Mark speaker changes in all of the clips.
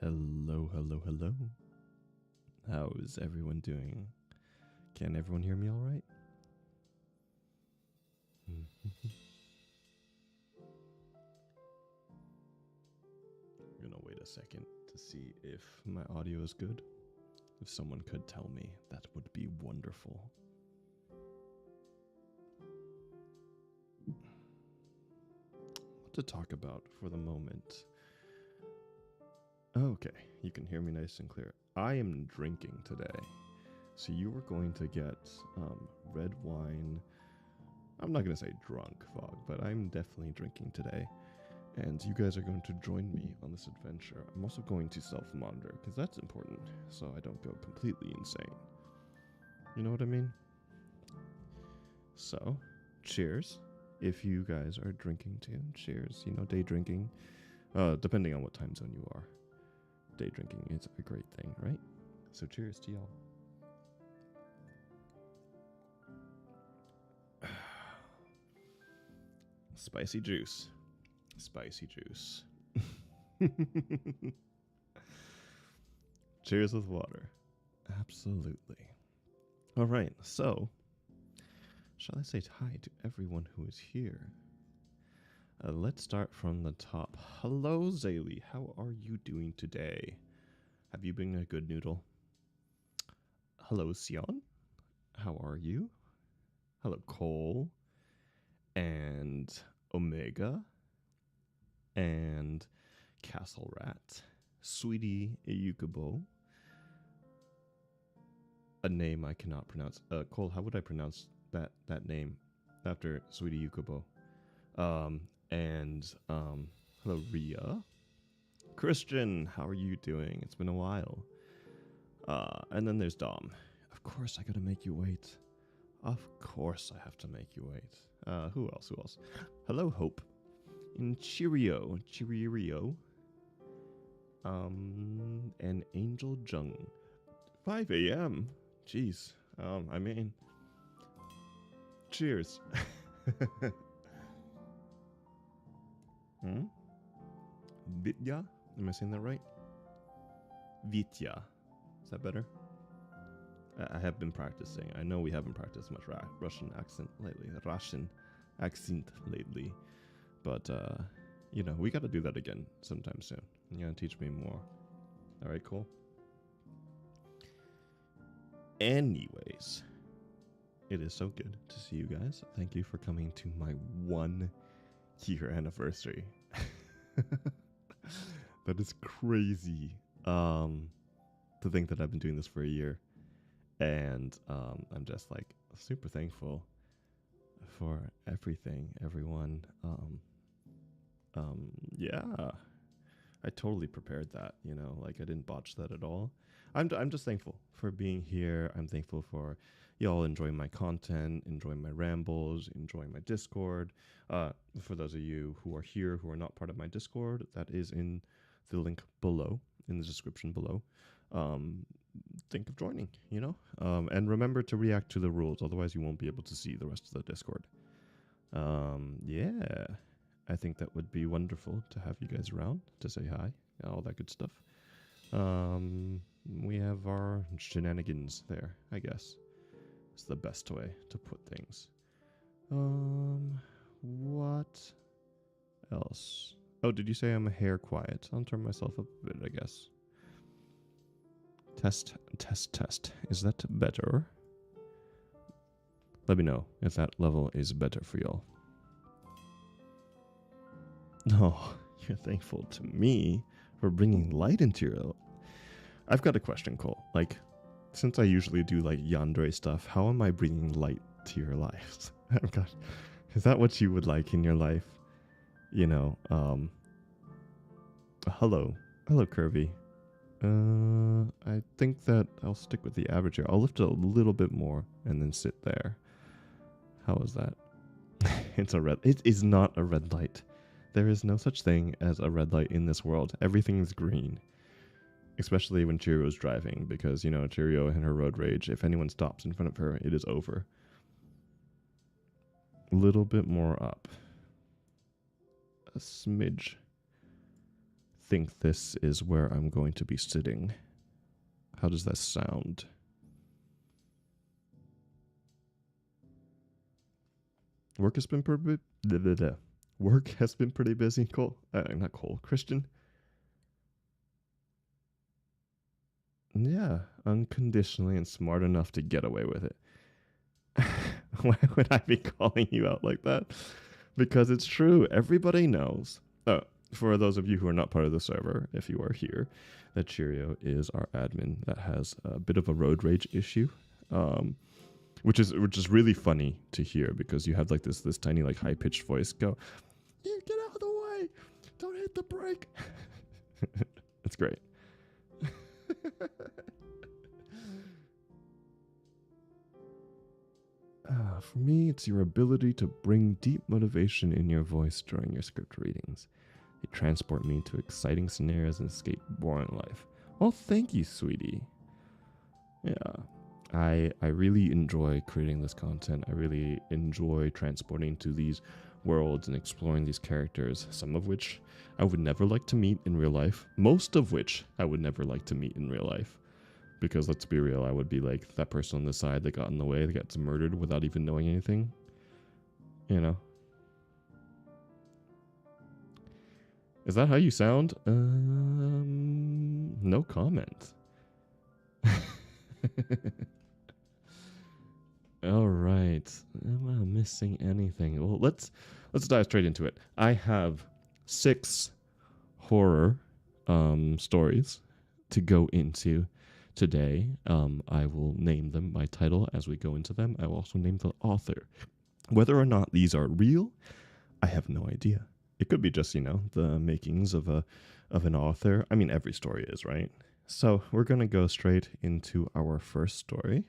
Speaker 1: Hello, hello, hello. How is everyone doing? Can everyone hear me all right? I'm gonna wait a second to see if my audio is good. If someone could tell me, that would be wonderful. What to talk about for the moment? Okay, you can hear me nice and clear. I am drinking today. So you are going to get red wine. I'm not going to say drunk, Fog, but I'm definitely drinking today. And you guys are going to join me on this adventure. I'm also going to self-monitor, because that's important, so I don't go completely insane. You know what I mean? So, cheers. If you guys are drinking too, cheers. You know, day drinking, depending on what time zone you are. Day drinking is a great thing, right? So cheers to y'all. Spicy juice. Spicy juice. Cheers with water. Absolutely. All right, so shall I say hi to everyone who is here? Let's start from the top. Hello, Zaylee. How are you doing today? Have you been a good noodle? Hello, Sion. How are you? Hello, Cole. And Omega. And Castle Rat. Sweetie Yukubo. A name I cannot pronounce. Cole, how would I pronounce that name after Sweetie Yukubo? Hello, Ria. Christian, how are you doing? It's been a while. And then there's Dom. Of course, I gotta make you wait. Of course, I have to make you wait. Who else? Hello, Hope. And Cheerio. And Angel Jung. 5 a.m. Jeez. Cheers. Vitya? Am I saying that right? Vitya. Is that better? I have been practicing. I know we haven't practiced much Russian accent lately. But, we got to do that again sometime soon. You're going to teach me more. All right, cool. Anyways, it is so good to see you guys. Thank you for coming to my 1-year anniversary. That is crazy. To think that I've been doing this for a year. And I'm just like super thankful for everything, everyone. Yeah, I totally prepared that, like I didn't botch that at all. I'm just thankful for being here. I'm thankful for y'all enjoying my content, enjoying my rambles, enjoying my Discord. For those of you who are here who are not part of my Discord, that is in the link below, in the description below. Think of joining, and remember to react to the rules, otherwise you won't be able to see the rest of the Discord. Yeah, I think that would be wonderful to have you guys around to say hi, all that good stuff. We have our shenanigans there, I guess. It's the best way to put things. What else? Oh, did you say I'm hair quiet? I'll turn myself up a bit, I guess. Test. Is that better? Let me know if that level is better for y'all. No, you're thankful to me for bringing light into your life. I've got a question, Cole. Like, since I usually do like yandere stuff, how am I bringing light to your lives? Is that what you would like in your life? Hello, Curvy. I think that I'll stick with the average here. I'll lift it a little bit more and then sit there. How is that? It is not a red light. There is no such thing as a red light in this world. Everything is green. Especially when Cheerio's driving, because, Cheerio and her road rage, if anyone stops in front of her, it is over. A little bit more up. A smidge. think this is where I'm going to be sitting. How does that sound? Work has been pretty Work has been pretty busy, Cole. Not Cole, Christian. Yeah, unconditionally and smart enough to get away with it. Why would I be calling you out like that? Because it's true. Everybody knows. Oh, for those of you who are not part of the server, if you are here, that Cheerio is our admin that has a bit of a road rage issue, which is really funny to hear because you have like this tiny like high pitched voice go, "You get out of the way! Don't hit the brake!" That's great. For me, it's your ability to bring deep motivation in your voice during your script readings. They transport me to exciting scenarios and escape boring life. Well, thank you, sweetie. Yeah, I really enjoy creating this content. I really enjoy transporting to these worlds and exploring these characters, some of which I would never like to meet in real life. Most of which I would never like to meet in real life. Because let's be real, I would be like that person on the side that got in the way, that got murdered without even knowing anything. You know? Is that how you sound? No comment. All right. Am I missing anything? Well, let's dive straight into it. I have 6 horror stories to go into today. I will name them my title as we go into them. I will also name the author. Whether or not these are real, I have no idea. It could be just, the makings of an author. I mean, every story is, right? So we're going to go straight into our first story,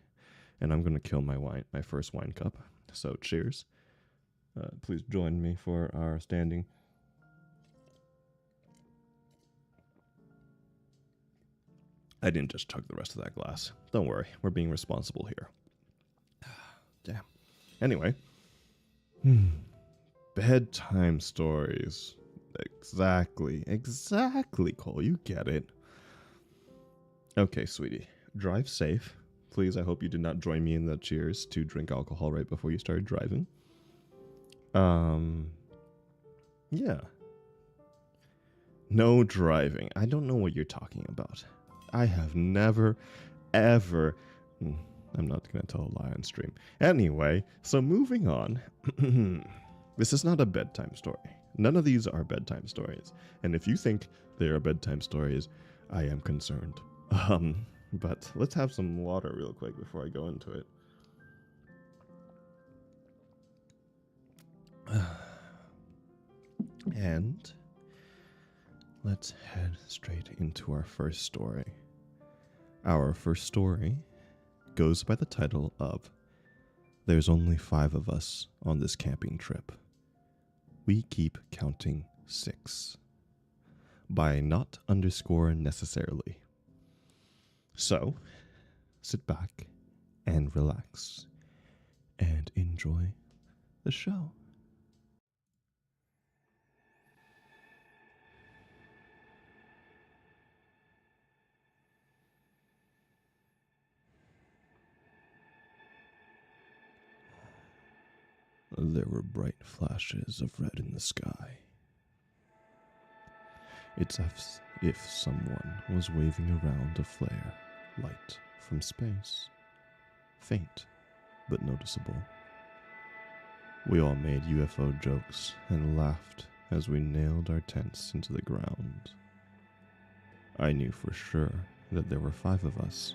Speaker 1: and I'm going to kill my first wine cup. So cheers. Please join me for our standing. I didn't just chug the rest of that glass. Don't worry, we're being responsible here. Damn. Anyway. Bedtime stories. Exactly, Cole, you get it. Okay, sweetie. Drive safe. Please, I hope you did not join me in the cheers to drink alcohol right before you started driving. Yeah. No driving. I don't know what you're talking about. I have never, ever... I'm not going to tell a lie on stream. Anyway, so moving on. This is not a bedtime story. None of these are bedtime stories. And if you think they are bedtime stories, I am concerned. But let's have some water real quick before I go into it. And let's head straight into our first story. Our first story goes by the title of There's Only 5 of Us on This Camping Trip. We Keep Counting 6 by not underscore necessarily. So, sit back and relax and enjoy the show. There were bright flashes of red in the sky. It's as if someone was waving around a flare, light from space. Faint, but noticeable. We all made UFO jokes and laughed as we nailed our tents into the ground. I knew for sure that there were 5 of us.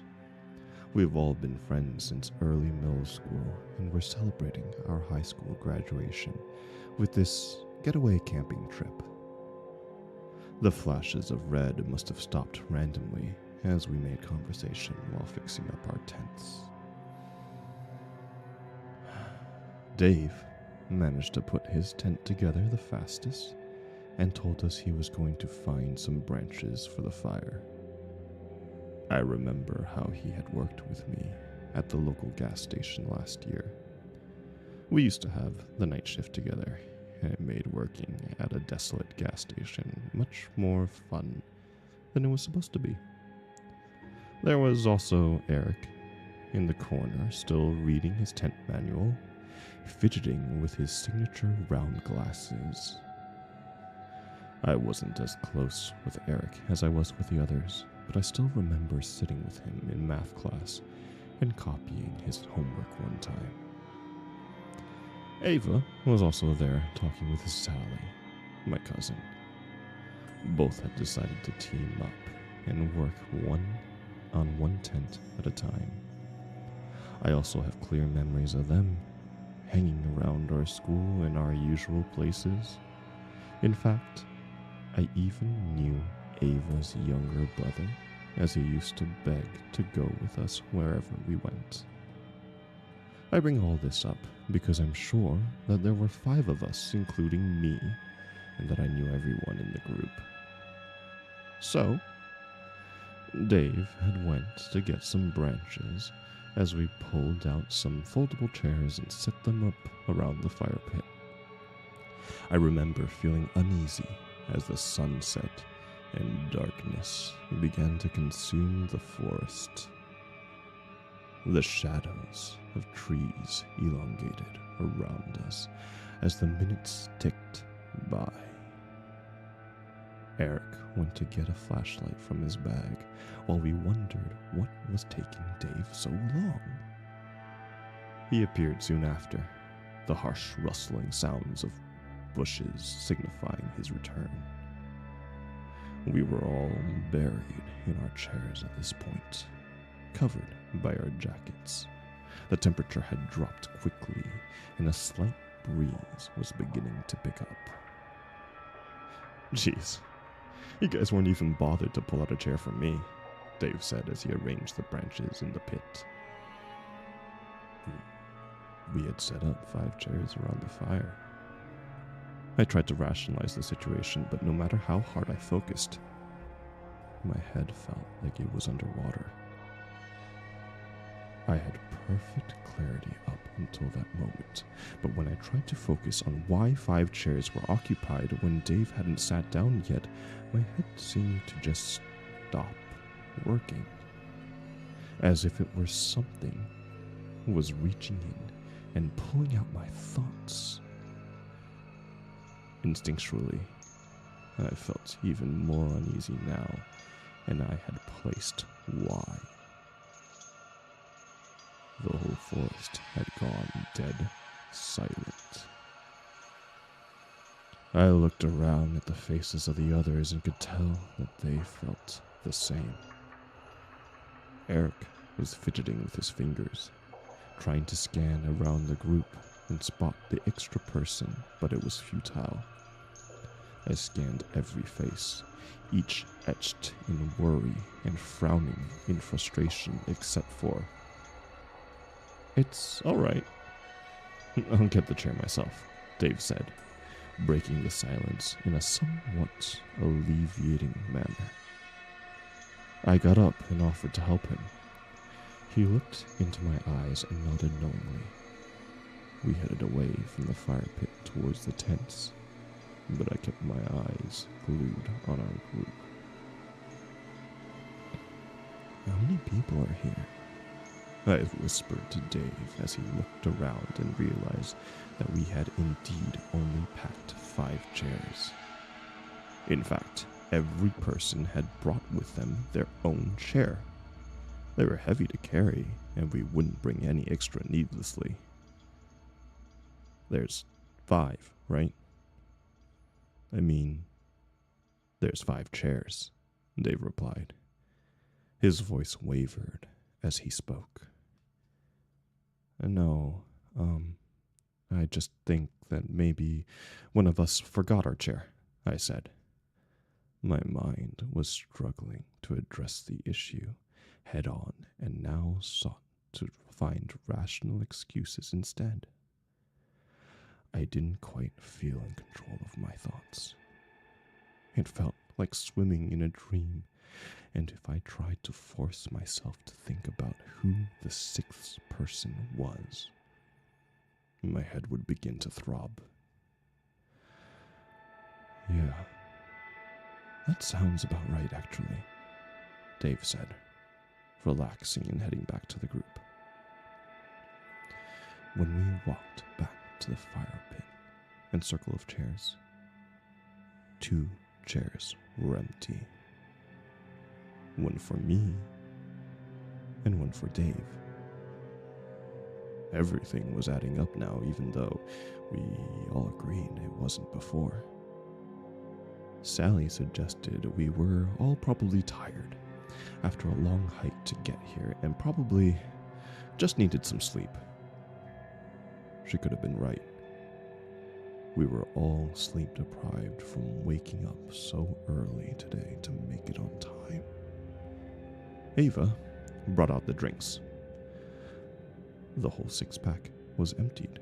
Speaker 1: We've all been friends since early middle school, and we're celebrating our high school graduation with this getaway camping trip. The flashes of red must have stopped randomly as we made conversation while fixing up our tents. Dave managed to put his tent together the fastest and told us he was going to find some branches for the fire. I remember how he had worked with me at the local gas station last year. We used to have the night shift together, and it made working at a desolate gas station much more fun than it was supposed to be. There was also Eric in the corner, still reading his tent manual, fidgeting with his signature round glasses. I wasn't as close with Eric as I was with the others, but I still remember sitting with him in math class and copying his homework one time. Ava was also there talking with Sally, my cousin. Both had decided to team up and work on one tent at a time. I also have clear memories of them hanging around our school in our usual places. In fact, I even knew Ava's younger brother, as he used to beg to go with us wherever we went. I bring all this up because I'm sure that there were 5 of us, including me, and that I knew everyone in the group. So, Dave had went to get some branches as we pulled out some foldable chairs and set them up around the fire pit. I remember feeling uneasy as the sun set and darkness began to consume the forest. The shadows of trees elongated around us as the minutes ticked by. Eric went to get a flashlight from his bag while we wondered what was taking Dave so long. He appeared soon after, the harsh rustling sounds of bushes signifying his return. We were all buried in our chairs at this point, covered by our jackets. The temperature had dropped quickly, and a slight breeze was beginning to pick up. "Jeez, you guys weren't even bothered to pull out a chair for me," Dave said as he arranged the branches in the pit. We had set up 5 chairs around the fire. I tried to rationalize the situation, but no matter how hard I focused, my head felt like it was underwater. I had perfect clarity up until that moment, but when I tried to focus on why 5 chairs were occupied when Dave hadn't sat down yet, my head seemed to just stop working, as if it were something was reaching in and pulling out my thoughts. Instinctually, I felt even more uneasy now, and I had placed why. The whole forest had gone dead silent. I looked around at the faces of the others and could tell that they felt the same. Eric was fidgeting with his fingers, trying to scan around the group and spot the extra person, but it was futile. I scanned every face, each etched in worry and frowning in frustration except for... "It's all right. I'll get the chair myself," Dave said, breaking the silence in a somewhat alleviating manner. I got up and offered to help him. He looked into my eyes and nodded knowingly. We headed away from the fire pit towards the tents, but I kept my eyes glued on our group. "How many people are here?" I whispered to Dave as he looked around and realized that we had indeed only packed 5 chairs. In fact, every person had brought with them their own chair. They were heavy to carry, and we wouldn't bring any extra needlessly. "There's 5, right?" "I mean, there's 5 chairs," Dave replied. His voice wavered as he spoke. "No, I just think that maybe one of us forgot our chair," I said. My mind was struggling to address the issue head on and now sought to find rational excuses instead. I didn't quite feel in control of my thoughts. It felt like swimming in a dream, and if I tried to force myself to think about who the 6th person was, my head would begin to throb. Yeah, that sounds about right, actually, Dave said, relaxing and heading back to the group. When we walked back to the fire pit and circle of chairs, 2 chairs were empty. One for me and one for Dave. Everything was adding up now, even though we all agreed it wasn't before. Sally suggested we were all probably tired after a long hike to get here and probably just needed some sleep. She could have been right. We were all sleep deprived from waking up so early today to make it on time. Ava brought out the drinks. The whole 6-pack was emptied.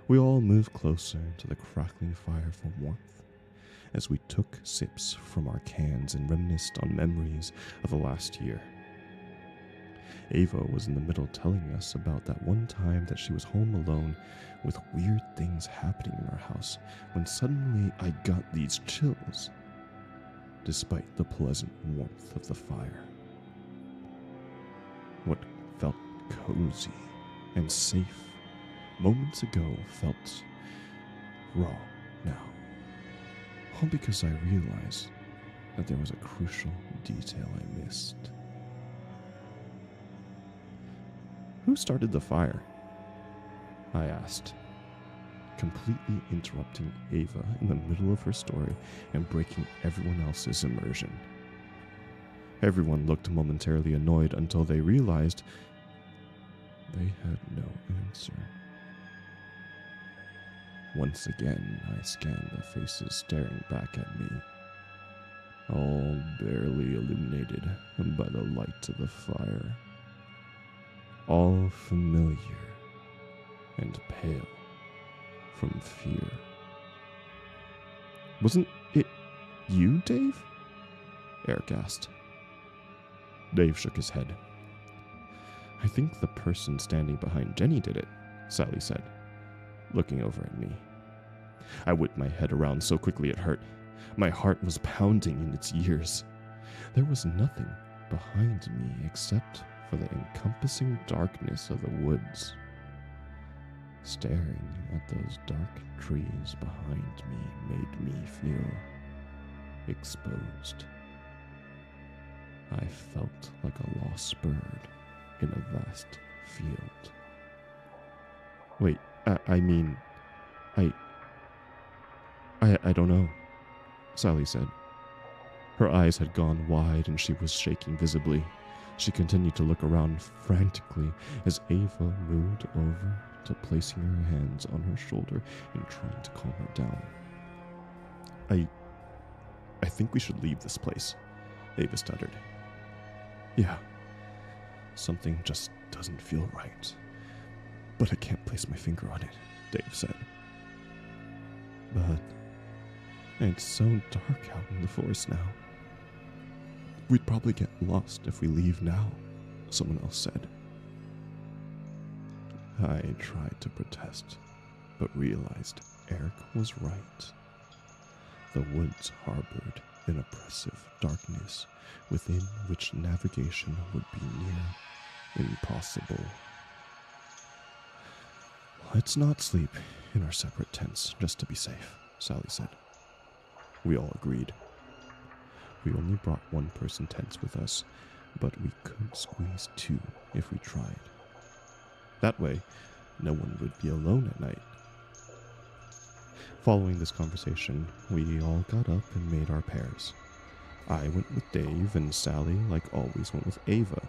Speaker 1: We all moved closer to the crackling fire for warmth as we took sips from our cans and reminisced on memories of the last year. Ava was in the middle telling us about that one time that she was home alone with weird things happening in our house when suddenly I got these chills, despite the pleasant warmth of the fire. What felt cozy and safe moments ago felt raw now, all because I realized that there was a crucial detail I missed. Who started the fire? I asked, completely interrupting Ava in the middle of her story and breaking everyone else's immersion. Everyone looked momentarily annoyed until they realized they had no answer. Once again, I scanned the faces staring back at me, all barely illuminated by the light of the fire. All familiar and pale from fear. Wasn't it you, Dave? Eric asked. Dave shook his head. I think the person standing behind Jenny did it, Sally said, looking over at me. I whipped my head around so quickly it hurt. My heart was pounding in its ears. There was nothing behind me except for the encompassing darkness of the woods. Staring at those dark trees behind me made me feel exposed. I felt like a lost bird in a vast field. Wait, I don't know, Sally said. Her eyes had gone wide and she was shaking visibly. She continued to look around frantically as Ava moved over to placing her hands on her shoulder and trying to calm her down. I think we should leave this place, Ava stuttered. Yeah, something just doesn't feel right. But I can't place my finger on it, Dave said. But it's so dark out in the forest now. We'd probably get lost if we leave now, someone else said. I tried to protest, but realized Eric was right. The woods harbored an oppressive darkness within which navigation would be near impossible. Let's not sleep in our separate tents just to be safe, Sally said. We all agreed. We only brought one-person tents with us, but we could squeeze 2 if we tried. That way, no one would be alone at night. Following this conversation, we all got up and made our pairs. I went with Dave, and Sally, like always, went with Ava.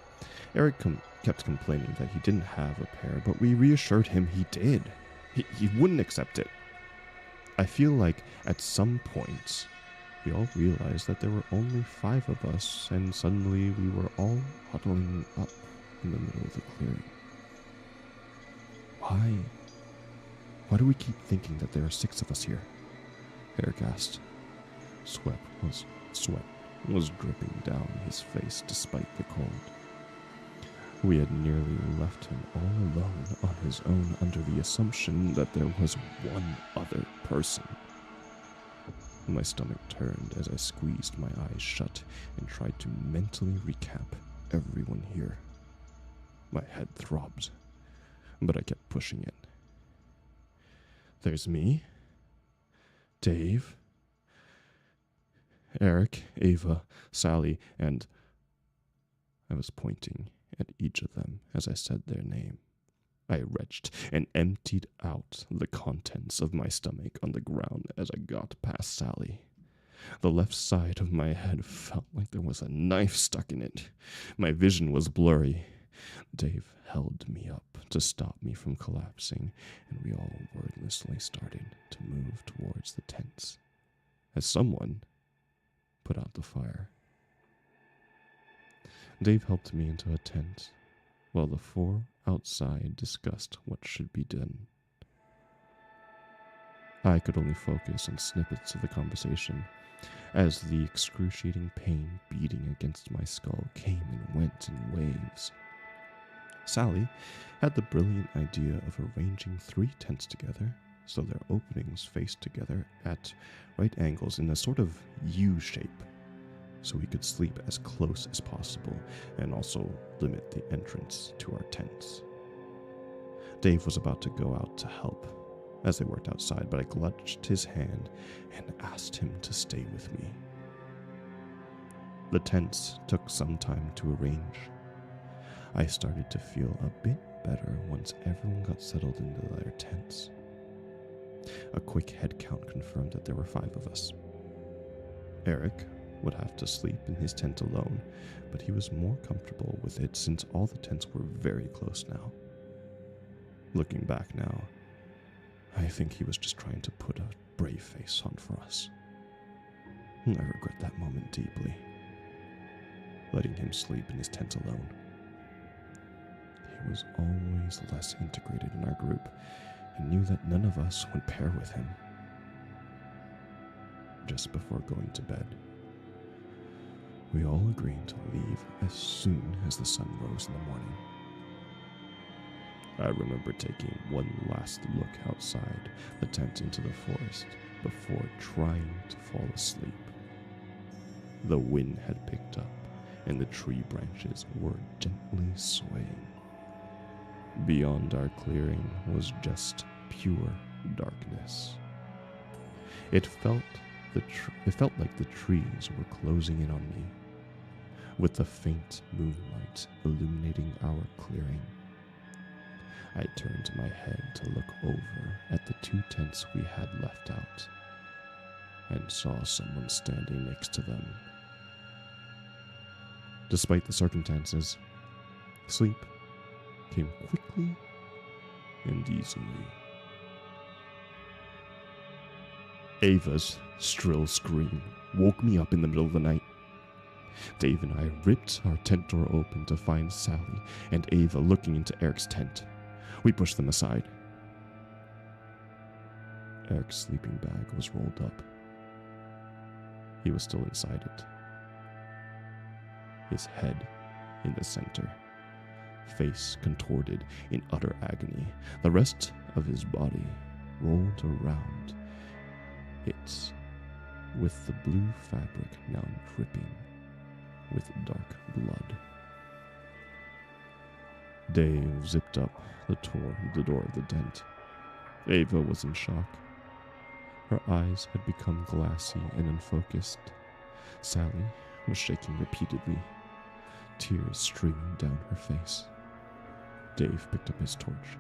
Speaker 1: Eric kept complaining that he didn't have a pair, but we reassured him he did. He wouldn't accept it. I feel like at some point, we all realized that there were only 5 of us, and suddenly we were all huddling up in the middle of the clearing. Why do we keep thinking that there are 6 of us here? Eric asked. Sweat was dripping down his face despite the cold. We had nearly left him all alone on his own under the assumption that there was one other person. My stomach turned as I squeezed my eyes shut and tried to mentally recap everyone here. My head throbbed, but I kept pushing it. There's me, Dave, Eric, Ava, Sally, and I was pointing at each of them as I said their name. I retched and emptied out the contents of my stomach on the ground as I got past Sally. The left side of my head felt like there was a knife stuck in it. My vision was blurry. Dave held me up to stop me from collapsing, and we all wordlessly started to move towards the tents as someone put out the fire. Dave helped me into a tent, while the four outside discussed what should be done. I could only focus on snippets of the conversation, as the excruciating pain beating against my skull came and went in waves. Sally had the brilliant idea of arranging 3 tents together so their openings faced together at right angles in a sort of U shape, so we could sleep as close as possible and also limit the entrance to our tents. Dave was about to go out to help as they worked outside, but I clutched his hand and asked him to stay with me. The tents took some time to arrange. I started to feel a bit better once everyone got settled into their tents. A quick head count confirmed that there were 5 of us. Eric would have to sleep in his tent alone, but he was more comfortable with it since all the tents were very close now. Looking back now, I think he was just trying to put a brave face on for us. I regret that moment deeply, letting him sleep in his tent alone. He was always less integrated in our group and knew that none of us would pair with him. Just before going to bed, we all agreed to leave as soon as the sun rose in the morning. I remember taking one last look outside the tent into the forest before trying to fall asleep. The wind had picked up and the tree branches were gently swaying. Beyond our clearing was just pure darkness. It felt like the trees were closing in on me, with the faint moonlight illuminating our clearing. I turned my head to look over at the 2 tents we had left out, and saw someone standing next to them. Despite the circumstances, sleep came quickly and easily. Ava's shrill scream woke me up in the middle of the night. Dave and I ripped our tent door open to find Sally and Ava looking into Eric's tent. We pushed them aside. Eric's sleeping bag was rolled up. He was still inside it, his head in the center, face contorted in utter agony, the rest of his body rolled around it, with the blue fabric now dripping with dark blood. Dave zipped up the door of the tent. Ava was in shock. Her eyes had become glassy and unfocused. Sally was shaking repeatedly, tears streaming down her face. Dave picked up his torch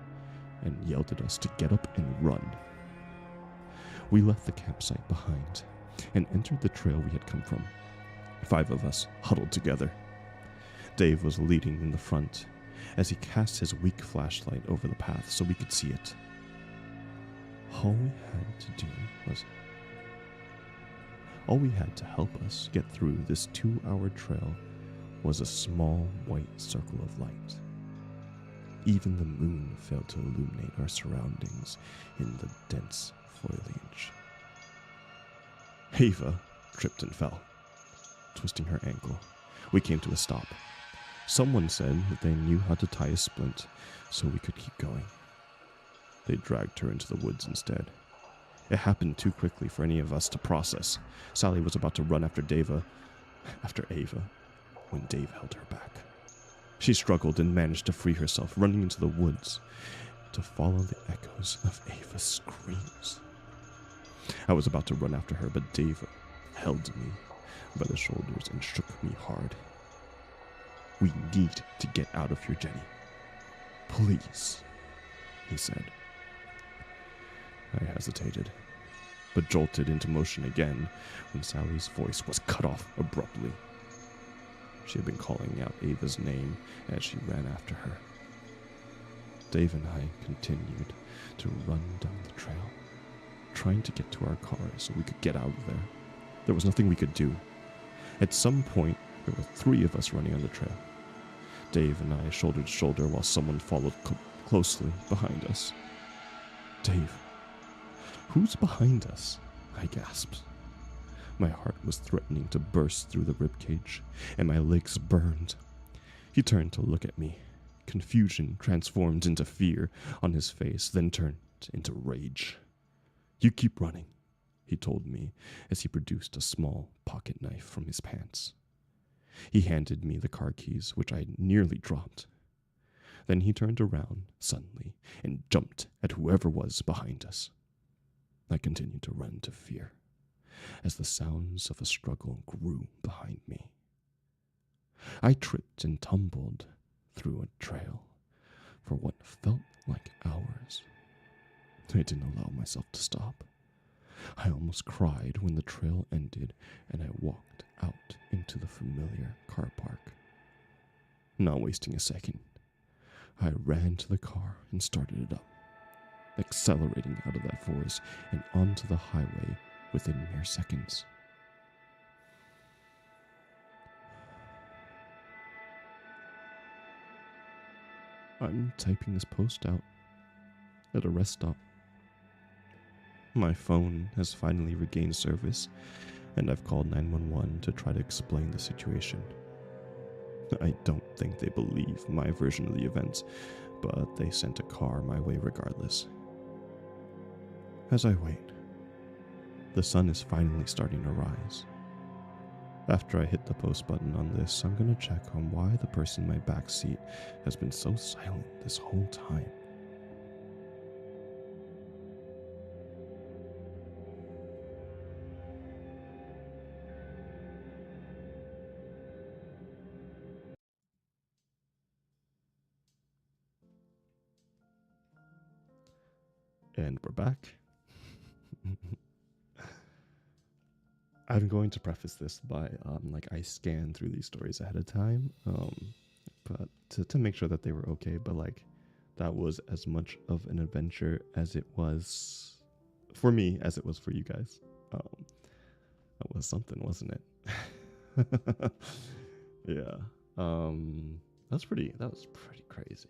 Speaker 1: and yelled at us to get up and run. We left the campsite behind and entered the trail we had come from. 5 of us huddled together. Dave was leading in the front as he cast his weak flashlight over the path so we could see it. All we had to help us get through this 2-hour trail was a small white circle of light. Even the moon failed to illuminate our surroundings in the dense foliage. Ava tripped and fell, twisting her ankle. We came to a stop. Someone said that they knew how to tie a splint so we could keep going. They dragged her into the woods instead, It happened too quickly for any of us to process. Sally was about to run after Ava, when Dave held her back. She struggled and managed to free herself, running into the woods to follow the echoes of Ava's screams. I was about to run after her, but Dave held me by the shoulders and shook me hard. "We need to get out of here, Jenny. Please," he said. I hesitated, but jolted into motion again when Sally's voice was cut off abruptly. She had been calling out Ava's name as she ran after her. Dave and I continued to run down the trail, trying to get to our cars so we could get out of there. There was nothing we could do. At some point, there were 3 of us running on the trail. Dave and I shoulder to shoulder while someone followed closely behind us. "Dave, who's behind us?" I gasped. My heart was threatening to burst through the ribcage, and my legs burned. He turned to look at me. Confusion transformed into fear on his face, then turned into rage. "You keep running," he told me as he produced a small pocket knife from his pants. He handed me the car keys, which I nearly dropped. Then he turned around suddenly and jumped at whoever was behind us. I continued to run to fear as the sounds of a struggle grew behind me. I tripped and tumbled through a trail for what felt like hours. I didn't allow myself to stop. I almost cried when the trail ended and I walked out into the familiar car park. Not wasting a second, I ran to the car and started it up, accelerating out of that forest and onto the highway within mere seconds. I'm typing this post out at a rest stop. My phone has finally regained service, and I've called 911 to try to explain the situation. I don't think they believe my version of the events, but they sent a car my way regardless. As I wait, the sun is finally starting to rise. After I hit the post button on this, I'm going to check on why the person in my back seat has been so silent this whole time. And we're back. I'm going to preface this by I scanned through these stories ahead of time, but to make sure that they were okay. But that was as much of an adventure as it was for me as it was for you guys. That was something, wasn't it? Yeah. That was pretty crazy.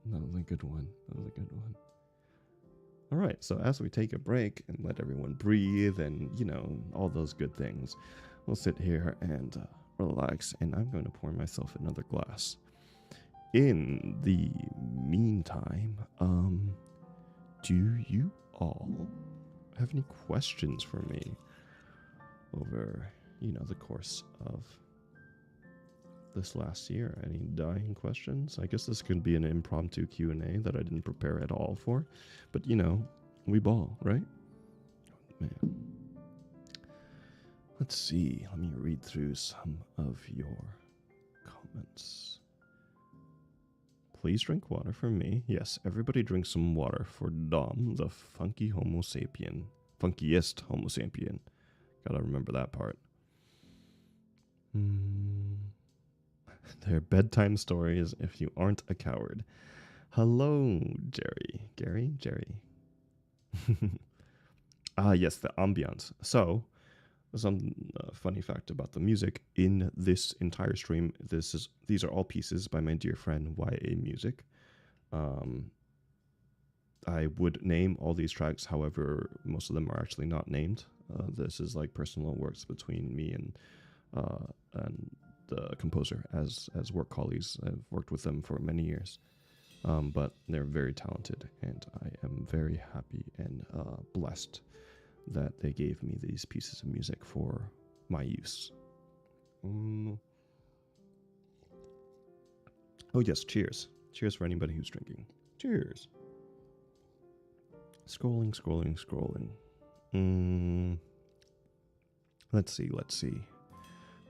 Speaker 1: That was a good one. All right, so as we take a break and let everyone breathe and, all those good things, we'll sit here and relax, and I'm going to pour myself another glass. In the meantime, do you all have any questions for me over, the course of this last year? Any dying questions? I guess this could be an impromptu Q&A that I didn't prepare at all for, but we ball, right? Man. Let's see, let me read through some of your comments. Please drink water for me. Yes, everybody drink some water for Dom, the funky homo sapien. Funkiest homo sapien. Gotta remember that part. They're bedtime stories if you aren't a coward. Hello, Jerry. Jerry. Yes, the ambiance. So, some funny fact about the music in this entire stream. These are all pieces by my dear friend YA Music. I would name all these tracks, however, most of them are actually not named. This is personal works between me and the composer as work colleagues. I've worked with them for many years. but they're very talented, and I am very happy and blessed that they gave me these pieces of music for my use. Oh yes, cheers. Cheers for anybody who's drinking. Cheers. Scrolling. Let's see.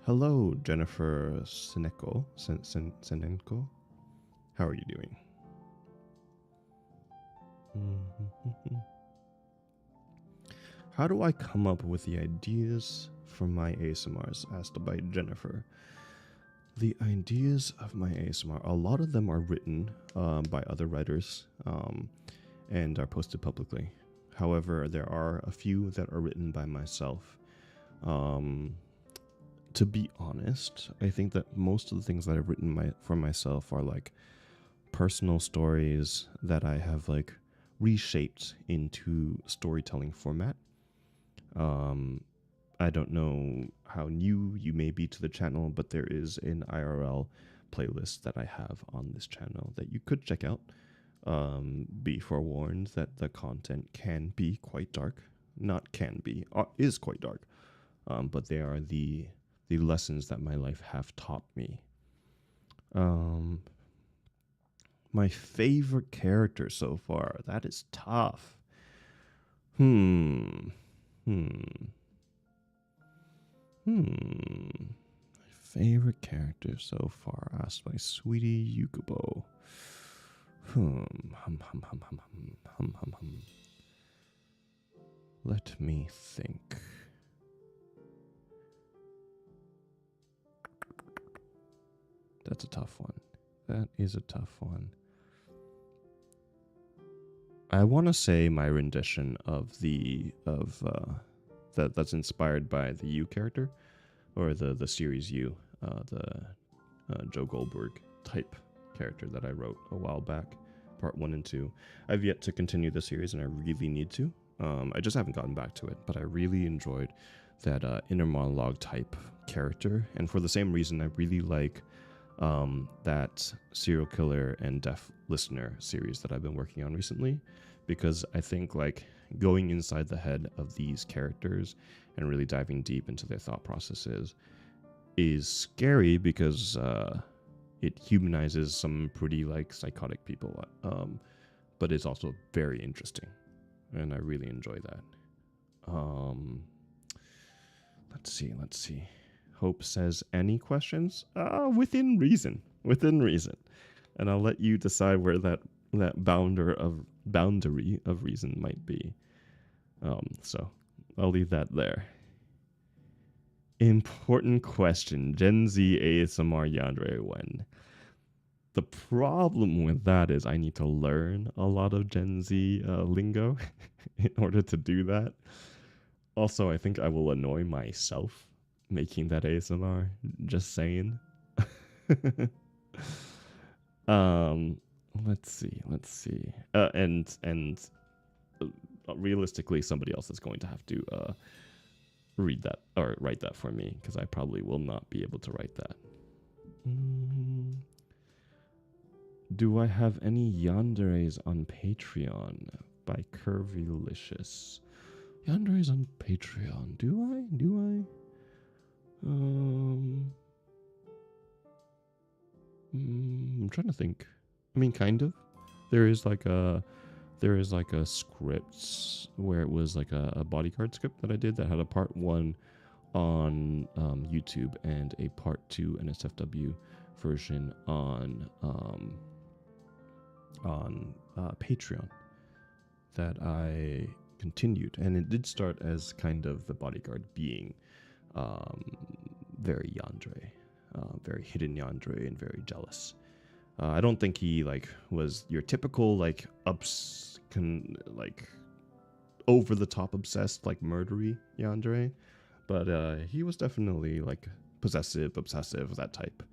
Speaker 1: Hello, Jennifer Senenko. How are you doing? How do I come up with the ideas for my ASMRs? Asked by Jennifer. The ideas of my ASMR, a lot of them are written by other writers and are posted publicly. However, there are a few that are written by myself. To be honest, I think that most of the things that I've written for myself are like personal stories that I have like reshaped into storytelling format. I don't know how new you may be to the channel, but there is an IRL playlist that I have on this channel that you could check out. Be forewarned that the content can be quite dark. Not can be, is quite dark. But they are the lessons that my life have taught me. My favorite character so far. That is tough. My favorite character so far, asked by Sweetie Yukubo. Let me think. That's a tough one. That is a tough one. I want to say my rendition of that's inspired by the U character, or the series U, the Joe Goldberg type character that I wrote a while back, part 1 and 2. I've yet to continue the series, and I really need to. I just haven't gotten back to it, but I really enjoyed that inner monologue type character, and for the same reason, I really like that serial killer and deaf listener series that I've been working on recently, because I think like going inside the head of these characters and really diving deep into their thought processes is scary, because it humanizes some pretty like psychotic people, but it's also very interesting, and I really enjoy that. Let's see. Hope says, any questions? Within reason. And I'll let you decide where that boundary of reason might be. So I'll leave that there. Important question. Gen Z ASMR Yandere when? The problem with that is I need to learn a lot of Gen Z lingo in order to do that. Also, I think I will annoy myself making that ASMR. Just saying. Let's see. And realistically, somebody else is going to have to read that or write that for me, because I probably will not be able to write that. Do I have any yanderes on Patreon? By Curvylicious. Yanderes on Patreon. Do I? I'm trying to think. I mean, kind of. There is like a script where it was like a bodyguard script that I did that had a part 1 on YouTube and a part 2 NSFW version on Patreon that I continued, and it did start as kind of the bodyguard being very yandere, very hidden yandere, and very jealous. I don't think he like was your typical like over the top obsessed like murdery yandere, but he was definitely like possessive, obsessive, that type.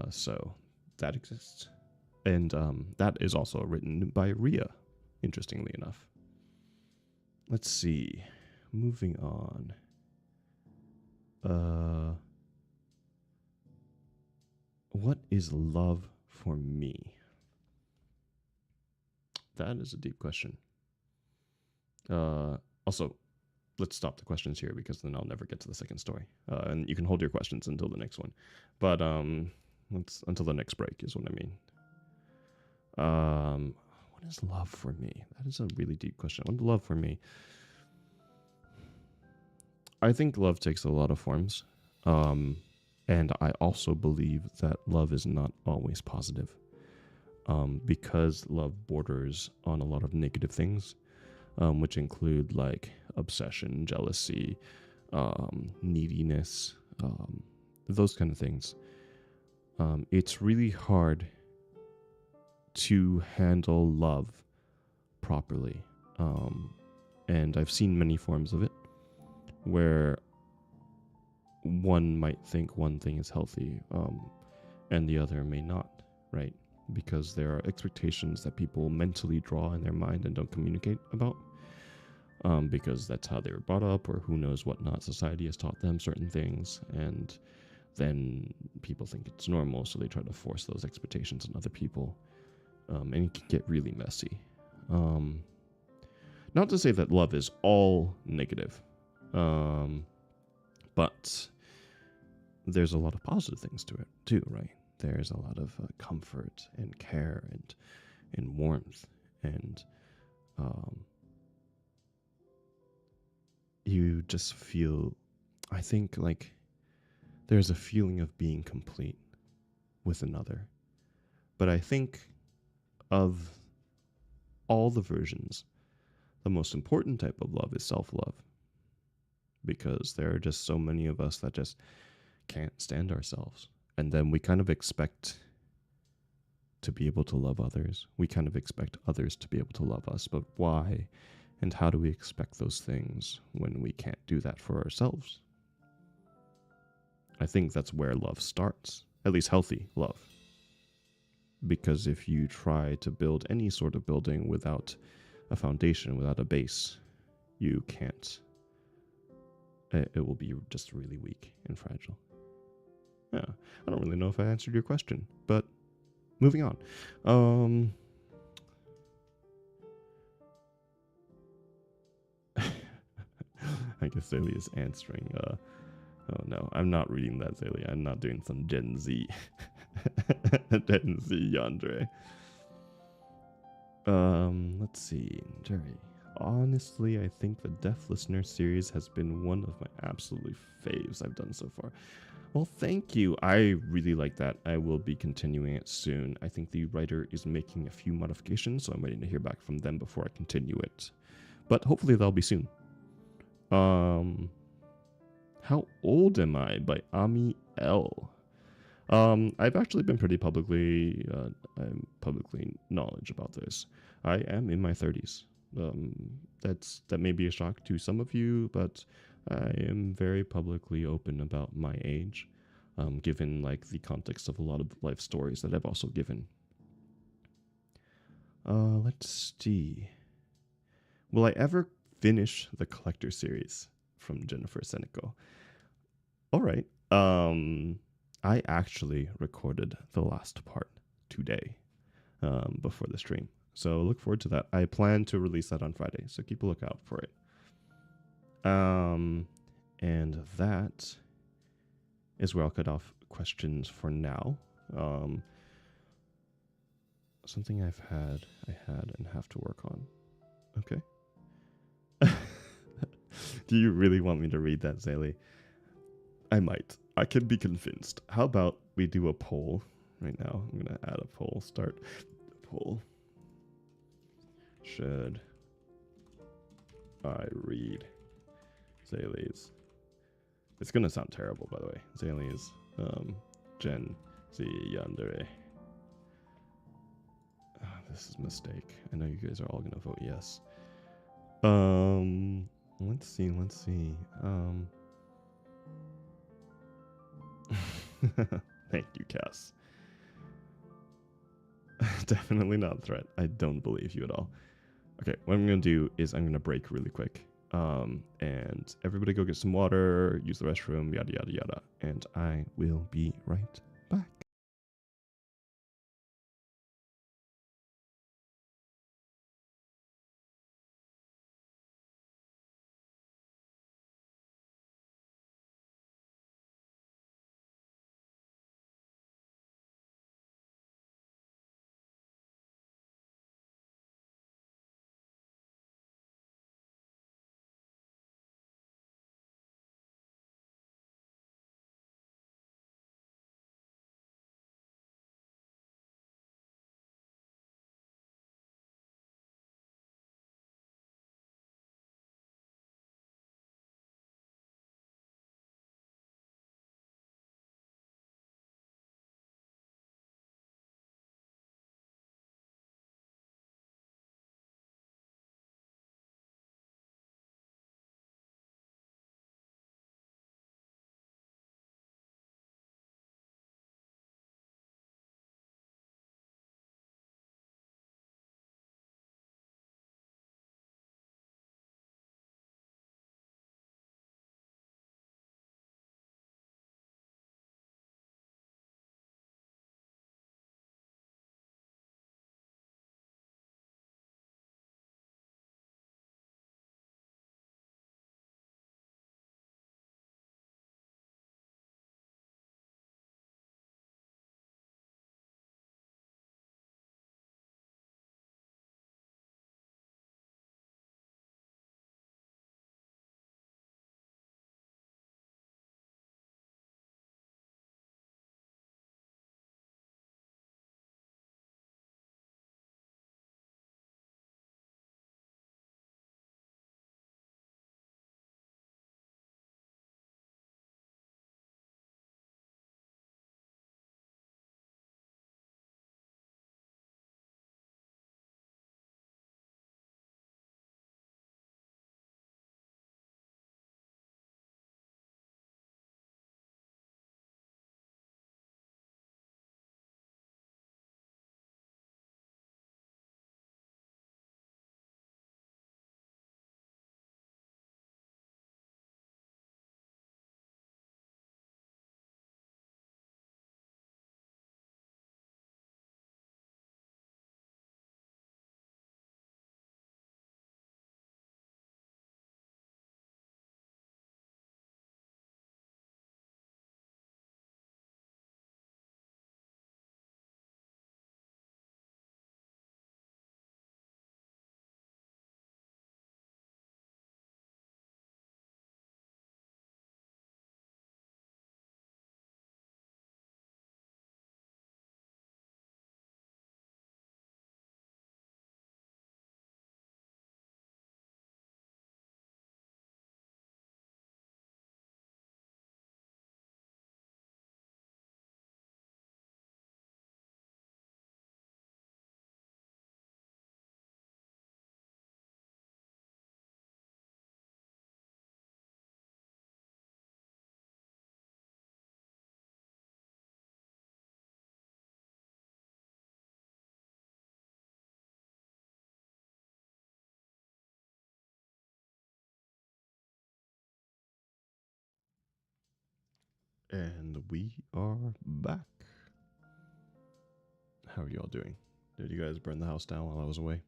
Speaker 1: So that exists, and that is also written by Ria, interestingly enough. Let's see. Moving on. What is love for me? That is a deep question. Also, let's stop the questions here because then I'll never get to the second story. And you can hold your questions until the next one. But let's until the next break is what I mean. What is love for me? That is a really deep question. What is love for me? I think love takes a lot of forms. And I also believe that love is not always positive. Because love borders on a lot of negative things, which include like obsession, jealousy, neediness, those kind of things. It's really hard to handle love properly. And I've seen many forms of it where one might think one thing is healthy, and the other may not, right? Because there are expectations that people mentally draw in their mind and don't communicate about, because that's how they were brought up, or who knows what not. Society has taught them certain things, and then people think it's normal, so they try to force those expectations on other people, and it can get really messy. Not to say that love is all negative, but there's a lot of positive things to it too, right? There's a lot of comfort and care and warmth, and you just feel, I think, like there's a feeling of being complete with another. But I think of all the versions, the most important type of love is self-love, because there are just so many of us that just can't stand ourselves. And then we kind of expect to be able to love others. We kind of expect others to be able to love us. But why? And how do we expect those things when we can't do that for ourselves? I think that's where love starts, at least healthy love. Because if you try to build any sort of building without a foundation, without a base, you can't. It will be just really weak and fragile. Yeah, I don't really know if I answered your question, but moving on. I guess Zaylee is answering. Oh no, I'm not reading that, Zaylee. I'm not doing some Gen Z. Gen Z yandere. Let's see, Jerry. Honestly, I think the Deaf Listener series has been one of my absolute faves I've done so far. Well, thank you. I really like that. I will be continuing it soon. I think the writer is making a few modifications, so I'm waiting to hear back from them before I continue it. But hopefully that'll be soon. How Old Am I by Ami L. I've actually been pretty publicly knowledge about this. I am in my 30s. That may be a shock to some of you, but I am very publicly open about my age, given like the context of a lot of life stories that I've also given. Let's see. Will I ever finish the Collector series from Jennifer Seneco? All right. I actually recorded the last part today, before the stream. So look forward to that. I plan to release that on Friday, so keep a lookout for it. And that is where I'll cut off questions for now. Something I had and have to work on. Okay. Do you really want me to read that, Zaylee? I might. I can be convinced. How about we do a poll right now? I'm going to add a poll. Start the poll. Should I read Zaylee's? It's going to sound terrible, by the way. Zaylee's Gen Z Yandere. This is a mistake. I know you guys are all going to vote yes. Let's see. Thank you, Cass. Definitely not a threat. I don't believe you at all. Okay, what I'm going to do is I'm going to break really quick. And everybody go get some water, use the restroom, yada, yada, yada. And I will be right back. And we are back. How are y'all doing? Did you guys burn the house down while I was away?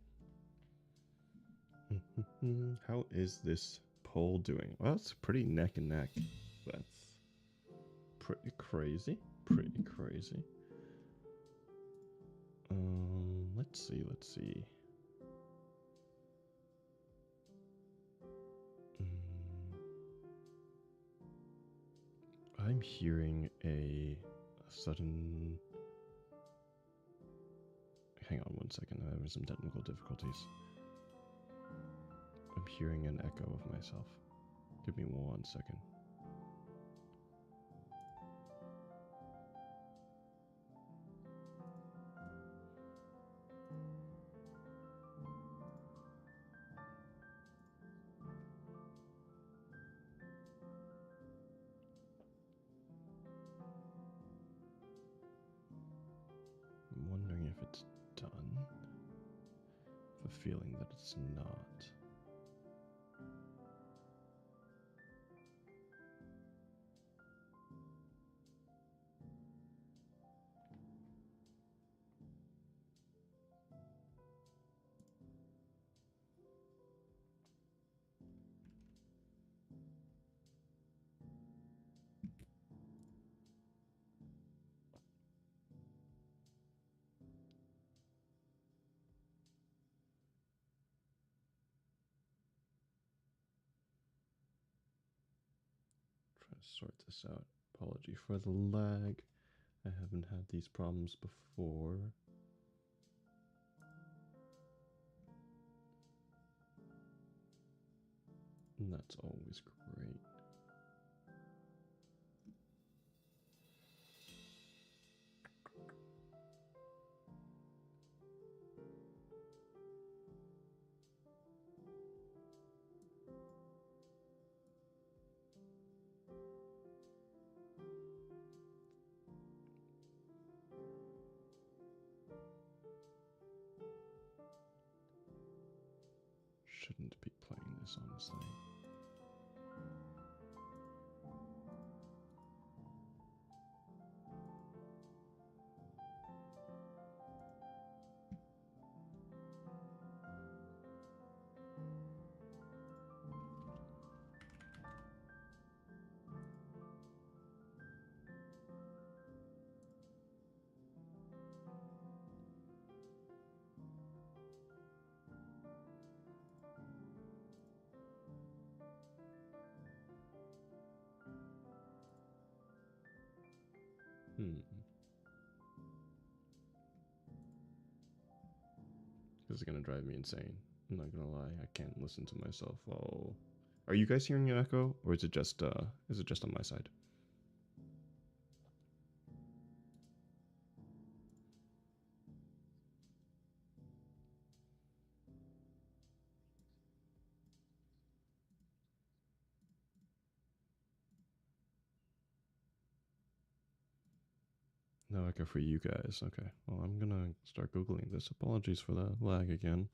Speaker 1: How is this poll doing? Well, it's pretty neck and neck. That's pretty crazy. Pretty crazy. Let's see. I'm hearing a sudden... Hang on one second, I'm having some technical difficulties. I'm hearing an echo of myself. Give me 1 second. I'm wondering if it's done. I have a feeling that it's not. Try to sort this out. Apology for the lag. I haven't had these problems before. And that's always great. Shouldn't be playing this, honestly. This is gonna drive me insane. I'm not gonna lie, I can't listen to myself. Oh, are you guys hearing an echo, or is it just on my side? No echo for you guys. Okay. Well, I'm gonna start Googling this. Apologies for the lag again.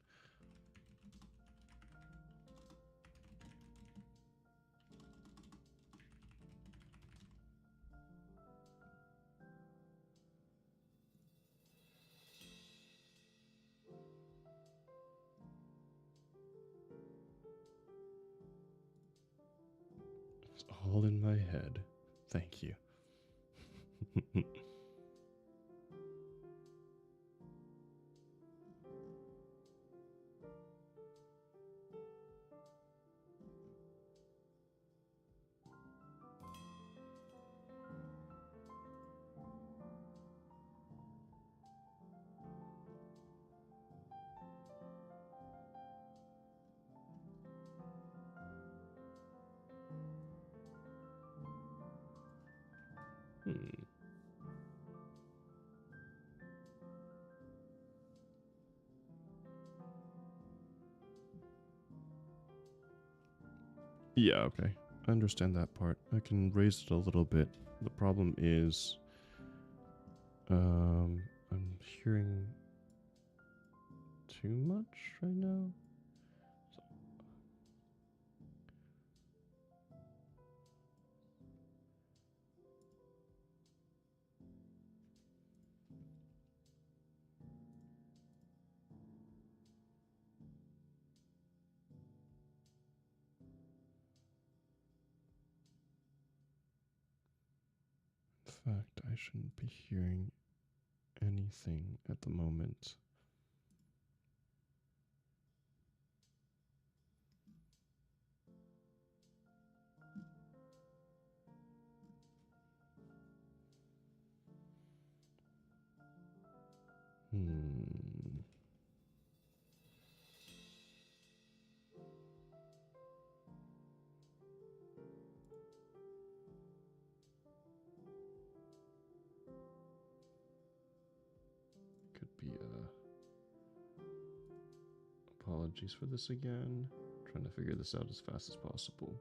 Speaker 1: It's all in my head. Thank you. Yeah, okay. I understand that part. I can raise it a little bit. The problem is, I'm hearing too much right now. fact, I shouldn't be hearing anything at the moment. Could be apologies for this again. Trying to figure this out as fast as possible.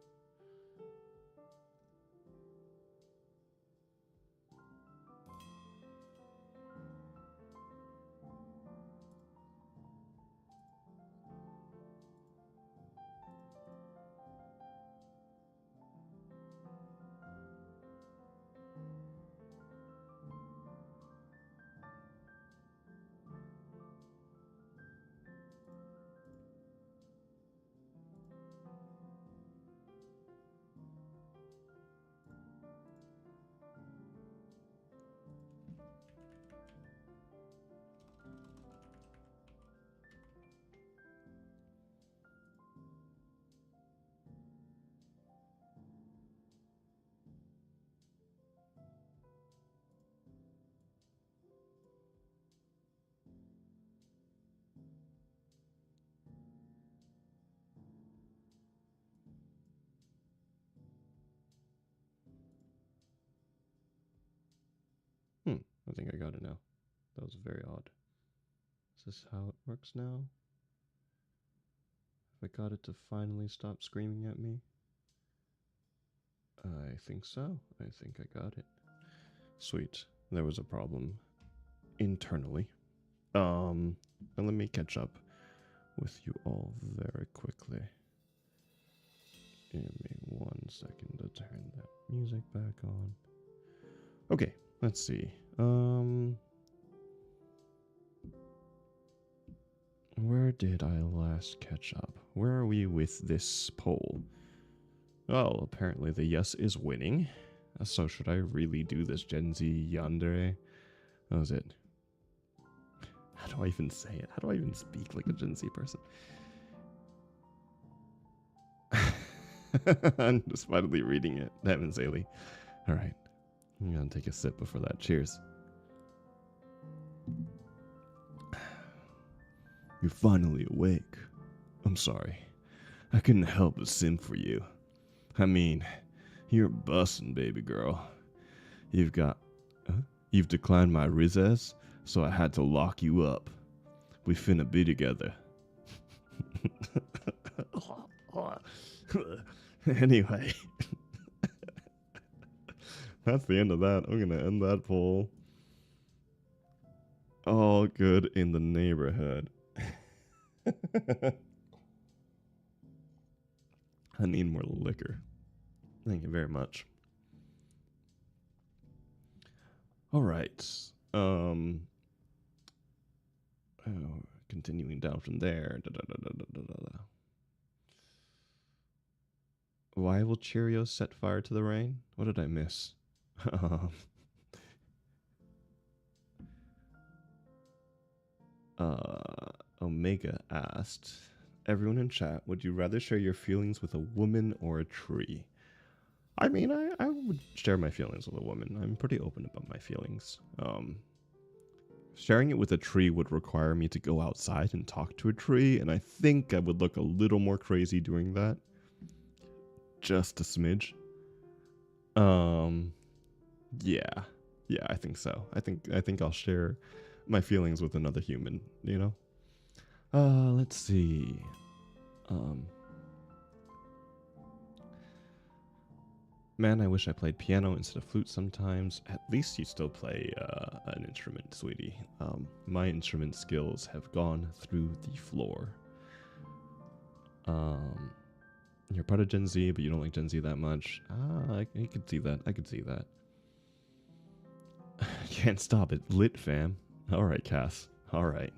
Speaker 1: I think I got it now. That was very odd. Is this how it works now? Have I got it to finally stop screaming at me? I think so. I think I got it. Sweet. There was a problem internally. And let me catch up with you all very quickly. Give me 1 second to turn that music back on. Okay, let's see. Where did I last catch up? Where are we with this poll? Oh, apparently the yes is winning. So should I really do this Gen Z yandere? That was it. How do I even say it? How do I even speak like a Gen Z person? I'm just finally reading it. Heavens, Ailey. All right. I'm going to take a sip before that. Cheers. You're finally awake. I'm sorry. I couldn't help but sim for you. I mean, you're bussin', baby girl. You've declined my rizzes, so I had to lock you up. We finna be together. Anyway. That's the end of that. I'm gonna end that poll. All good in the neighborhood. I need more liquor. Thank you very much. All right. Continuing down from there. Why will Cheerios set fire to the rain? What did I miss? Omega asked, everyone in chat, would you rather share your feelings with a woman or a tree? I mean, I would share my feelings with a woman. I'm pretty open about my feelings. Sharing it with a tree would require me to go outside and talk to a tree, and I think I would look a little more crazy doing that. Just a smidge. Yeah, I think so. I think I'll share my feelings with another human, you know? Let's see. Man, I wish I played piano instead of flute sometimes. At least you still play an instrument, sweetie. My instrument skills have gone through the floor. You're part of Gen Z, but you don't like Gen Z that much. I could see that. I could see that. Can't stop it. Lit, fam. All right, Cass. All right.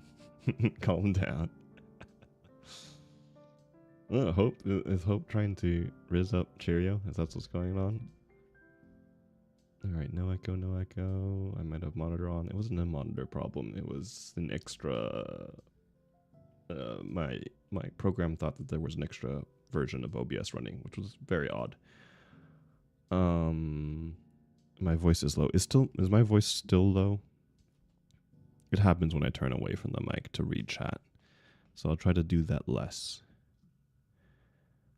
Speaker 1: Calm down. Is Hope trying to rizz up Cheerio? Is that what's going on? Alright, no echo, no echo. I might have monitor on. It wasn't a monitor problem. It was an extra... my program thought that there was an extra version of OBS running, which was very odd. My voice is low. Is my voice still low? It happens when I turn away from the mic to read chat. So I'll try to do that less.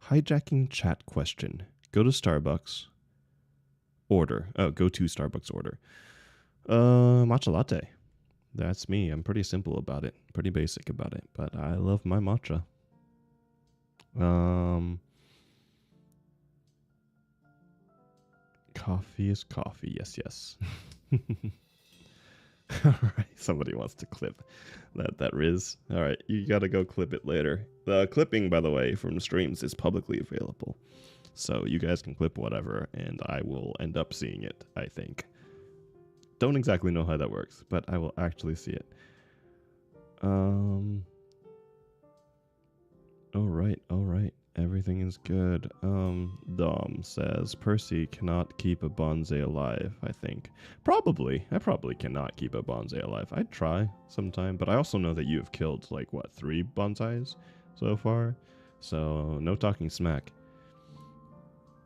Speaker 1: Hijacking chat question. Go to Starbucks. Order. Oh, go to Starbucks order. Matcha latte. That's me. I'm pretty simple about it. Pretty basic about it. But I love my matcha. Coffee is coffee. Yes, yes. Alright, somebody wants to clip that Riz. Alright, you gotta go clip it later. The clipping, by the way, from the streams is publicly available. So you guys can clip whatever, and I will end up seeing it, I think. Don't exactly know how that works, but I will actually see it. Alright. Everything is good. Dom says, Percy cannot keep a bonsai alive, I think. Probably. I probably cannot keep a bonsai alive. I'd try sometime, but I also know that you have killed, like, what, 3 bonsais so far? So, no talking smack.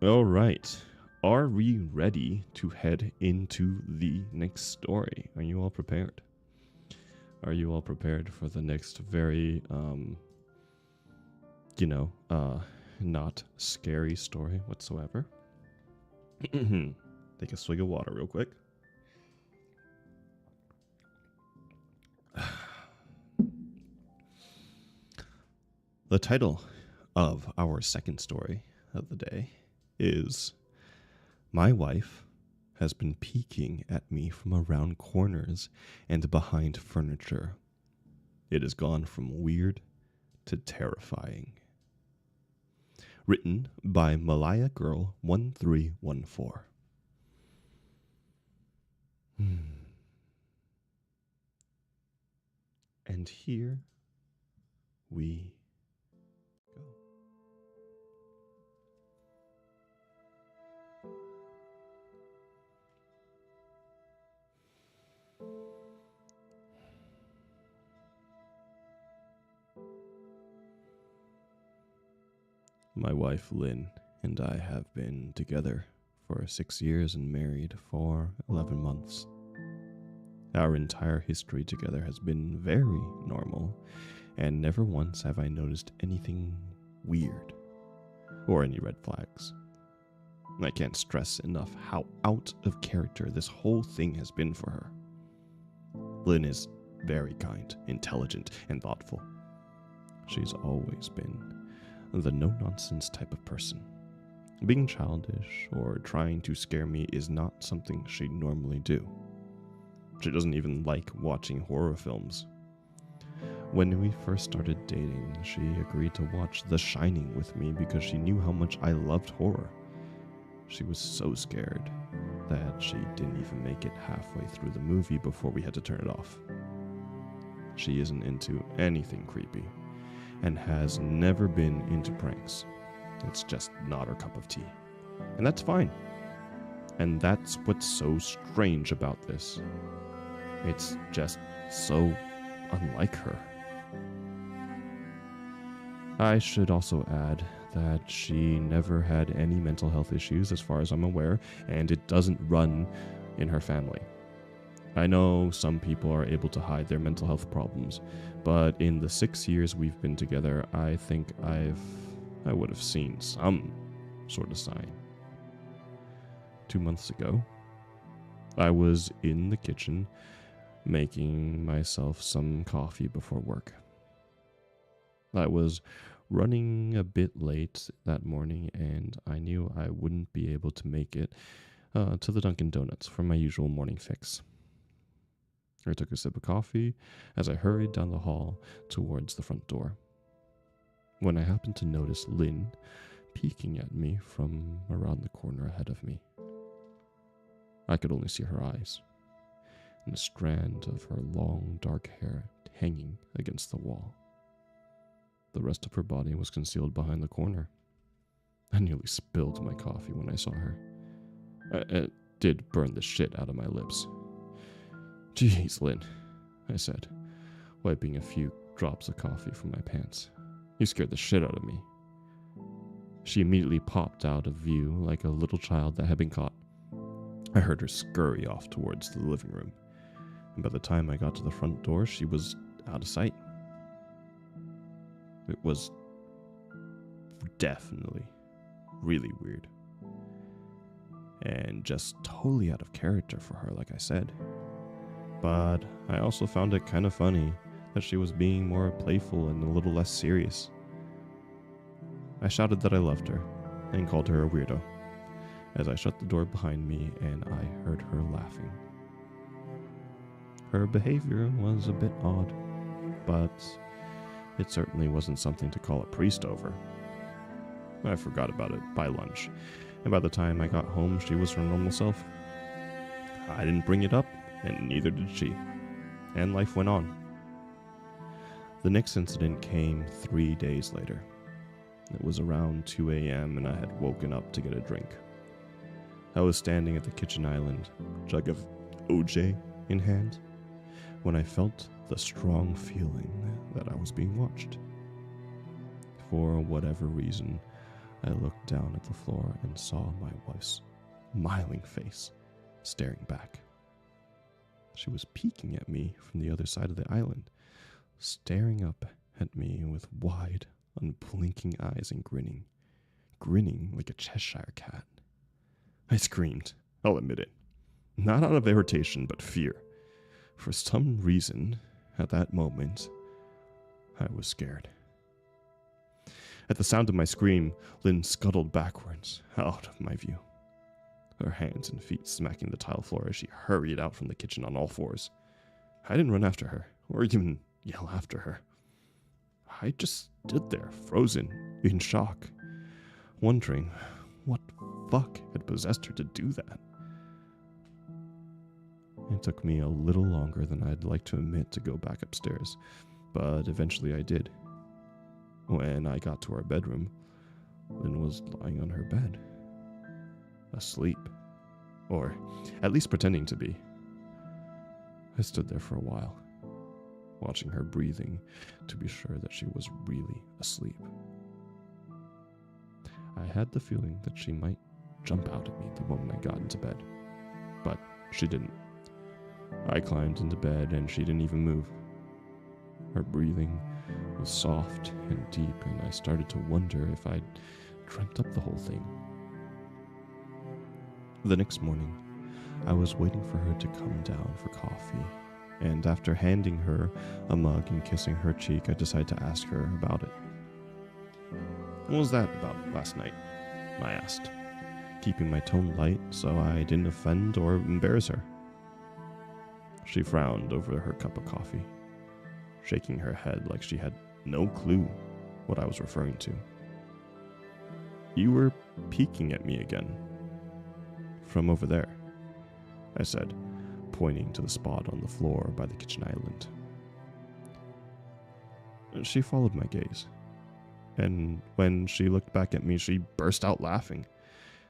Speaker 1: Alright. Are we ready to head into the next story? Are you all prepared? Are you all prepared for the next very, not scary story whatsoever? Take a swig of water real quick. The title of our second story of the day is My Wife Has Been Peeking at Me from Around Corners and Behind Furniture. It has gone from weird to terrifying. Written by Malaya Girl 1314. And here we go. My wife, Lynn, and I have been together for 6 years and married for 11 months. Our entire history together has been very normal, and never once have I noticed anything weird or any red flags. I can't stress enough how out of character this whole thing has been for her. Lynn is very kind, intelligent, and thoughtful. She's always been the no-nonsense type of person. Being childish or trying to scare me is not something she'd normally do. She doesn't even like watching horror films. When we first started dating, she agreed to watch The Shining with me because she knew how much I loved horror. She was so scared that she didn't even make it halfway through the movie before we had to turn it off. She isn't into anything creepy and has never been into pranks. It's just not her cup of tea. And that's fine. And that's what's so strange about this. It's just so unlike her. I should also add that she never had any mental health issues as far as I'm aware, and it doesn't run in her family. I know some people are able to hide their mental health problems, but in the 6 years we've been together, I think I would have seen some sort of sign. 2 months ago, I was in the kitchen making myself some coffee before work. I was running a bit late that morning, and I knew I wouldn't be able to make it to the Dunkin' Donuts for my usual morning fix. I took a sip of coffee as I hurried down the hall towards the front door, when I happened to notice Lynn peeking at me from around the corner ahead of me. I could only see her eyes, and a strand of her long, dark hair hanging against the wall. The rest of her body was concealed behind the corner. I nearly spilled my coffee when I saw her. did burn the shit out of my lips. "Jeez, Lynn," I said, wiping a few drops of coffee from my pants. "You scared the shit out of me." She immediately popped out of view like a little child that had been caught. I heard her scurry off towards the living room, and by the time I got to the front door, she was out of sight. It was definitely really weird, and just totally out of character for her, like I said. But I also found it kind of funny that she was being more playful and a little less serious. I shouted that I loved her and called her a weirdo as I shut the door behind me and I heard her laughing. Her behavior was a bit odd, but it certainly wasn't something to call a priest over. I forgot about it by lunch, and by the time I got home, she was her normal self. I didn't bring it up, and neither did she, and life went on. The next incident came 3 days later. It was around 2 a.m. and I had woken up to get a drink. I was standing at the kitchen island, jug of OJ in hand, when I felt the strong feeling that I was being watched. For whatever reason, I looked down at the floor and saw my wife's smiling face staring back. She was peeking at me from the other side of the island, staring up at me with wide, unblinking eyes and grinning like a Cheshire cat. I screamed, I'll admit it, not out of irritation but fear. For some reason, at that moment, I was scared. At the sound of my scream, Lynn scuttled backwards, out of my view, her hands and feet smacking the tile floor as she hurried out from the kitchen on all fours. I didn't run after her, or even yell after her. I just stood there, frozen, in shock, wondering what fuck had possessed her to do that. It took me a little longer than I'd like to admit to go back upstairs, but eventually I did. When I got to our bedroom, Lynn was lying on her bed, asleep, or at least pretending to be. I stood there for a while, watching her breathing to be sure that she was really asleep. I had the feeling that she might jump out at me the moment I got into bed, but she didn't. I climbed into bed and she didn't even move. Her breathing was soft and deep, and I started to wonder if I'd dreamt up the whole thing. The next morning, I was waiting for her to come down for coffee, and after handing her a mug and kissing her cheek, I decided to ask her about it. "What was that about last night?" I asked, keeping my tone light so I didn't offend or embarrass her. She frowned over her cup of coffee, shaking her head like she had no clue what I was referring to. "You were peeking at me again. From over there," I said, pointing to the spot on the floor by the kitchen island. She followed my gaze, and when she looked back at me, she burst out laughing.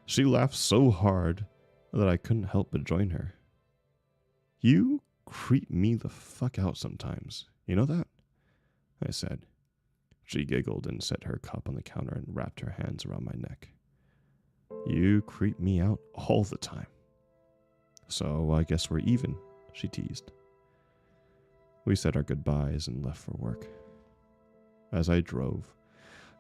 Speaker 1: She laughed so hard that I couldn't help but join her. "You creep me the fuck out sometimes, you know that?" I said. She giggled and set her cup on the counter and wrapped her hands around my neck. "You creep me out all the time. So I guess we're even," she teased. We said our goodbyes and left for work. As I drove,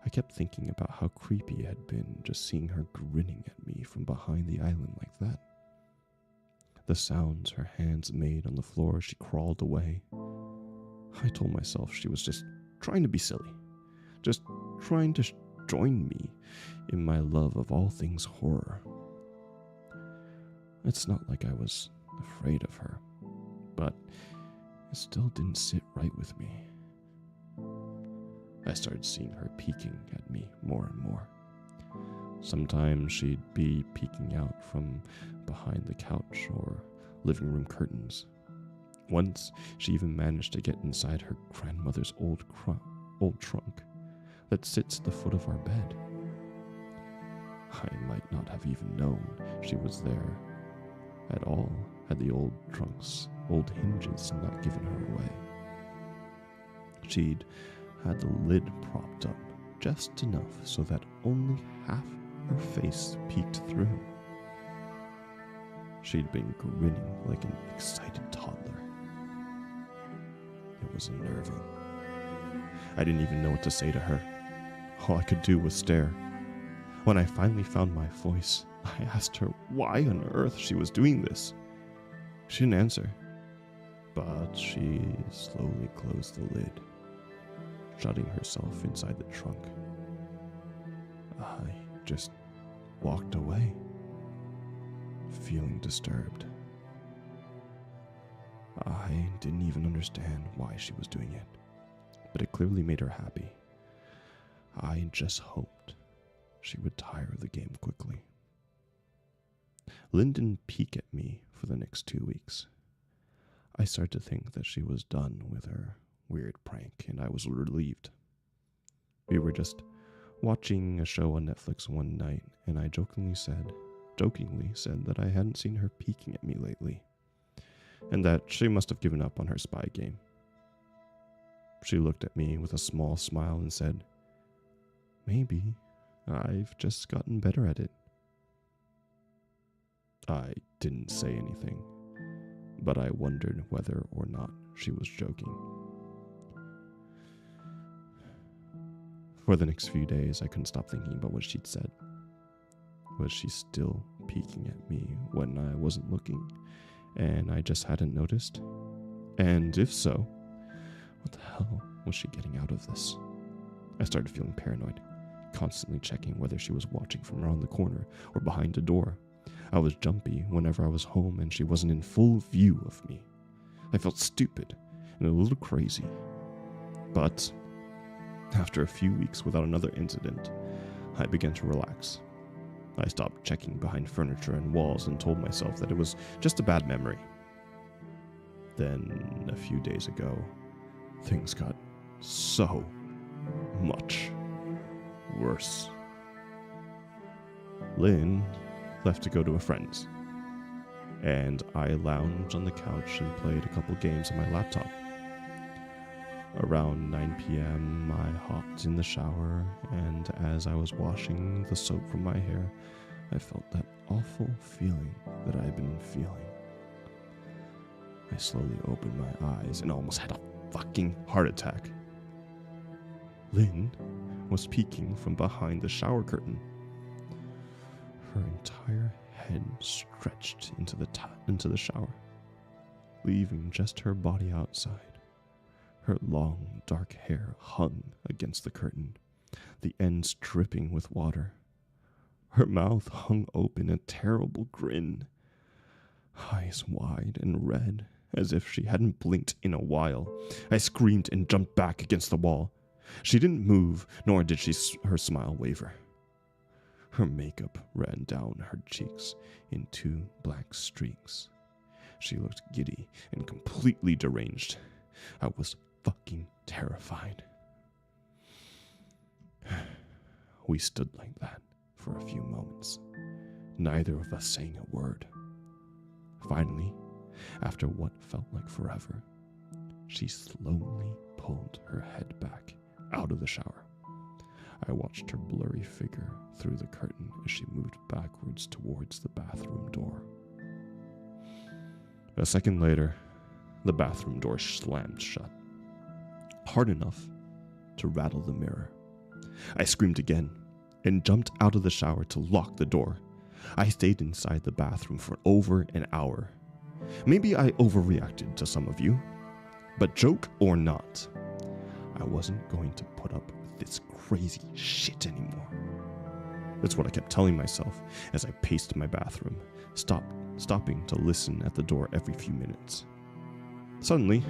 Speaker 1: I kept thinking about how creepy it had been just seeing her grinning at me from behind the island like that. The sounds her hands made on the floor as she crawled away. I told myself she was just trying to be silly, just trying to join me in my love of all things horror. It's not like I was afraid of her, but it still didn't sit right with me. I started seeing her peeking at me more and more. Sometimes she'd be peeking out from behind the couch or living room curtains. Once, she even managed to get inside her grandmother's old trunk that sits at the foot of our bed. I might not have even known she was there at all had the old trunk's old hinges not given her away. She'd had the lid propped up just enough so that only half her face peeked through. She'd been grinning like an excited toddler. It was unnerving. I didn't even know what to say to her. All I could do was stare. When I finally found my voice, I asked her why on earth she was doing this. She didn't answer, but she slowly closed the lid, shutting herself inside the trunk. I just walked away, feeling disturbed. I didn't even understand why she was doing it, but it clearly made her happy. I just hoped she would tire of the game quickly. Lynn didn't peek at me for the next 2 weeks. I started to think that she was done with her weird prank, and I was relieved. We were just watching a show on Netflix one night, and I jokingly said that I hadn't seen her peeking at me lately, and that she must have given up on her spy game. She looked at me with a small smile and said, "Maybe I've just gotten better at it." I didn't say anything, but I wondered whether or not she was joking. For the next few days, I couldn't stop thinking about what she'd said. Was she still peeking at me when I wasn't looking, and I just hadn't noticed? And if so, what the hell was she getting out of this? I started feeling paranoid, constantly checking whether she was watching from around the corner or behind a door. I was jumpy whenever I was home and she wasn't in full view of me. I felt stupid and a little crazy. But after a few weeks without another incident, I began to relax. I stopped checking behind furniture and walls and told myself that it was just a bad memory. Then, a few days ago, things got so much worse. Lynn left to go to a friend's, and I lounged on the couch and played a couple games on my laptop. Around 9 p.m., I hopped in the shower, and as I was washing the soap from my hair, I felt that awful feeling that I had been feeling. I slowly opened my eyes and almost had a fucking heart attack. Lynn was peeking from behind the shower curtain. Her entire head stretched into the shower, leaving just her body outside. Her long, dark hair hung against the curtain, the ends dripping with water. Her mouth hung open, a terrible grin, eyes wide and red, as if she hadn't blinked in a while. I screamed and jumped back against the wall. She didn't move, nor did her smile waver. Her makeup ran down her cheeks in 2 black streaks. She looked giddy and completely deranged. I was fucking terrified. We stood like that for a few moments, neither of us saying a word. Finally, after what felt like forever, she slowly pulled her head back out of the shower. I watched her blurry figure through the curtain as she moved backwards towards the bathroom door. A second later, the bathroom door slammed shut, hard enough to rattle the mirror. I screamed again and jumped out of the shower to lock the door. I stayed inside the bathroom for over an hour. Maybe I overreacted to some of you, but joke or not, I wasn't going to put up with this crazy shit anymore. That's what I kept telling myself as I paced my bathroom, stopping to listen at the door every few minutes. Suddenly,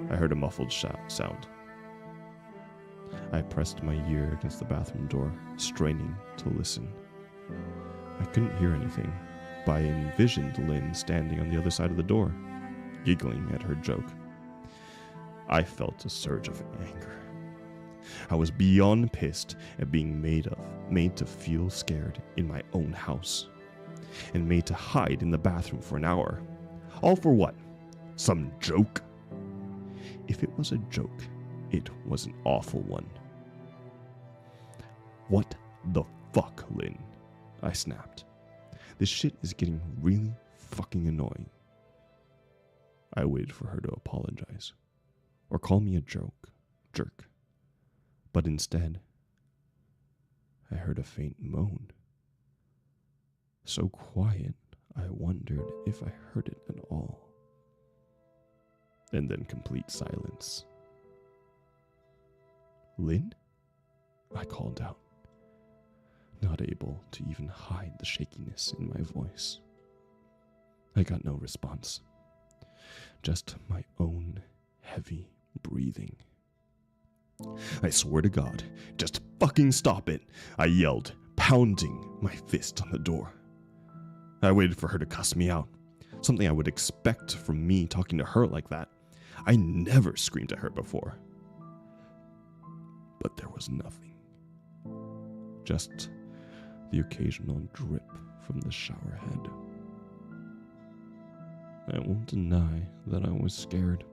Speaker 1: I heard a muffled sound. I pressed my ear against the bathroom door, straining to listen. I couldn't hear anything, but I envisioned Lynn standing on the other side of the door, giggling at her joke. I felt a surge of anger. I was beyond pissed at being made to feel scared in my own house. and made to hide in the bathroom for an hour. All for what? Some joke? If it was a joke, it was an awful one. What the fuck, Lynn? I snapped. This shit is getting really fucking annoying. I waited for her to apologize or call me a jerk. But instead, I heard a faint moan. So quiet, I wondered if I heard it at all. And then complete silence. Lynn? I called out, not able to even hide the shakiness in my voice. I got no response, just my own heavy breathing. I swear to God, just fucking stop it, I yelled, pounding my fist on the door. I waited for her to cuss me out, something I would expect from me talking to her like that. I never screamed at her before. But there was nothing. Just the occasional drip from the shower head. I won't deny that I was scared.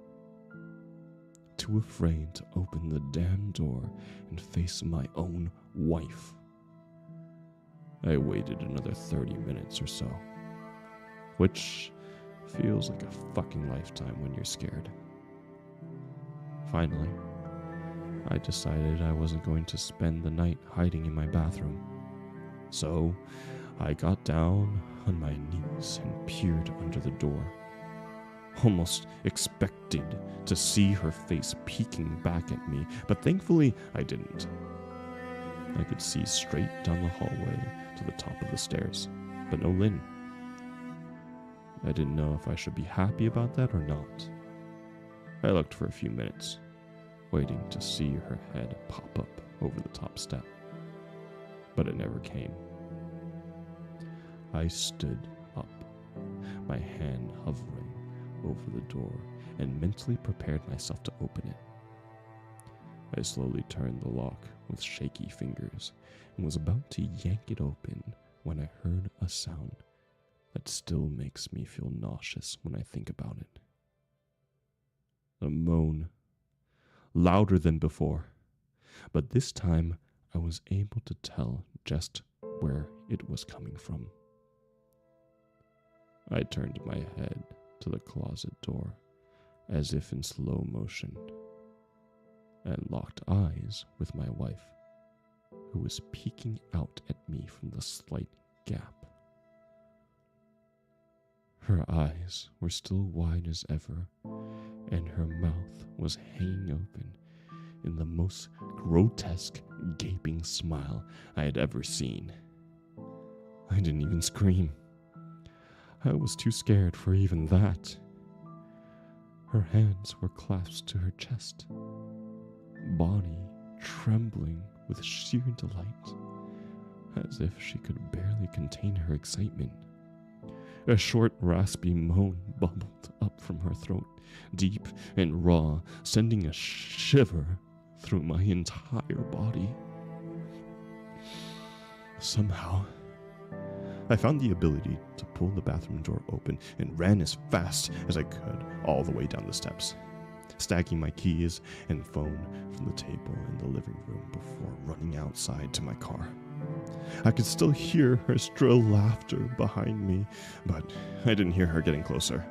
Speaker 1: Too afraid to open the damn door and face my own wife. I waited another 30 minutes or so, which feels like a fucking lifetime when you're scared. Finally, I decided I wasn't going to spend the night hiding in my bathroom. So, I got down on my knees and peered under the door, almost expected to see her face peeking back at me, but thankfully I didn't. I could see straight down the hallway to the top of the stairs, but no Lynn. I didn't know if I should be happy about that or not. I looked for a few minutes, waiting to see her head pop up over the top step, but it never came. I stood up, my hand hovering over the door, and mentally prepared myself to open it. I slowly turned the lock with shaky fingers and was about to yank it open when I heard a sound that still makes me feel nauseous when I think about it. A moan, louder than before, but this time I was able to tell just where it was coming from. I turned my head to the closet door as if in slow motion and locked eyes with my wife, who was peeking out at me from the slight gap. Her eyes were still wide as ever, and her mouth was hanging open in the most grotesque, gaping smile I had ever seen. I didn't even scream. I was too scared for even that. Her hands were clasped to her chest, body trembling with sheer delight, as if she could barely contain her excitement. A short, raspy moan bubbled up from her throat, deep and raw, sending a shiver through my entire body. Somehow, I found the ability to pull the bathroom door open and ran as fast as I could all the way down the steps, stacking my keys and phone from the table in the living room before running outside to my car. I could still hear her shrill laughter behind me, but I didn't hear her getting closer.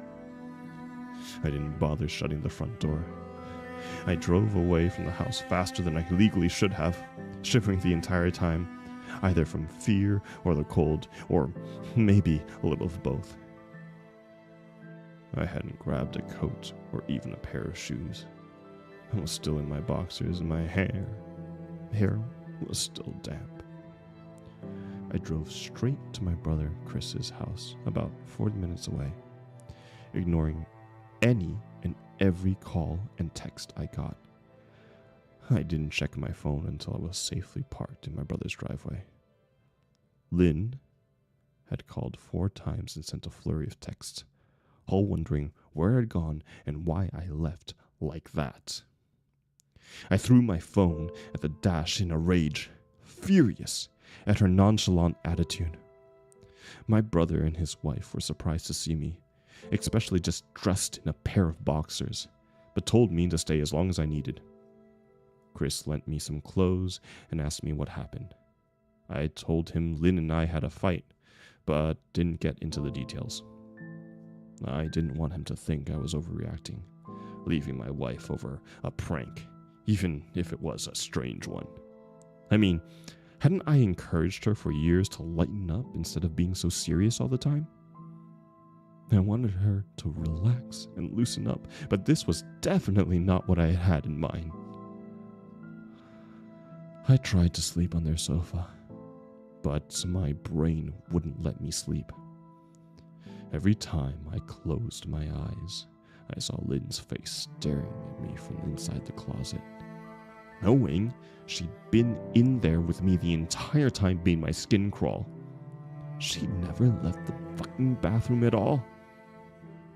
Speaker 1: I didn't bother shutting the front door. I drove away from the house faster than I legally should have, shivering the entire time, either from fear or the cold, or maybe a little of both. I hadn't grabbed a coat or even a pair of shoes. I was still in my boxers and my hair was still damp. I drove straight to my brother Chris's house, about 40 minutes away, ignoring any and every call and text I got. I didn't check my phone until I was safely parked in my brother's driveway. Lynn had called 4 times and sent a flurry of texts, all wondering where I'd gone and why I left like that. I threw my phone at the dash in a rage, furious at her nonchalant attitude. My brother and his wife were surprised to see me, especially just dressed in a pair of boxers, but told me to stay as long as I needed. Chris lent me some clothes and asked me what happened. I told him Lynn and I had a fight, but didn't get into the details. I didn't want him to think I was overreacting, leaving my wife over a prank, even if it was a strange one. I mean, hadn't I encouraged her for years to lighten up instead of being so serious all the time? I wanted her to relax and loosen up, but this was definitely not what I had in mind. I tried to sleep on their sofa, but my brain wouldn't let me sleep. Every time I closed my eyes, I saw Lynn's face staring at me from inside the closet. Knowing she'd been in there with me the entire time made my skin crawl. She never left the fucking bathroom at all.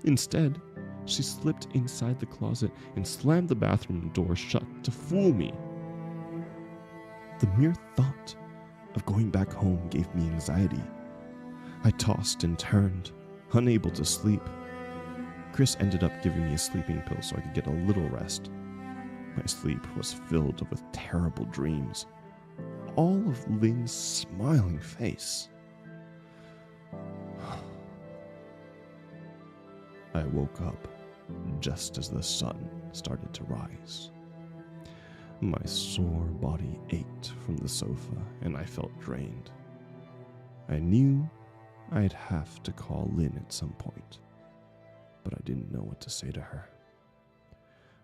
Speaker 1: Instead, she slipped inside the closet and slammed the bathroom door shut to fool me. The mere thought of going back home gave me anxiety. I tossed and turned, unable to sleep. Chris ended up giving me a sleeping pill so I could get a little rest. My sleep was filled with terrible dreams, all of Lynn's smiling face. I woke up just as the sun started to rise. My sore body ached from the sofa and I felt drained. I knew I'd have to call Lynn at some point, but I didn't know what to say to her.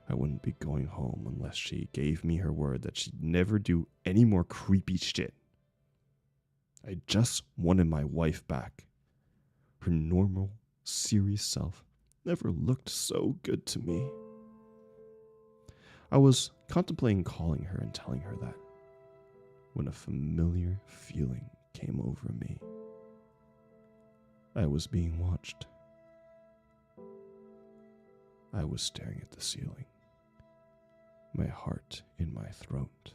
Speaker 1: I wouldn't be going home unless she gave me her word that she'd never do any more creepy shit. I just wanted my wife back. Her normal, serious self never looked so good to me. I was contemplating calling her and telling her that when a familiar feeling came over me. I was being watched. I was staring at the ceiling, my heart in my throat.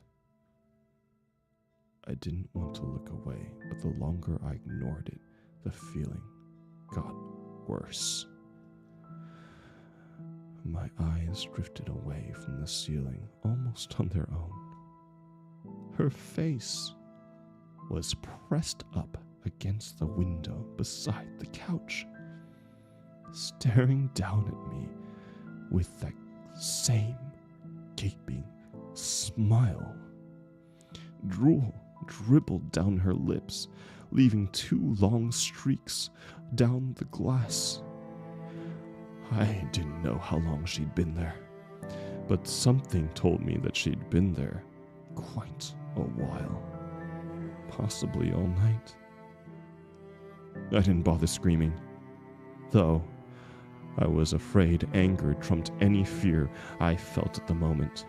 Speaker 1: I didn't want to look away, but the longer I ignored it, the feeling got worse. My eyes drifted away from the ceiling almost on their own. Her face was pressed up against the window beside the couch, staring down at me with that same gaping smile. Drool dribbled down her lips, leaving 2 long streaks down the glass. I didn't know how long she'd been there, but something told me that she'd been there quite a while, possibly all night. I didn't bother screaming, though I was afraid anger trumped any fear I felt at the moment.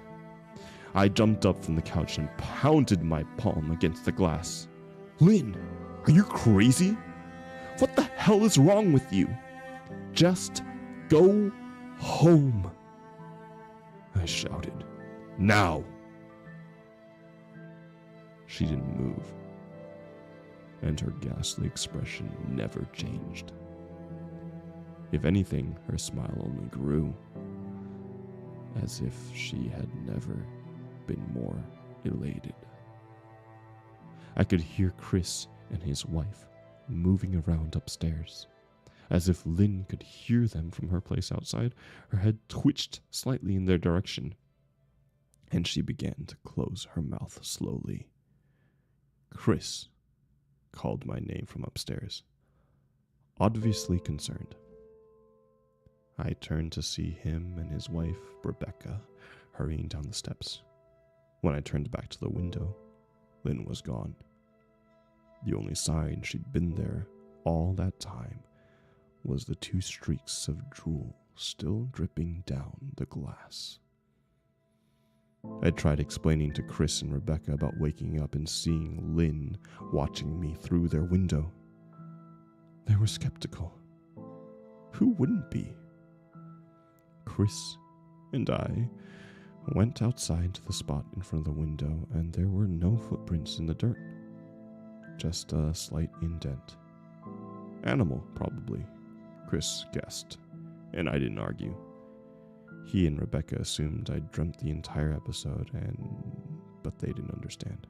Speaker 1: I jumped up from the couch and pounded my palm against the glass. "Lynn, are you crazy? What the hell is wrong with you? Just go home," I shouted. "Now!" She didn't move, and her ghastly expression never changed. If anything, her smile only grew, as if she had never been more elated. I could hear Chris and his wife moving around upstairs. As if Lynn could hear them from her place outside, her head twitched slightly in their direction, and she began to close her mouth slowly. Chris called my name from upstairs, obviously concerned. I turned to see him and his wife, Rebecca, hurrying down the steps. When I turned back to the window, Lynn was gone. The only sign she'd been there all that time was the 2 streaks of drool still dripping down the glass. I tried explaining to Chris and Rebecca about waking up and seeing Lynn watching me through their window. They were skeptical. Who wouldn't be? Chris and I went outside to the spot in front of the window, and there were no footprints in the dirt, just a slight indent Animal, probably, Chris guessed, and I didn't argue. He and Rebecca assumed I'd dreamt the entire episode, but they didn't understand.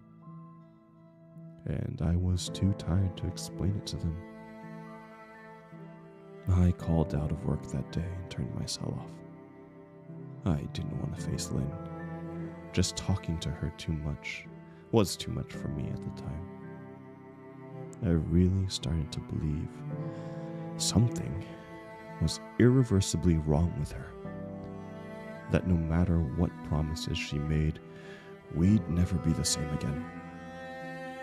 Speaker 1: And I was too tired to explain it to them. I called out of work that day and turned my cell off. I didn't want to face Lynn. Just talking to her was too much for me at the time. I really started to believe something was irreversibly wrong with her. That no matter what promises she made, we'd never be the same again.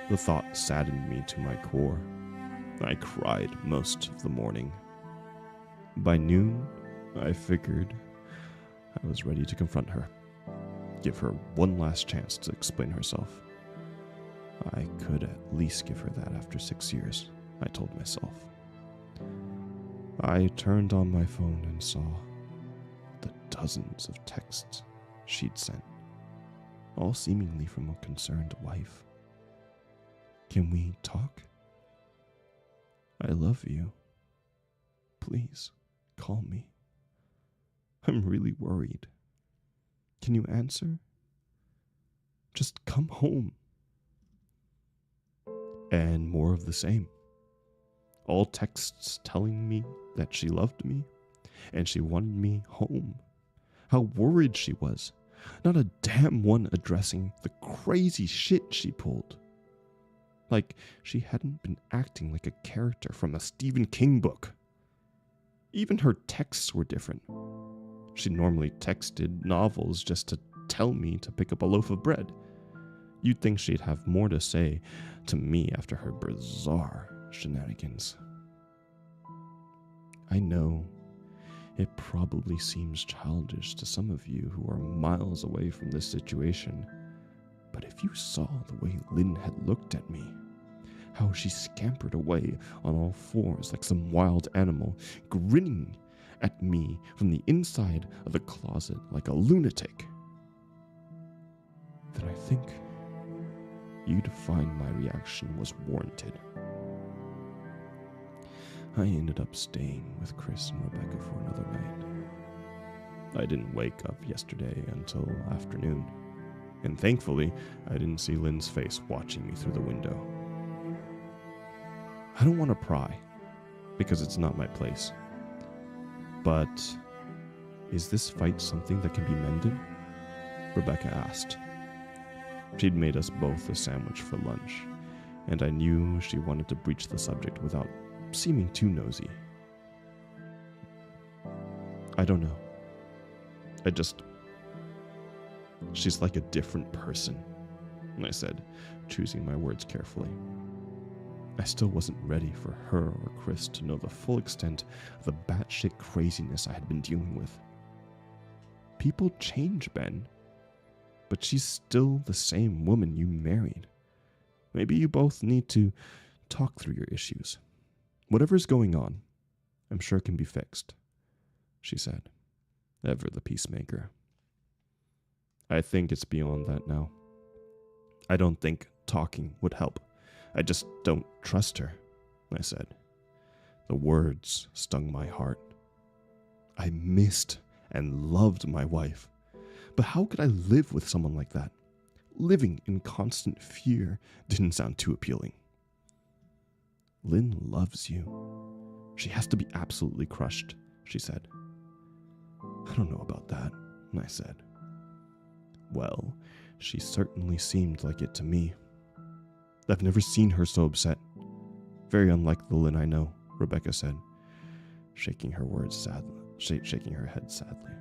Speaker 1: The thought saddened me to my core. I cried most of the morning. By noon, I figured I was ready to confront her, give her one last chance to explain herself. I could at least give her that after 6 years, I told myself. I turned on my phone and saw the dozens of texts she'd sent, all seemingly from a concerned wife. Can we talk? I love you. Please, call me. I'm really worried. Can you answer? Just come home. And more of the same. All texts telling me that she loved me and she wanted me home. How worried she was. Not a damn one addressing the crazy shit she pulled. Like she hadn't been acting like a character from a Stephen King book. Even her texts were different. She normally texted novels just to tell me to pick up a loaf of bread. You'd think she'd have more to say to me after her bizarre shenanigans. I know it probably seems childish to some of you who are miles away from this situation, but if you saw the way Lynn had looked at me, how she scampered away on all fours like some wild animal, grinning at me from the inside of the closet like a lunatic, then I think you'd find my reaction was warranted. I ended up staying with Chris and Rebecca for another night. I didn't wake up yesterday until afternoon, and thankfully, I didn't see Lynn's face watching me through the window. I don't want to pry, because it's not my place. But is this fight something that can be mended? Rebecca asked. She'd made us both a sandwich for lunch, and I knew she wanted to breach the subject without seeming too nosy. I don't know. She's like a different person, I said, choosing my words carefully. I still wasn't ready for her or Chris to know the full extent of the batshit craziness I had been dealing with. People change, Ben, but she's still the same woman you married. Maybe you both need to talk through your issues. Whatever's going on, I'm sure can be fixed, she said, ever the peacemaker. I think it's beyond that now. I don't think talking would help. I just don't trust her, I said. The words stung my heart. I missed and loved my wife, but how could I live with someone like that? Living in constant fear didn't sound too appealing. Lynn loves you. She has to be absolutely crushed, she said. I don't know about that, I said. Well, she certainly seemed like it to me. I've never seen her so upset. Very unlike the Lynn I know, Rebecca said, shaking her head sadly.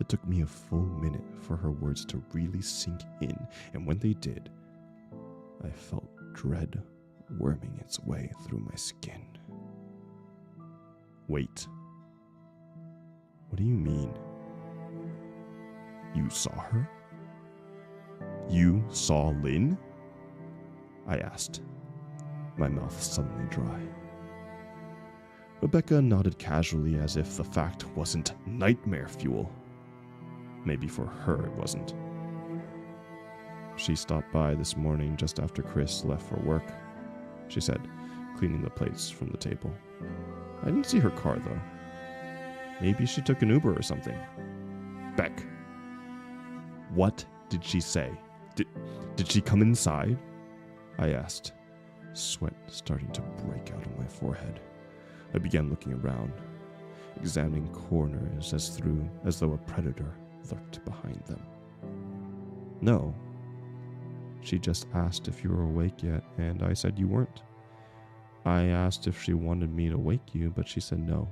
Speaker 1: It took me a full minute for her words to really sink in, and when they did, I felt dread worming its way through my skin. Wait. What do you mean? You saw her? You saw Lynn? I asked, my mouth suddenly dry. Rebecca nodded casually as if the fact wasn't nightmare fuel. Maybe for her it wasn't. She stopped by this morning just after Chris left for work, she said, cleaning the plates from the table. I didn't see her car, though. Maybe she took an Uber or something. Beck, what did she say? Did she come inside? I asked, sweat starting to break out on my forehead. I began looking around, examining corners as though a predator lurked behind them. No. She just asked if you were awake yet, and I said you weren't. I asked if she wanted me to wake you, but she said no.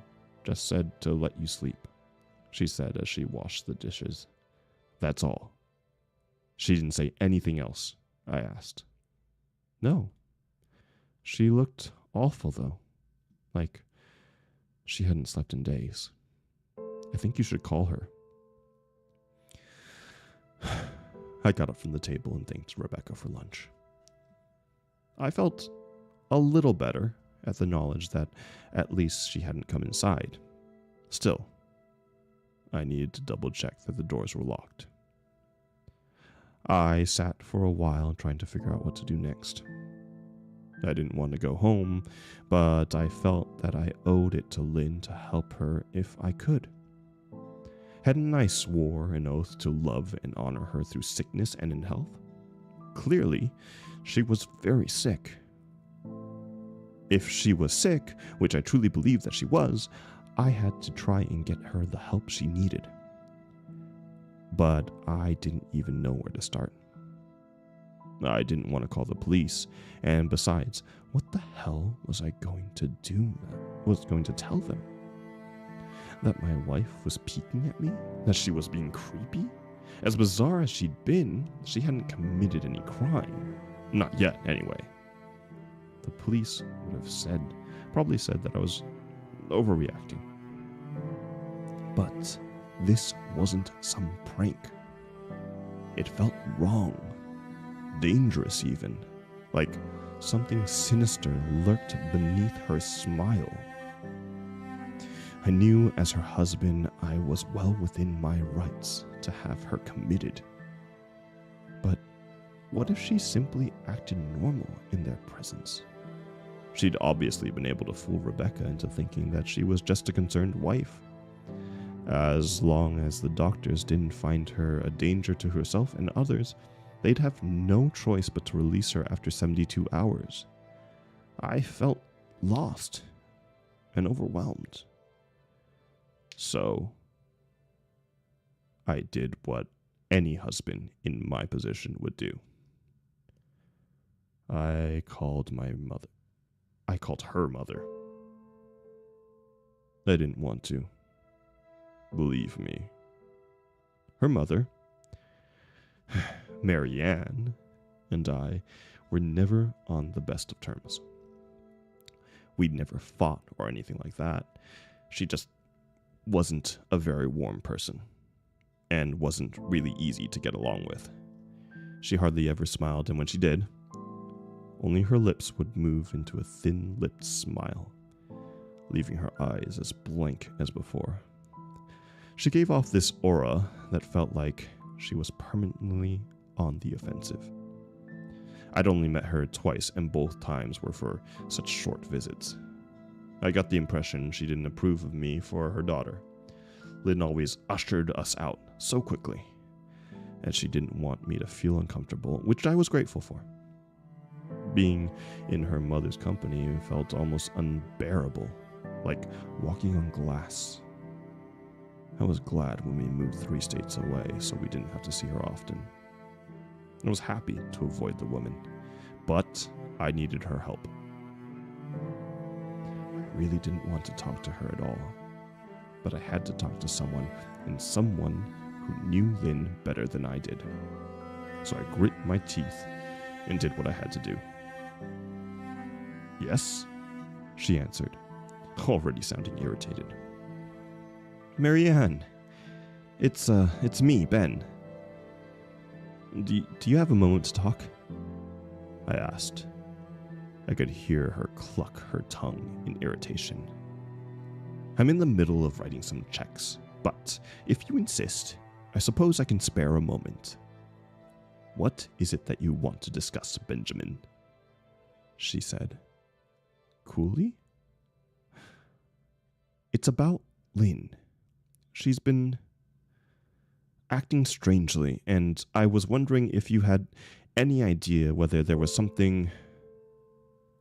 Speaker 1: Just said to let you sleep, she said as she washed the dishes. That's all. She didn't say anything else, I asked. No. She looked awful, though. Like she hadn't slept in days. I think you should call her. I got up from the table and thanked Rebecca for lunch. I felt a little better at the knowledge that at least she hadn't come inside. Still, I needed to double check that the doors were locked. I sat for a while trying to figure out what to do next. I didn't want to go home, but I felt that I owed it to Lynn to help her if I could. Hadn't I swore an oath to love and honor her through sickness and in health? Clearly, she was very sick. If she was sick, which I truly believe that she was, I had to try and get her the help she needed. But I didn't even know where to start. I didn't want to call the police, and besides, what the hell was I going to do? Was going to tell them? That my wife was peeking at me? That she was being creepy? As bizarre as she'd been, she hadn't committed any crime. Not yet, anyway. The police would have probably said that I was overreacting. But this wasn't some prank. It felt wrong. Dangerous even. Like something sinister lurked beneath her smile. I knew as her husband I was well within my rights to have her committed. But what if she simply acted normal in their presence? She'd obviously been able to fool Rebecca into thinking that she was just a concerned wife. As long as the doctors didn't find her a danger to herself and others, they'd have no choice but to release her after 72 hours. I felt lost and overwhelmed. So, I did what any husband in my position would do. I called my mother. I called her mother. I didn't want to. Believe me. Her mother, Marianne, and I were never on the best of terms. We'd never fought or anything like that. She just wasn't a very warm person and wasn't really easy to get along with. She hardly ever smiled, and when she did, only her lips would move into a thin-lipped smile, leaving her eyes as blank as before. She gave off this aura that felt like she was permanently on the offensive. I'd only met her twice, and both times were for such short visits. I got the impression she didn't approve of me for her daughter. Lynn always ushered us out so quickly, and she didn't want me to feel uncomfortable, which I was grateful for. Being in her mother's company felt almost unbearable, like walking on glass. I was glad when we moved 3 states away so we didn't have to see her often. I was happy to avoid the woman, but I needed her help. I really didn't want to talk to her at all, but I had to talk to someone, and someone who knew Lynn better than I did. So I grit my teeth and did what I had to do. Yes, she answered, already sounding irritated. Marianne, it's me, Ben. Do you have a moment to talk? I asked. I could hear her cluck her tongue in irritation. I'm in the middle of writing some checks, but if you insist, I suppose I can spare a moment. What is it that you want to discuss, Benjamin? She said. coolly. It's about Lynn. She's been acting strangely, and I was wondering if you had any idea whether there was something.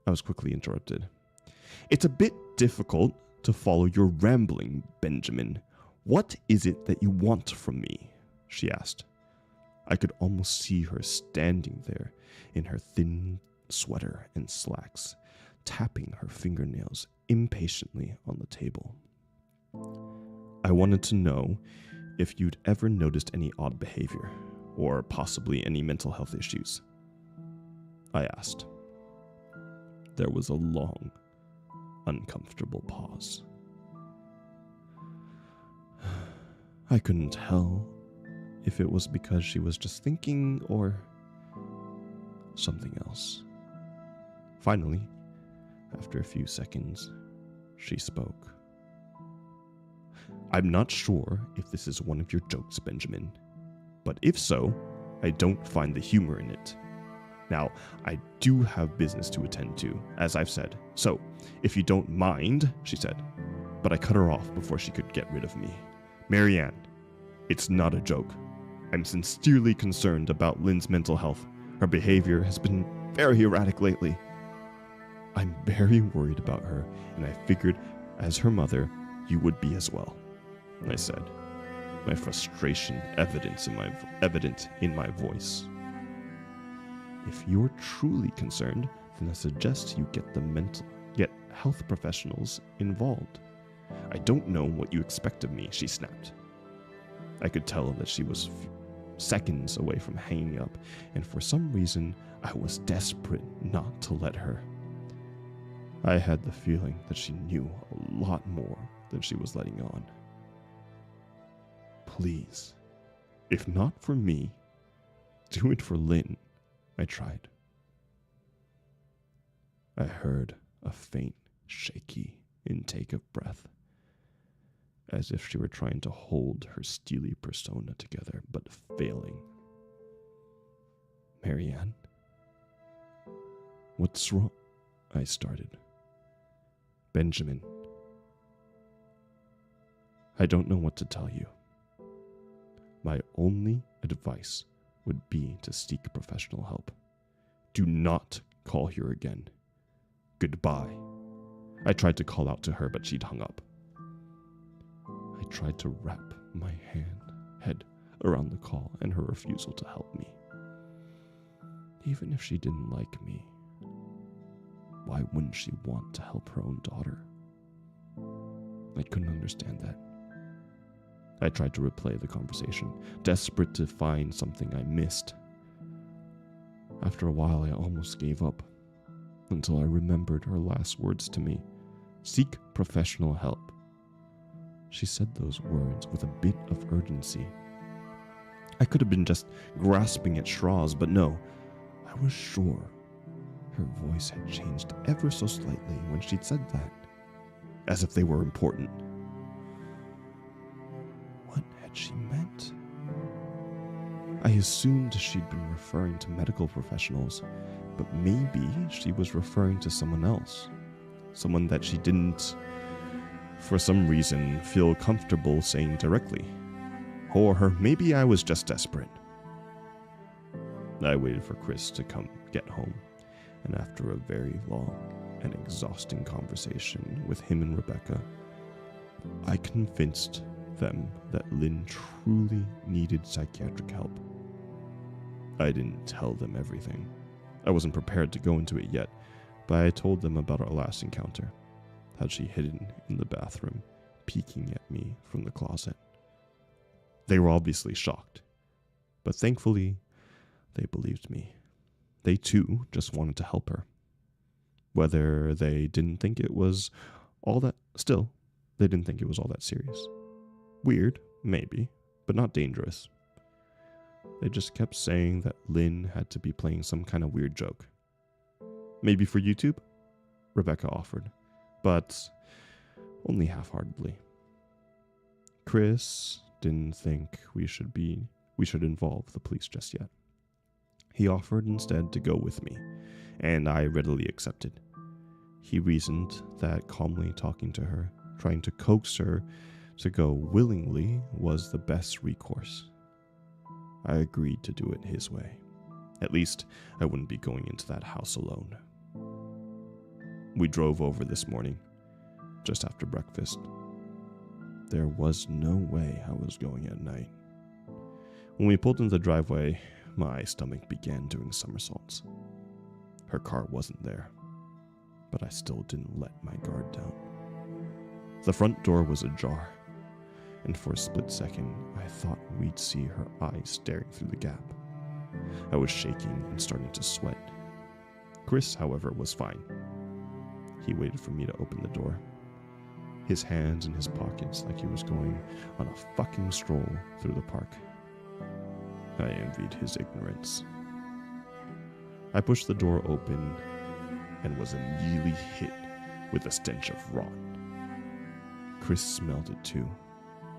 Speaker 1: I was quickly interrupted. It's a bit difficult to follow your rambling, Benjamin. What is it that you want from me? She asked. I could almost see her standing there in her thin sweater and slacks, tapping her fingernails impatiently on the table. I wanted to know if you'd ever noticed any odd behavior, or possibly any mental health issues. I asked. There was a long, uncomfortable pause. I couldn't tell if it was because she was just thinking or something else. Finally, after a few seconds, she spoke. I'm not sure if this is one of your jokes, Benjamin, but if so, I don't find the humor in it. Now, I do have business to attend to, as I've said, so if you don't mind, she said, but I cut her off before she could get rid of me. Marianne, it's not a joke. I'm sincerely concerned about Lynn's mental health. Her behavior has been very erratic lately. I'm very worried about her, and I figured, as her mother, you would be as well, I said, my frustration evident in my voice. If you're truly concerned, then I suggest you get health professionals involved. I don't know what you expect of me, she snapped. I could tell that she was seconds away from hanging up, and for some reason, I was desperate not to let her. I had the feeling that she knew a lot more than she was letting on. Please, if not for me, do it for Lynn, I tried. I heard a faint, shaky intake of breath, as if she were trying to hold her steely persona together, but failing. Marianne? What's wrong? I started. Benjamin. I don't know what to tell you. My only advice would be to seek professional help. Do not call here again. Goodbye. I tried to call out to her, but she'd hung up. I tried to wrap my head around the call and her refusal to help me. Even if she didn't like me, why wouldn't she want to help her own daughter? I couldn't understand that. I tried to replay the conversation, desperate to find something I missed. After a while, I almost gave up, until I remembered her last words to me. Seek professional help. She said those words with a bit of urgency. I could have been just grasping at straws, but no, I was sure. Her voice had changed ever so slightly when she'd said that, as if they were important. What had she meant? I assumed she'd been referring to medical professionals, but maybe she was referring to someone else. Someone that she didn't, for some reason, feel comfortable saying directly. Or maybe I was just desperate. I waited for Chris to come get home, and after a very long and exhausting conversation with him and Rebecca, I convinced them that Lynn truly needed psychiatric help. I didn't tell them everything. I wasn't prepared to go into it yet, but I told them about our last encounter, how she hidden in the bathroom, peeking at me from the closet. They were obviously shocked, but thankfully, they believed me. They too just wanted to help her. Whether they didn't think it was all that, still, they didn't think it was all that serious. Weird, maybe, but not dangerous. They just kept saying that Lynn had to be playing some kind of weird joke. Maybe for YouTube? Rebecca offered, but only half-heartedly. Chris didn't think we should involve the police just yet. He offered instead to go with me, and I readily accepted. He reasoned that calmly talking to her, trying to coax her to go willingly, was the best recourse. I agreed to do it his way. At least, I wouldn't be going into that house alone. We drove over this morning, just after breakfast. There was no way I was going at night. When we pulled into the driveway, my stomach began doing somersaults. Her car wasn't there, but I still didn't let my guard down. The front door was ajar, and for a split second, I thought we'd see her eyes staring through the gap. I was shaking and starting to sweat. Chris, however, was fine. He waited for me to open the door, his hands in his pockets like he was going on a fucking stroll through the park. I envied his ignorance. I pushed the door open and was immediately hit with a stench of rot. Chris smelled it too,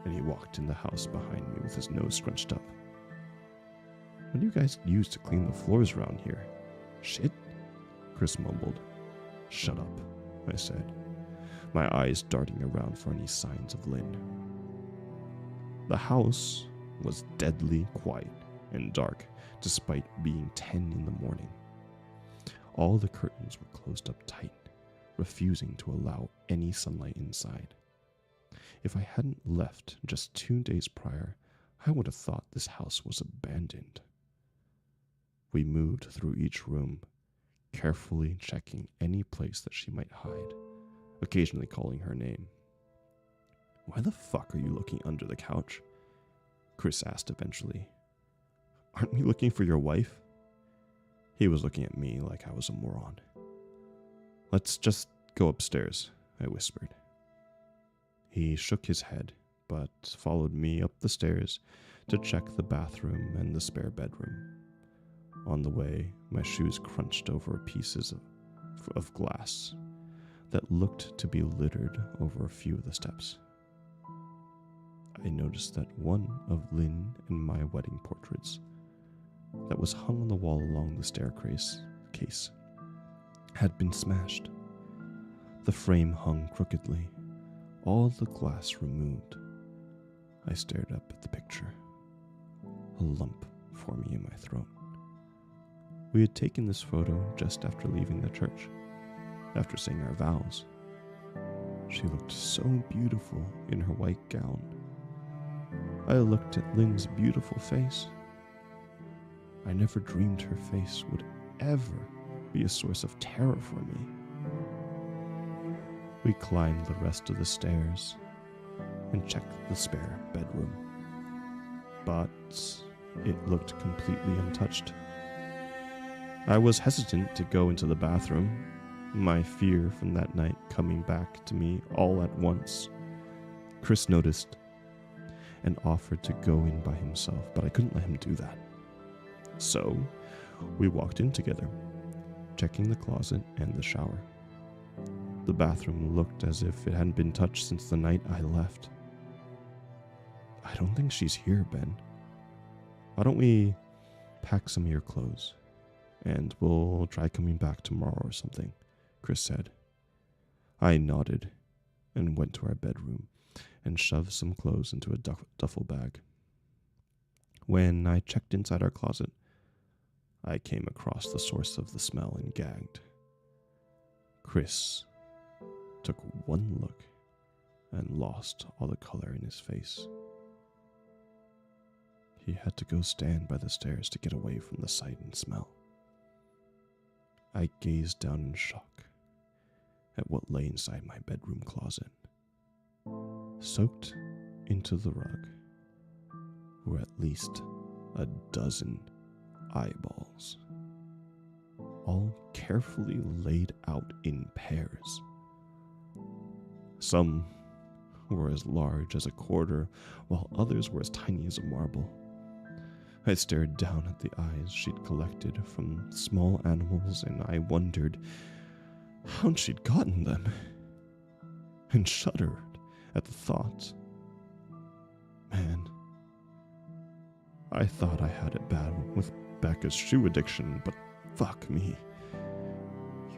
Speaker 1: and he walked in the house behind me with his nose scrunched up. What do you guys use to clean the floors around here? Shit? Chris mumbled. Shut up, I said, my eyes darting around for any signs of Lynn. The house was deadly quiet and dark, despite being 10 in the morning. All the curtains were closed up tight, refusing to allow any sunlight inside. If I hadn't left just 2 days prior, I would have thought this house was abandoned. We moved through each room, carefully checking any place that she might hide, occasionally calling her name. Why the fuck are you looking under the couch? Chris asked eventually. Aren't we looking for your wife? He was looking at me like I was a moron. Let's just go upstairs, I whispered. He shook his head, but followed me up the stairs to check the bathroom and the spare bedroom. On the way, my shoes crunched over pieces of glass that looked to be littered over a few of the steps. I noticed that one of Lynn and my wedding portraits that was hung on the wall along the staircase case had been smashed. The frame hung crookedly, all the glass removed. I stared up at the picture, a lump forming in my throat. We had taken this photo just after leaving the church, after saying our vows. She looked so beautiful in her white gown. I looked at Lynn's beautiful face. I never dreamed her face would ever be a source of terror for me. We climbed the rest of the stairs and checked the spare bedroom, but it looked completely untouched. I was hesitant to go into the bathroom, my fear from that night coming back to me all at once. Chris noticed and offered to go in by himself, but I couldn't let him do that. So, we walked in together, checking the closet and the shower. The bathroom looked as if it hadn't been touched since the night I left. I don't think she's here, Ben. Why don't we pack some of your clothes, and we'll try coming back tomorrow or something, Chris said. I nodded and went to our bedroom and shoved some clothes into a duffel bag. When I checked inside our closet, I came across the source of the smell and gagged. Chris took one look and lost all the color in his face. He had to go stand by the stairs to get away from the sight and smell. I gazed down in shock at what lay inside my bedroom closet. Soaked into the rug were at least a dozen eyeballs, all carefully laid out in pairs. Some were as large as a quarter, while others were as tiny as a marble. I stared down at the eyes she'd collected from small animals, and I wondered how she'd gotten them, and shuddered at the thought. Man, I thought I had it bad with Becca's shoe addiction, but fuck me.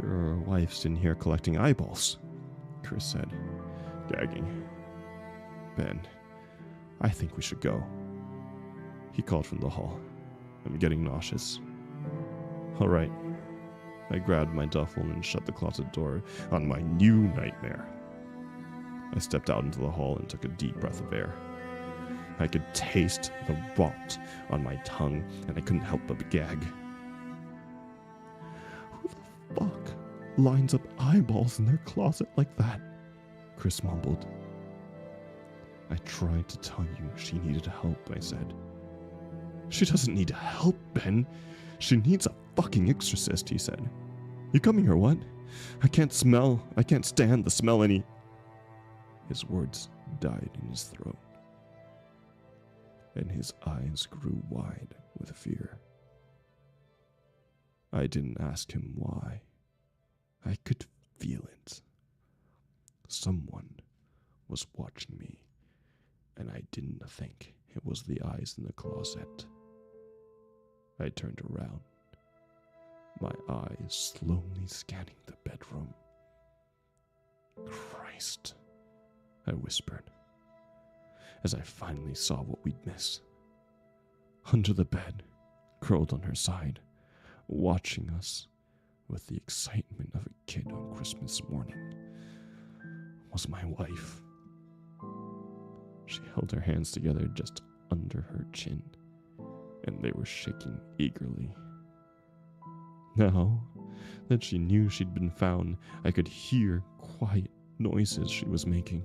Speaker 1: Your wife's in here collecting eyeballs, Chris said, gagging. Ben, I think we should go. He called from the hall. I'm getting nauseous. All right. I grabbed my duffel and shut the closet door on my new nightmare. I stepped out into the hall and took a deep breath of air. I could taste the rot on my tongue, and I couldn't help but gag. Who the fuck lines up eyeballs in their closet like that? Chris mumbled. I tried to tell you she needed help, I said. She doesn't need help, Ben. She needs a fucking exorcist, he said. You coming or what? I can't stand the smell any... His words died in his throat, and his eyes grew wide with fear. I didn't ask him why. I could feel it. Someone was watching me, and I didn't think it was the eyes in the closet. I turned around, my eyes slowly scanning the bedroom. Christ, I whispered, as I finally saw what we'd miss. Under the bed, curled on her side, watching us with the excitement of a kid on Christmas morning, was my wife. She held her hands together just under her chin, and they were shaking eagerly. Now that she knew she'd been found, I could hear quiet noises she was making,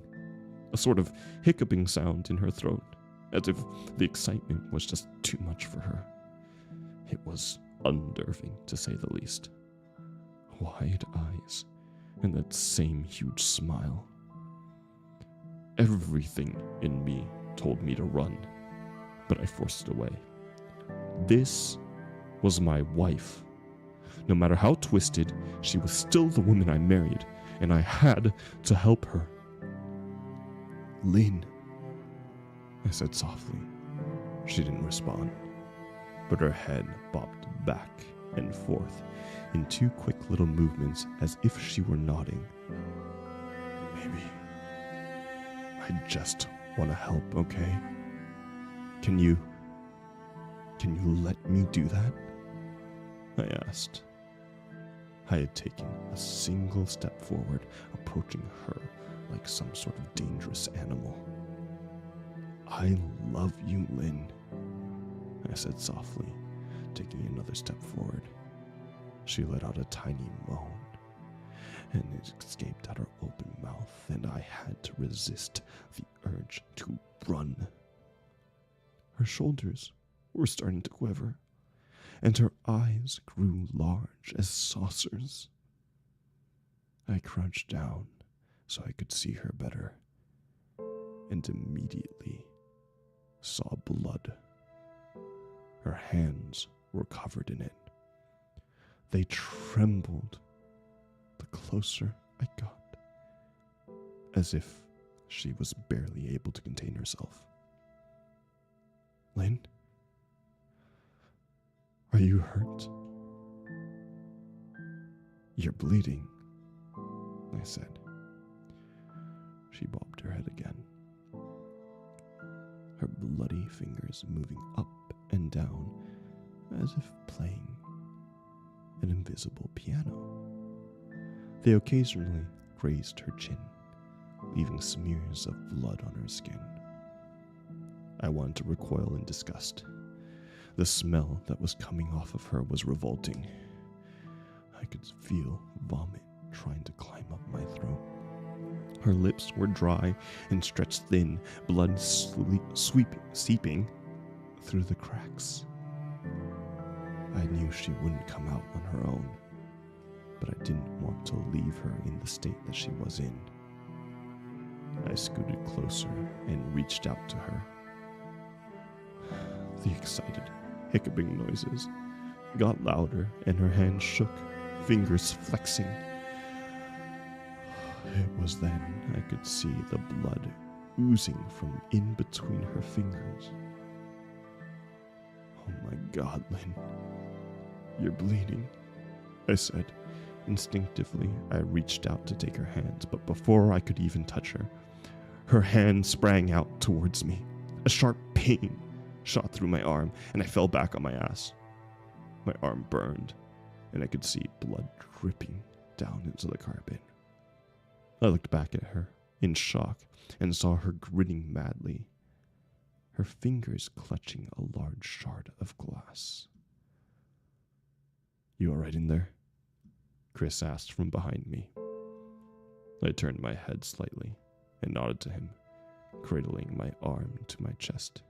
Speaker 1: a sort of hiccuping sound in her throat, as if the excitement was just too much for her. It was unnerving, to say the least. Wide eyes and that same huge smile. Everything in me told me to run, but I forced it away. This was my wife. No matter how twisted, she was still the woman I married, and I had to help her. Lynn, I said softly. She didn't respond, but her head bobbed back and forth in two quick little movements as if she were nodding. Maybe I just want to help, okay? Can you let me do that? I asked. I had taken a single step forward, approaching her like some sort of dangerous animal. I love you, Lynn, I said softly, taking another step forward. She let out a tiny moan, and it escaped out her open mouth, and I had to resist the urge to run. Her shoulders were starting to quiver, and her eyes grew large as saucers. I crouched down so I could see her better, and immediately saw blood. Her hands were covered in it. They trembled the closer I got, as if she was barely able to contain herself. Lynn? Are you hurt? You're bleeding, I said. She bobbed her head again, her bloody fingers moving up and down as if playing an invisible piano. They occasionally grazed her chin, leaving smears of blood on her skin. I wanted to recoil in disgust. The smell that was coming off of her was revolting. I could feel vomit trying to climb up my throat. Her lips were dry and stretched thin, blood seeping through the cracks. I knew she wouldn't come out on her own, but I didn't want to leave her in the state that she was in. I scooted closer and reached out to her. The excited, hiccuping noises got louder, and her hands shook, fingers flexing. It was then I could see the blood oozing from in between her fingers. Oh my God, Lynn, you're bleeding, I said, Instinctively, I reached out to take her hand, but before I could even touch her, her hand sprang out towards me. A sharp pain shot through my arm, and I fell back on my ass. My arm burned, and I could see blood dripping down into the carpet. I looked back at her in shock and saw her grinning madly, her fingers clutching a large shard of glass. "You all right in there?" Chris asked from behind me. I turned my head slightly and nodded to him, cradling my arm to my chest.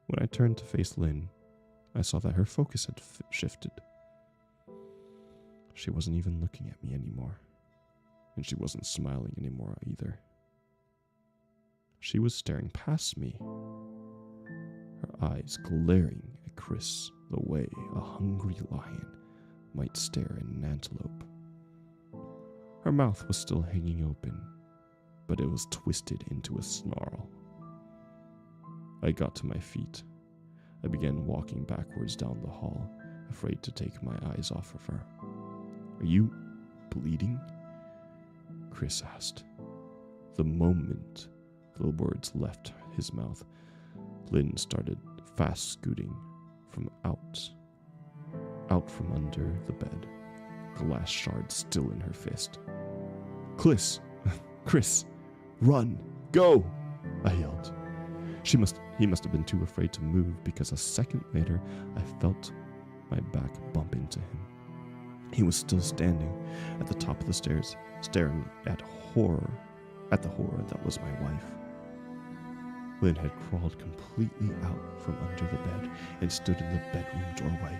Speaker 1: When I turned to face Lynn, I saw that her focus had shifted. She wasn't even looking at me anymore, and she wasn't smiling anymore either. She was staring past me, her eyes glaring at Chris the way a hungry lion might stare at an antelope. Her mouth was still hanging open, but it was twisted into a snarl. I got to my feet. I began walking backwards down the hall, afraid to take my eyes off of her. "Are you bleeding?" Chris asked. The moment the words left his mouth, Lynn started fast scooting from out from under the bed, glass shards still in her fist. Chris, run, go!" I yelled. He must have been too afraid to move, because a second later I felt my back bump into him. He was still standing at the top of the stairs, staring at the horror that was my wife. Lynn had crawled completely out from under the bed and stood in the bedroom doorway,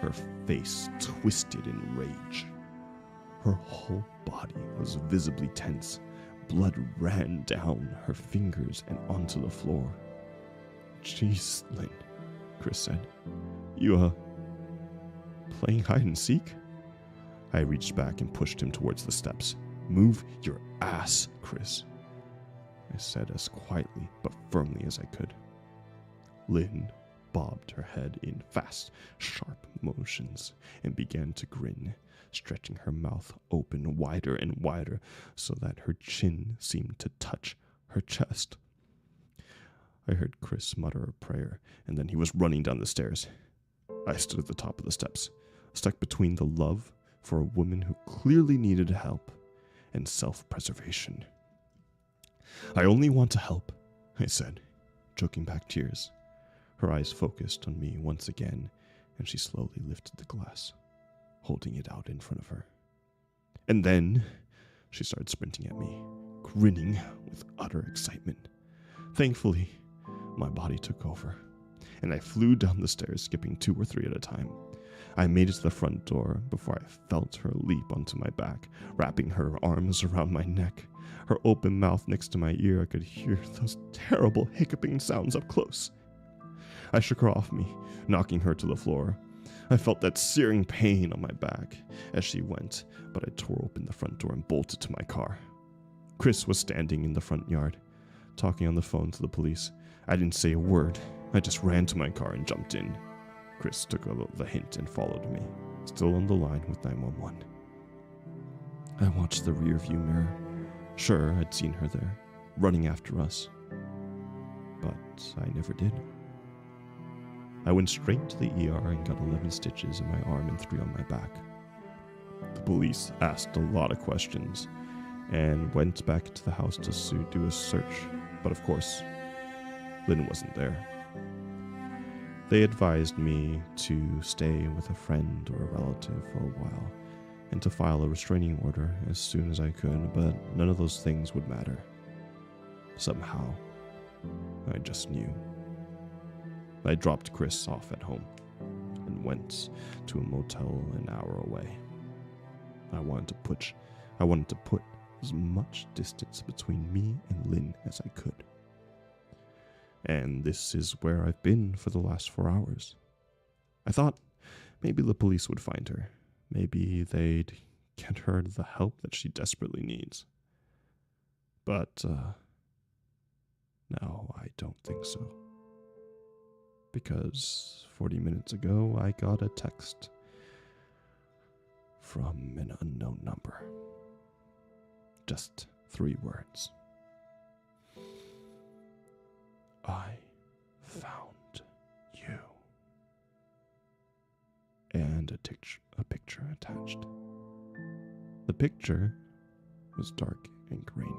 Speaker 1: her face twisted in rage. Her whole body was visibly tense. Blood ran down her fingers and onto the floor. "Jeez, Lynn," Chris said. "You, playing hide and seek?" I reached back and pushed him towards the steps. "Move your ass, Chris," I said as quietly but firmly as I could. Lynn bobbed her head in fast, sharp motions and began to grin, stretching her mouth open wider and wider so that her chin seemed to touch her chest. I heard Chris mutter a prayer, and then he was running down the stairs. I stood at the top of the steps, stuck between the love for a woman who clearly needed help and self-preservation. "I only want to help," I said, choking back tears. Her eyes focused on me once again, and she slowly lifted the glass, holding it out in front of her. And then she started sprinting at me, grinning with utter excitement. Thankfully, my body took over, and I flew down the stairs, skipping 2 or 3 at a time. I made it to the front door before I felt her leap onto my back, wrapping her arms around my neck. Her open mouth next to my ear, I could hear those terrible hiccuping sounds up close. I shook her off me, knocking her to the floor. I felt that searing pain on my back as she went, but I tore open the front door and bolted to my car. Chris was standing in the front yard, talking on the phone to the police. I didn't say a word. I just ran to my car and jumped in. Chris took the hint and followed me, still on the line with 911. I watched the rearview mirror. Sure, I'd seen her there, running after us, but I never did. I went straight to the ER and got 11 stitches in my arm and 3 on my back. The police asked a lot of questions and went back to the house to do a search, but of course, Lynn wasn't there. They advised me to stay with a friend or a relative for a while and to file a restraining order as soon as I could, but none of those things would matter. Somehow, I just knew. I dropped Chris off at home and went to a motel an hour away. I wanted to put as much distance between me and Lynn as I could. And this is where I've been for the last 4 hours. I thought maybe the police would find her. Maybe they'd get her the help that she desperately needs. But no, I don't think so. Because 40 minutes ago, I got a text from an unknown number. Just 3 words. I found you. And a picture attached. The picture was dark and grainy,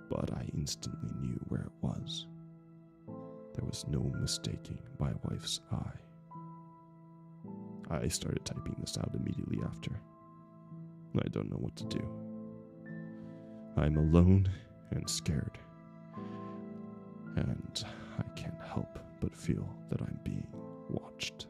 Speaker 1: but I instantly knew where it was. There was no mistaking my wife's eye. I started typing this out immediately after. I don't know what to do. I'm alone and scared, and I can't help but feel that I'm being watched.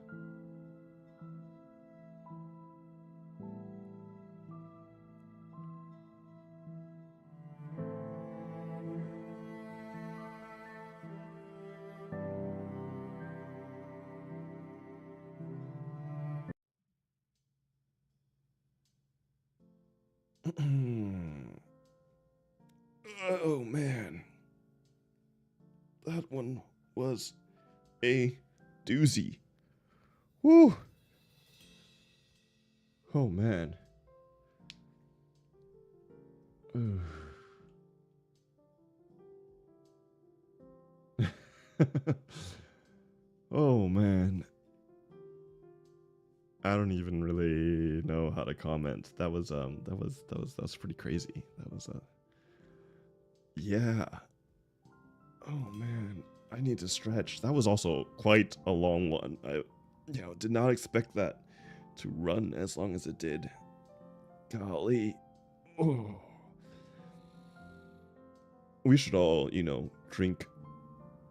Speaker 1: Oh man, that one was a doozy. Woo! Oh man. Oh man. I don't even really know how to comment. That was pretty crazy. That was yeah. Oh man, I need to stretch. That was also quite a long one. I did not expect that to run as long as it did. Golly. Oh. We should all, drink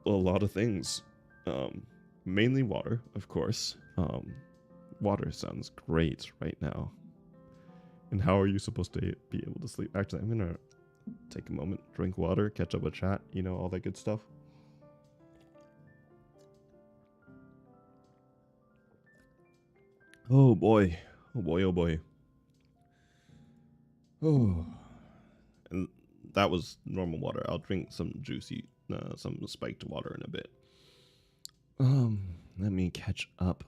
Speaker 1: a lot of things. Mainly water, of course. Water sounds great right now. And how are you supposed to be able to sleep? Actually, I'm gonna take a moment, drink water, catch up with chat, all that good stuff. Oh boy. Oh boy, oh boy. Oh. And that was normal water. I'll drink some juicy, some spiked water in a bit. Let me catch up.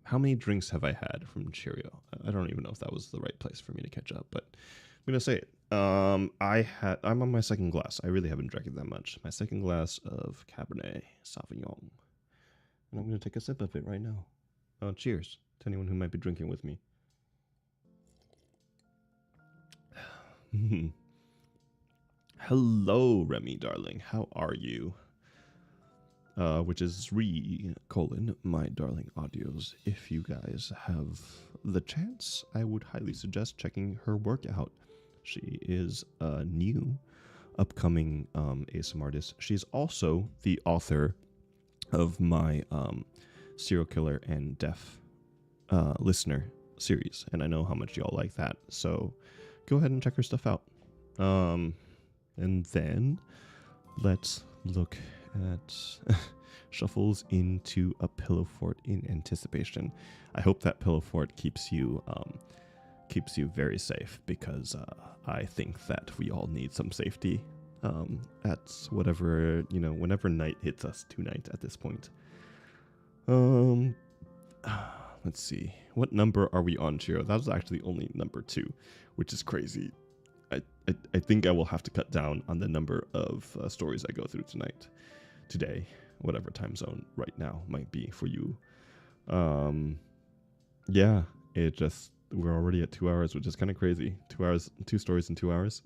Speaker 1: How many drinks have I had from Cheerio? I don't even know if that was the right place for me to catch up, but I'm gonna say it. I'm on my second glass. I really haven't drank it that much. My second glass of Cabernet Sauvignon. And I'm gonna take a sip of it right now. Cheers to anyone who might be drinking with me. Hello, Remy, darling. How are you? Which is my darling audios. If you guys have the chance, I would highly suggest checking her work out. She is a new upcoming ASMR artist. She's also the author of my serial killer and deaf listener series, and I know how much y'all like that. So go ahead and check her stuff out. And then let's look at shuffles into a pillow fort in anticipation. I hope that pillow fort keeps you very safe, because I think that we all need some safety at whatever, whenever night hits us tonight at this point. Let's see. What number are we on, Chiro? That was actually only number 2, which is crazy. I think I will have to cut down on the number of stories I go through today, whatever time zone right now might be for you. Yeah, we're already at 2 hours, which is kind of crazy. 2 hours, 2 stories in 2 hours.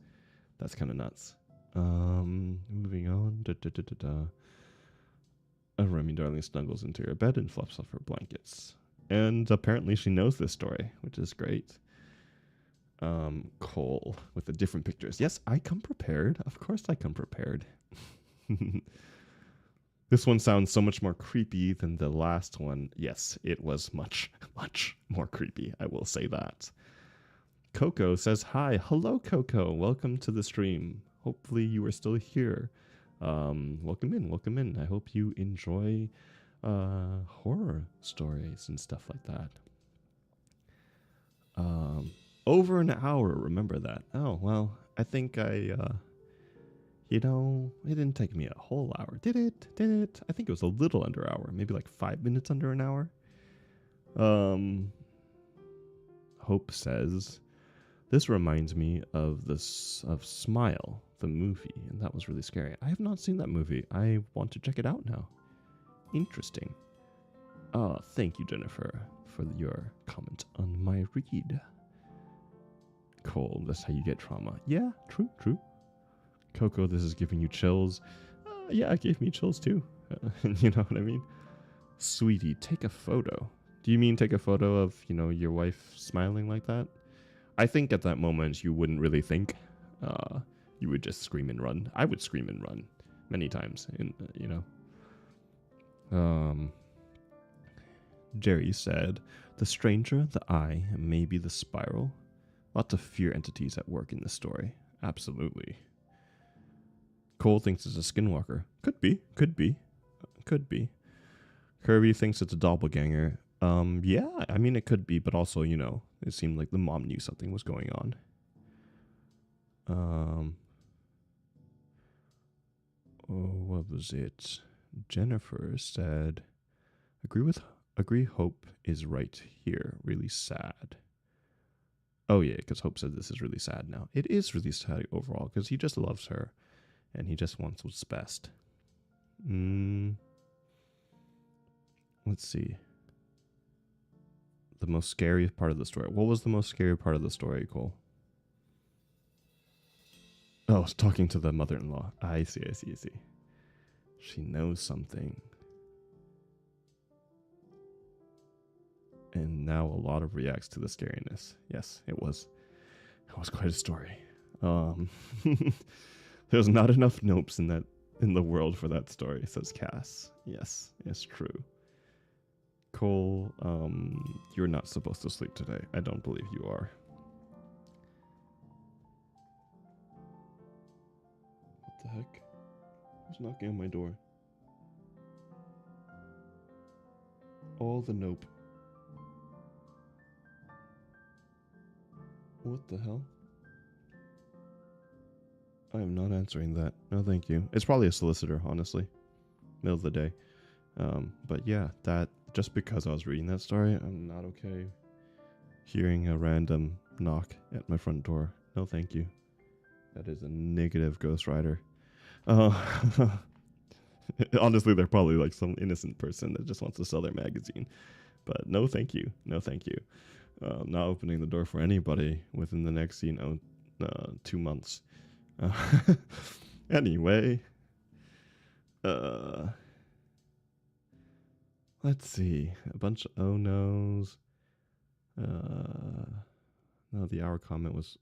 Speaker 1: That's kind of nuts. Moving on. Remy darling snuggles into her bed and fluffs off her blankets. And apparently she knows this story, which is great. Cole with the different pictures. Yes, I come prepared. Of course I come prepared. This one sounds so much more creepy than the last one. Yes, it was much, much more creepy. I will say that. Coco says hi. Hello, Coco. Welcome to the stream. Hopefully you are still here. Welcome in. I hope you enjoy horror stories and stuff like that. Over an hour, remember that. Oh, well, I think I You know, it didn't take me a whole hour, did it? Did it? I think it was a little under an hour, maybe like 5 minutes under an hour. Um, Hope says, this reminds me of Smile, the movie, and that was really scary. I have not seen that movie. I want to check it out now. Interesting. Thank you, Jennifer, for your comment on my read. Cool, that's how you get trauma. Yeah, true, true. Coco, this is giving you chills. Yeah, it gave me chills too. You know what I mean? Sweetie, take a photo. Do you mean take a photo of, your wife smiling like that? I think at that moment you wouldn't really think. You would just scream and run. I would scream and run many times. Jerry said, the stranger, the eye, maybe the spiral. Lots of fear entities at work in this story. Absolutely. Cole thinks it's a skinwalker. Could be. Could be. Could be. Kirby thinks it's a doppelganger. Yeah, I mean, it could be, but also, it seemed like the mom knew something was going on. What was it? Jennifer said, agree Hope is right here. Really sad. Oh, yeah, because Hope said this is really sad now. It is really sad overall, because he just loves her, and he just wants what's best. Let's see. The most scary part of the story. What was the most scary part of the story, Cole? Oh, I was talking to the mother-in-law. I see. She knows something. And now a lot of reacts to the scariness. Yes, it was quite a story. There's not enough nopes in the world for that story, says Cass. Yes, it's true. Cole, you're not supposed to sleep today. I don't believe you are. What the heck? Who's knocking on my door? All the nope. What the hell? I am not answering that. No, thank you. It's probably a solicitor, honestly. Middle of the day. But yeah, that just because I was reading that story, I'm not okay hearing a random knock at my front door. No, thank you. That is a negative ghostwriter. Honestly, they're probably like some innocent person that just wants to sell their magazine. But no, thank you. No, thank you. Not opening the door for anybody within the next, 2 months. Anyway, let's see. A bunch of oh no's. No, the hour comment was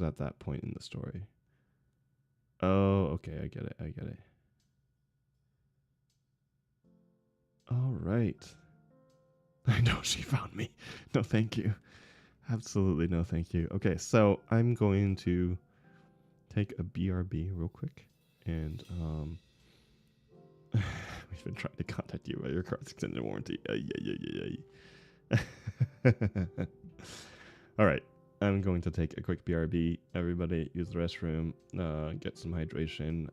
Speaker 1: at that point in the story. Oh, okay, I get it. All right. I know she found me. No, thank you. Absolutely no, thank you. Okay, so I'm going to take a BRB real quick, and we've been trying to contact you about your car's extended warranty. All right, I'm going to take a quick BRB. Everybody use the restroom, get some hydration,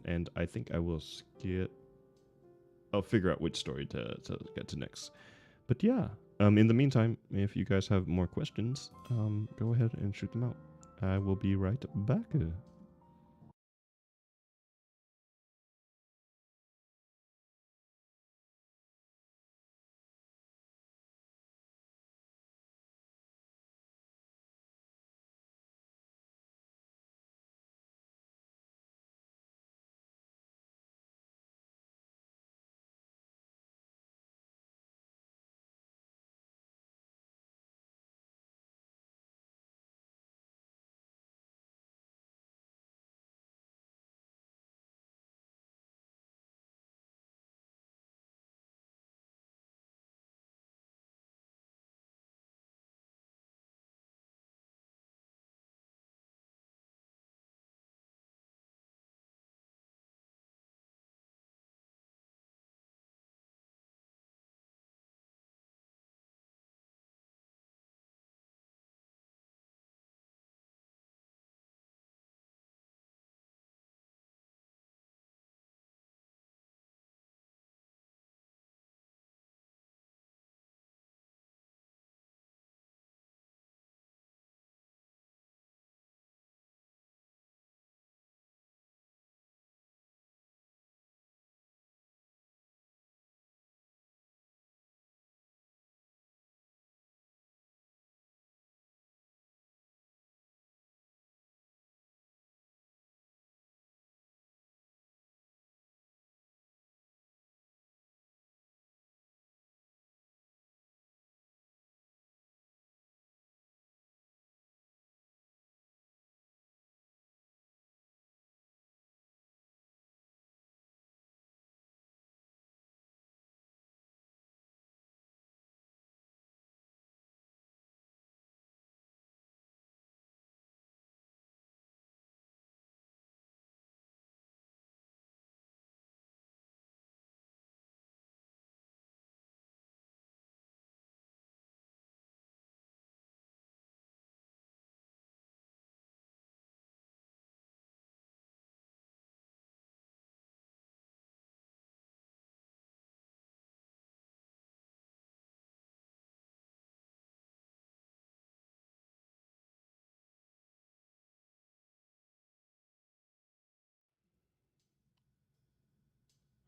Speaker 1: and I think I will I'll figure out which story to get to next. But yeah, in the meantime, if you guys have more questions, go ahead and shoot them out. I will be right back.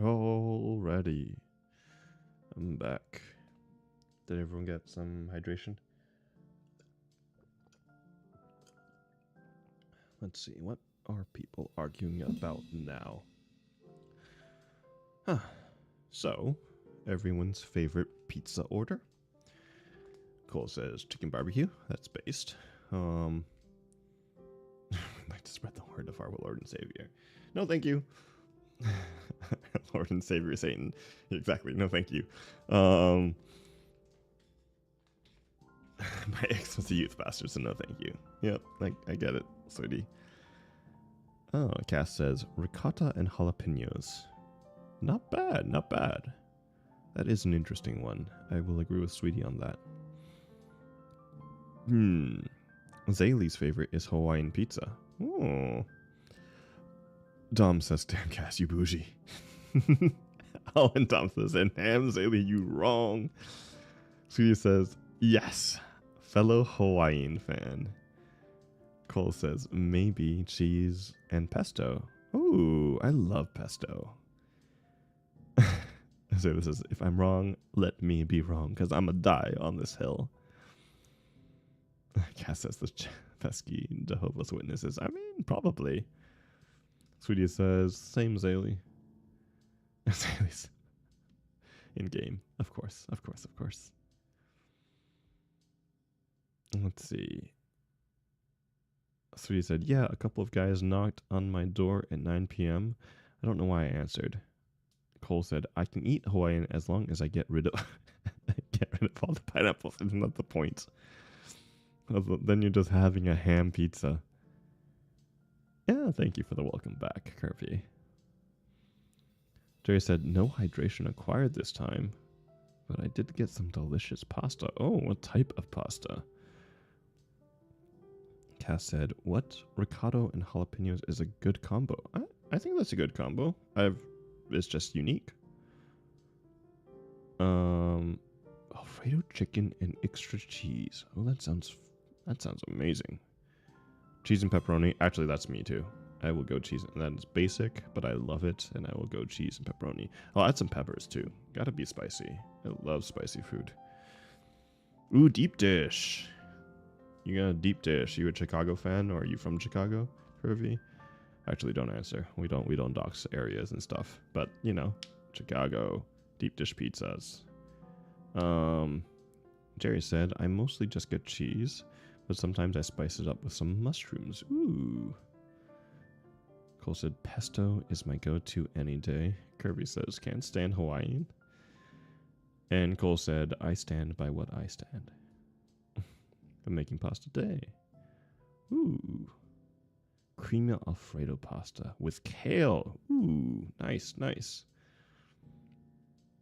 Speaker 1: Alrighty. I'm back. Did everyone get some hydration? Let's see, what are people arguing about now? Huh. So, everyone's favorite pizza order? Cole says chicken barbecue. That's based. I'd like to spread the word of our Lord and Savior. No, thank you. Lord and Savior Satan. Exactly. No, thank you. My ex was a youth pastor, so no, thank you. Yep, I get it, sweetie. Oh, Cass says ricotta and jalapenos. Not bad, not bad. That is an interesting one. I will agree with Sweetie on that. Zaylee's favorite is Hawaiian pizza. Oh. Dom says, damn Cass, you bougie. Oh, and Dom says, and damn Zaylee, you wrong. Sweetie says, yes, fellow Hawaiian fan. Cole says, maybe cheese and pesto. Ooh, I love pesto. So this is, if I'm wrong, let me be wrong, because I'm a die on this hill. Cass says the pesky Jehovah's Witnesses. I mean, probably. Sweetie says, same Zaylee. Zaylee's in game. Of course, of course, of course. Let's see. Sweetie said, yeah, a couple of guys knocked on my door at 9 p.m. I don't know why I answered. Cole said, I can eat Hawaiian as long as I get rid of all the pineapples. Isn't that the point? Then you're just having a ham pizza. Yeah, thank you for the welcome back, Kirby. Jerry said, no hydration acquired this time, but I did get some delicious pasta. Oh, what type of pasta? Cass said, what? Ricotta and jalapenos is a good combo. I think that's a good combo. It's just unique. Alfredo chicken and extra cheese. Oh, that sounds amazing. Cheese and pepperoni. Actually, that's me too. I will go cheese. And that is basic, but I love it, and I will go cheese and pepperoni. I'll add some peppers too. Gotta be spicy. I love spicy food. Ooh, deep dish. You got a deep dish. You a Chicago fan, or are you from Chicago, Hervey? Actually, don't answer. We don't dox areas and stuff. But you know, Chicago deep dish pizzas. Jerry said, I mostly just get cheese, but sometimes I spice it up with some mushrooms. Ooh. Cole said, pesto is my go-to any day. Kirby says, can't stand Hawaiian. And Cole said, I stand by what I stand. I'm making pasta today. Ooh. Creamy Alfredo pasta with kale. Ooh, nice, nice.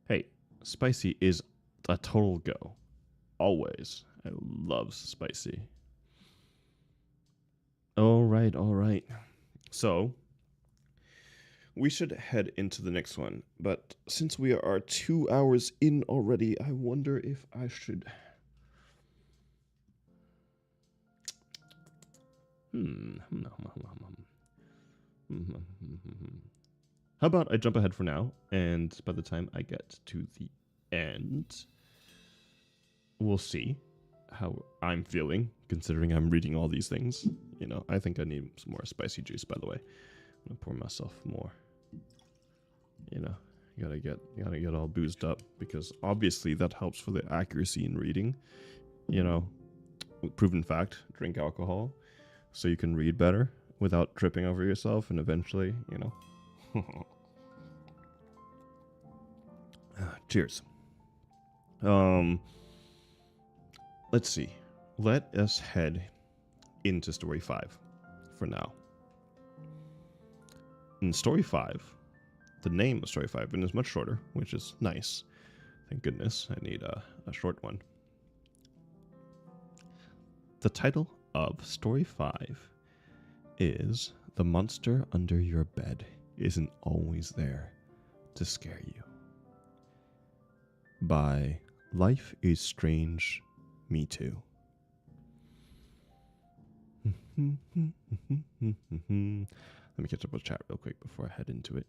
Speaker 1: Hey, spicy is a total go. Always. I love spicy. All right. So, we should head into the next one. But since we are 2 hours in already, I wonder if I should... How about I jump ahead for now, and by the time I get to the end, we'll see how I'm feeling, considering I'm reading all these things. You know, I think I need some more spicy juice, by the way. I'm gonna pour myself more. You know, you gotta get all boozed up, because obviously that helps for the accuracy in reading. You know, proven fact, drink alcohol so you can read better without tripping over yourself, and eventually, you know. Cheers. Let's see. Let us head into story 5 for now. In story 5, the name of story 5 is much shorter, which is nice. Thank goodness. I need a short one. The title of story 5 is The Monster Under Your Bed Isn't Always There to Scare You, by Life is Strange, Me Too. Let me catch up with chat real quick before I head into it.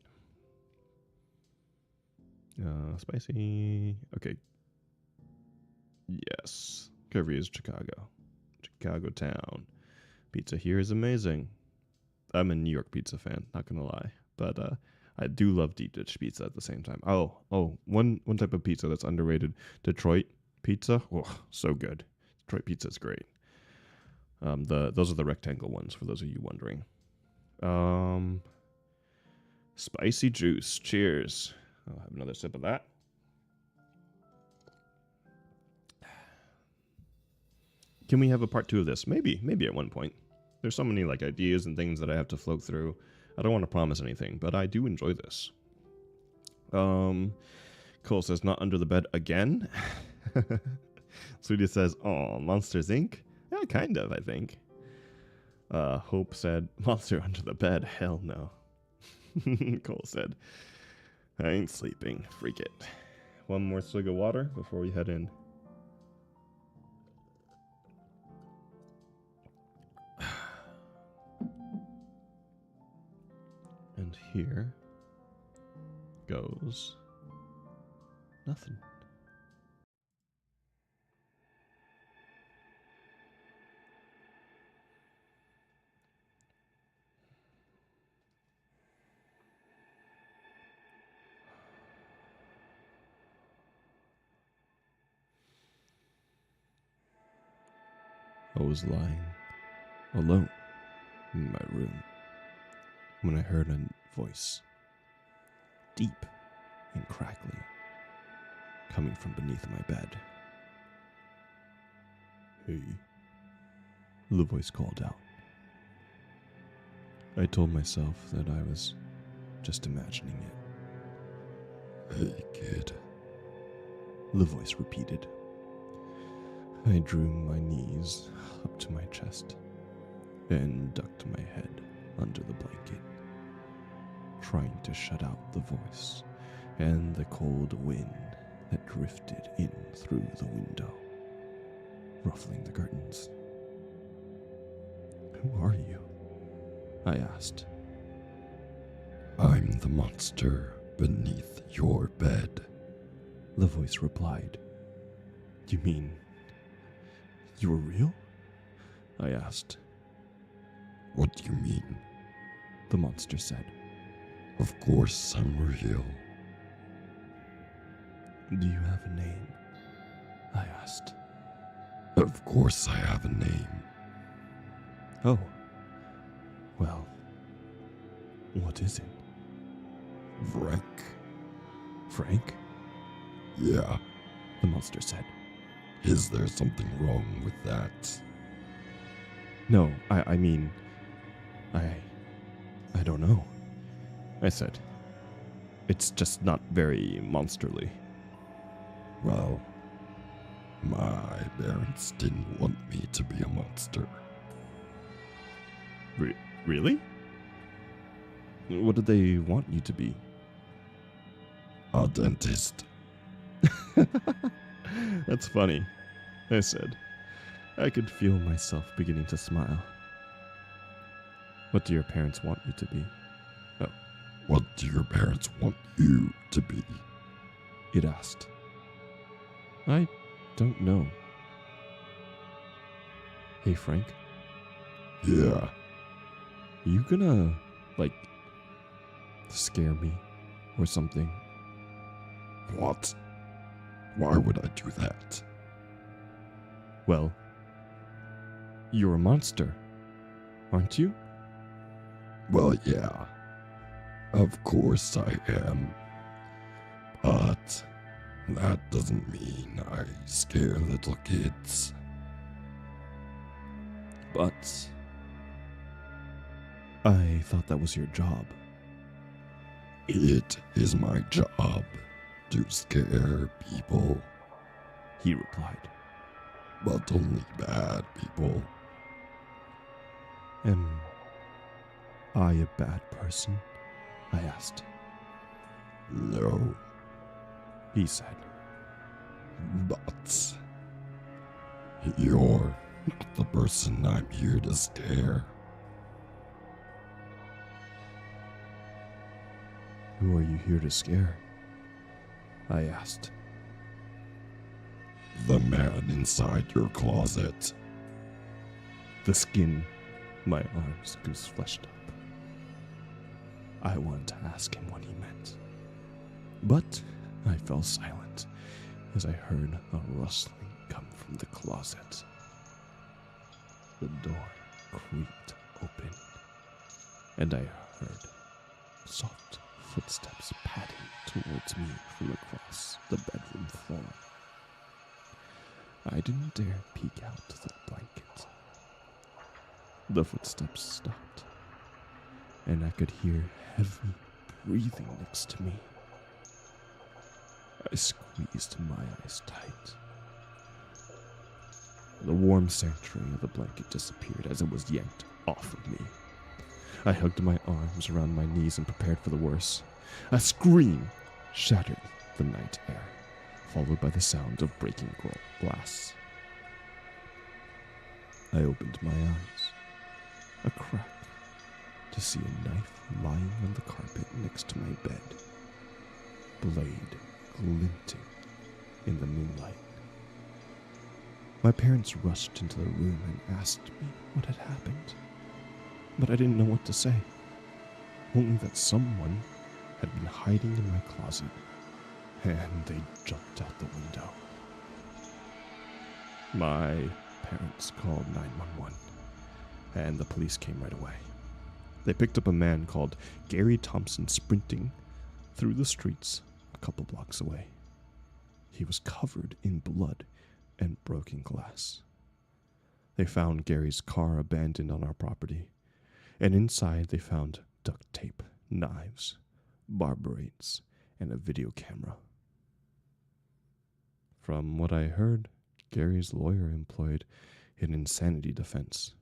Speaker 1: Spicy. Okay. Yes. Korea's Chicago. Chicago town. Pizza here is amazing. I'm a New York pizza fan, not gonna lie. But I do love deep dish pizza at the same time. One type of pizza that's underrated. Detroit pizza. Oh, so good. Detroit pizza is great. Those are the rectangle ones for those of you wondering. Spicy juice. Cheers. I'll have another sip of that. Can we have a part 2 of this? Maybe at one point. There's so many like ideas and things that I have to float through. I don't want to promise anything, but I do enjoy this. Cole says not under the bed again. Sweetie says, "Oh, Monsters Inc." Yeah, kind of. I think. Hope said, "Monster under the bed." Hell no. Cole said, "I ain't sleeping. Freak it." One more swig of water before we head in. And here goes nothing. I was lying alone in my room when I heard a voice, deep and crackly, coming from beneath my bed. "Hey," the voice called out. I told myself that I was just imagining it. "Hey, kid," the voice repeated. I drew my knees up to my chest and ducked my head under the blanket, trying to shut out the voice and the cold wind that drifted in through the window, ruffling the curtains. "Who are you?" I asked. "I'm the monster beneath your bed," the voice replied. "You mean you were real?" I asked. "What do you mean?" the monster said. "Of course I'm real." "Do you have a name?" I asked. "Of course I have a name." "Oh, well, what is it?" "Frank." "Frank?" "Yeah," the monster said. "Is there something wrong with that?" "No, I mean, I don't know," I said. "It's just not very monsterly." "Well, my parents didn't want me to be a monster." Really? What did they want you to be?" "A dentist." "That's funny," I said. I could feel myself beginning to smile. "What do your parents want you to be?" "Oh." "What do your parents want you to be?" it asked. "I don't know." "Hey, Frank." "Yeah." "Are you gonna, like, scare me or something?" "What? Why would I do that?" "Well, you're a monster, aren't you?" "Well, yeah. Of course I am. But that doesn't mean I scare little kids." "But I thought that was your job." "It is my job to scare people," he replied. "But only bad people." "Am I a bad person?" I asked. "No," he said. "But you're not the person I'm here to scare." "Who are you here to scare?" I asked.
Speaker 2: The man inside your closet.
Speaker 1: The skin, my arms goose fleshed up. I wanted to ask him what he meant, but I fell silent as I heard a rustling come from the closet. The door creaked open, and I heard soft footsteps padding towards me from across the bedroom floor. I didn't dare peek out the blanket. The footsteps stopped, and I could hear heavy breathing next to me. I squeezed my eyes tight. The warm sanctuary of the blanket disappeared as it was yanked off of me. I hugged my arms around my knees and prepared for the worst. A scream shattered the night air, followed by the sound of breaking glass. I opened my eyes, a crack, to see a knife lying on the carpet next to my bed, blade glinting in the moonlight. My parents rushed into the room and asked me what had happened, but I didn't know what to say, only that someone had been hiding in my closet, and they jumped out the window. My parents called 911, and the police came right away. They picked up a man called Gary Thompson sprinting through the streets a couple blocks away. He was covered in blood and broken glass. They found Gary's car abandoned on our property, and inside they found duct tape, knives, barbarates, and a video camera. From what I heard, Gary's lawyer employed an insanity defense,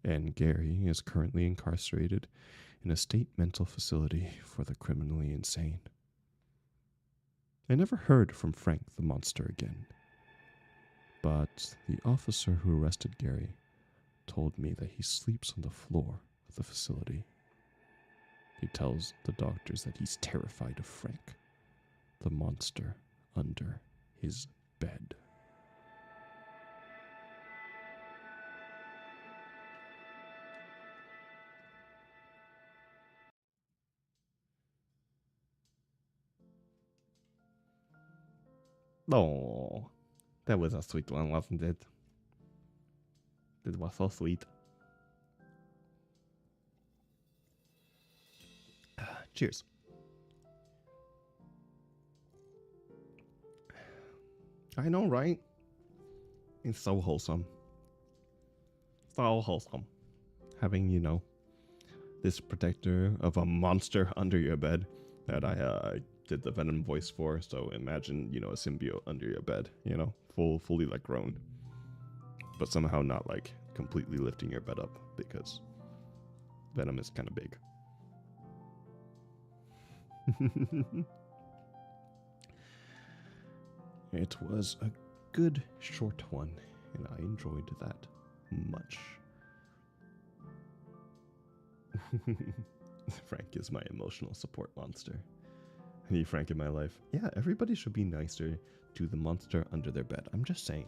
Speaker 1: and Gary is currently incarcerated in a state mental facility for the criminally insane. I never heard from Frank the monster again, but the officer who arrested Gary told me that he sleeps on the floor of the facility. He tells the doctors that he's terrified of Frank, the monster under his bed. Oh, that was a sweet one, wasn't it? It was so sweet. Cheers. I know, right? It's so wholesome. So wholesome. Having, this protector of a monster under your bed that I did the Venom voice for. So imagine, a symbiote under your bed, fully like grown, but somehow not like completely lifting your bed up because Venom is kind of big. It was a good short one, and I enjoyed that much. Frank is my emotional support monster. I need Frank in my life. Yeah, everybody should be nicer to the monster under their bed. I'm just saying.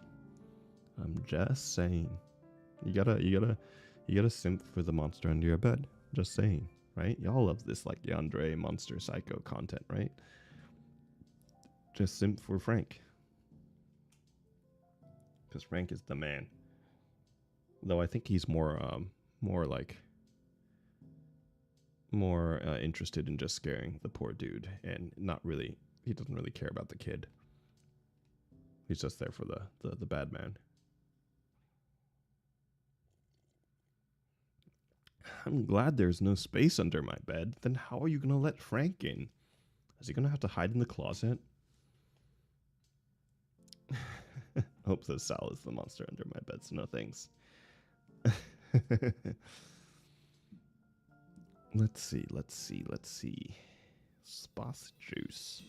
Speaker 1: You gotta simp for the monster under your bed. Just saying, right? Y'all love this like Yandere monster psycho content, right? Just simp for Frank. Because Frank is the man. Though I think he's more interested in just scaring the poor dude and he doesn't really care about the kid. He's just there for the bad man. I'm glad there's no space under my bed. Then how are you going to let Frank in? Is he going to have to hide in the closet? Hope that Sal is the monster under my bed, so no thanks. Let's see. Spicy juice.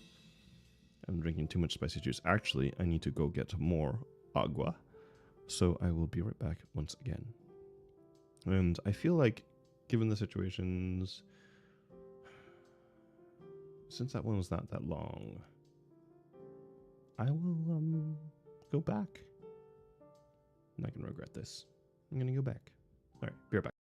Speaker 1: I'm drinking too much spicy juice. Actually, I need to go get more agua. So I will be right back once again. And I feel like, given the situations, since that one was not that long, I will go back. I'm not gonna regret this. I'm gonna go back. All right, be right back.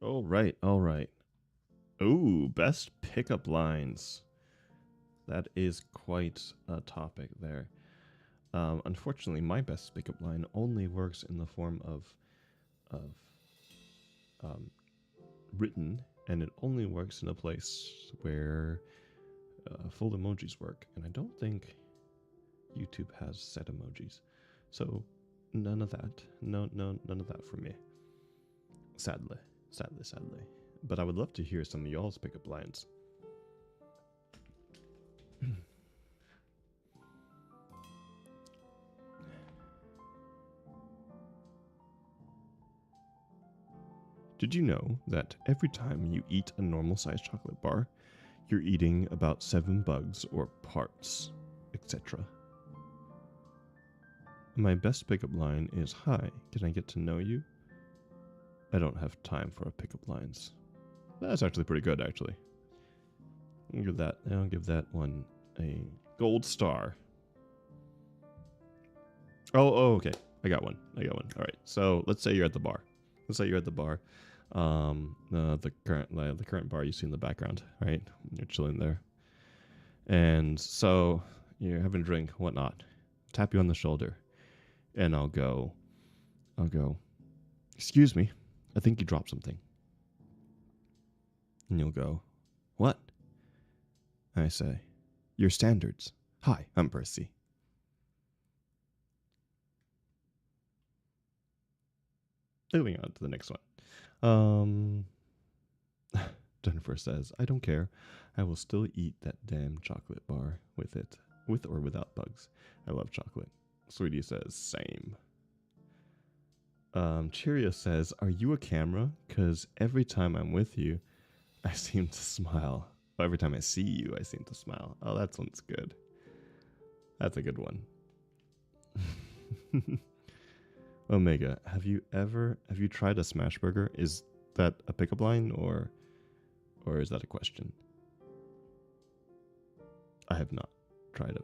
Speaker 1: All right, all right. Ooh, best pickup lines. That is quite a topic there. Unfortunately, my best pickup line only works in the form of um, written, and it only works in a place where full emojis work. And I don't think YouTube has set emojis, so none of that. No, none of that for me. Sadly. But I would love to hear some of y'all's pickup lines. Did you know that every time you eat a normal sized chocolate bar, you're eating about 7 bugs or parts, etc.? My best pickup line is, "Hi, can I get to know you?" I don't have time for pickup lines. That's actually pretty good, actually. I'll give that one a gold star. Oh, okay. I got one. All right. So let's say you're at the bar. The current bar you see in the background, right? You're chilling there, and so you're having a drink, whatnot. Tap you on the shoulder, and I'll go. Excuse me, I think you dropped something. And you'll go, what? I say, your standards. Hi, I'm Percy. Moving on to the next one. Jennifer says, I don't care. I will still eat that damn chocolate bar with or without bugs. I love chocolate. Sweetie says, same. Cheerio says, are you a camera? Because every time I'm with you, I seem to smile. Well, every time I see you, I seem to smile. Oh, that one's good. That's a good one. Omega, have you tried a smash burger? Is that a pickup line or is that a question? I have not tried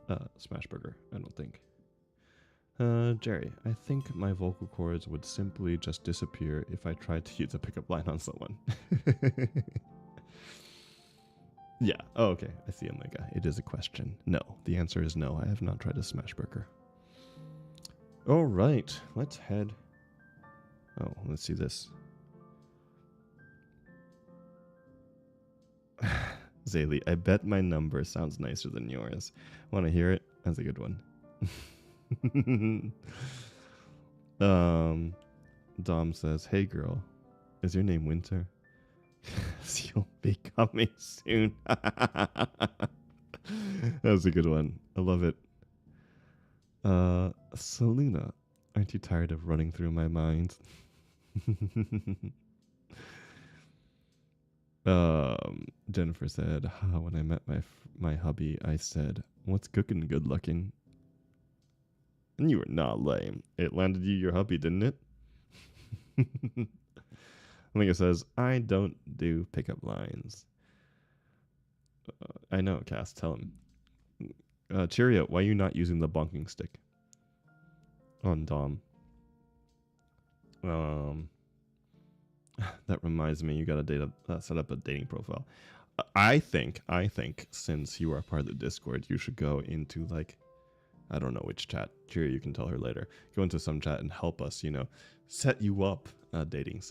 Speaker 1: a smash burger, I don't think. Jerry, I think my vocal cords would simply just disappear if I tried to use a pickup line on someone. Yeah, oh, okay, I see, Omega. It is a question. No, the answer is no, I have not tried a smash burger. All right, let's head. Oh, let's see this. Zaylee, I bet my number sounds nicer than yours. Want to hear it? That's a good one. Dom says, hey girl, is your name Winter? You'll be coming soon. That was a good one. I love it. Selena, aren't you tired of running through my mind? Jennifer said, when I met my hubby, I said, what's cooking good looking? And you were not lame. It landed you your hubby, didn't it? I think it says, I don't do pickup lines. I know, Cass, tell him. Cheerio, why are you not using the bonking stick on Dom? That reminds me, you got to set up a dating profile. I think, since you are part of the Discord, you should go into like, I don't know which chat. Sure, you can tell her later. Go into some chat and help us, set you up a dating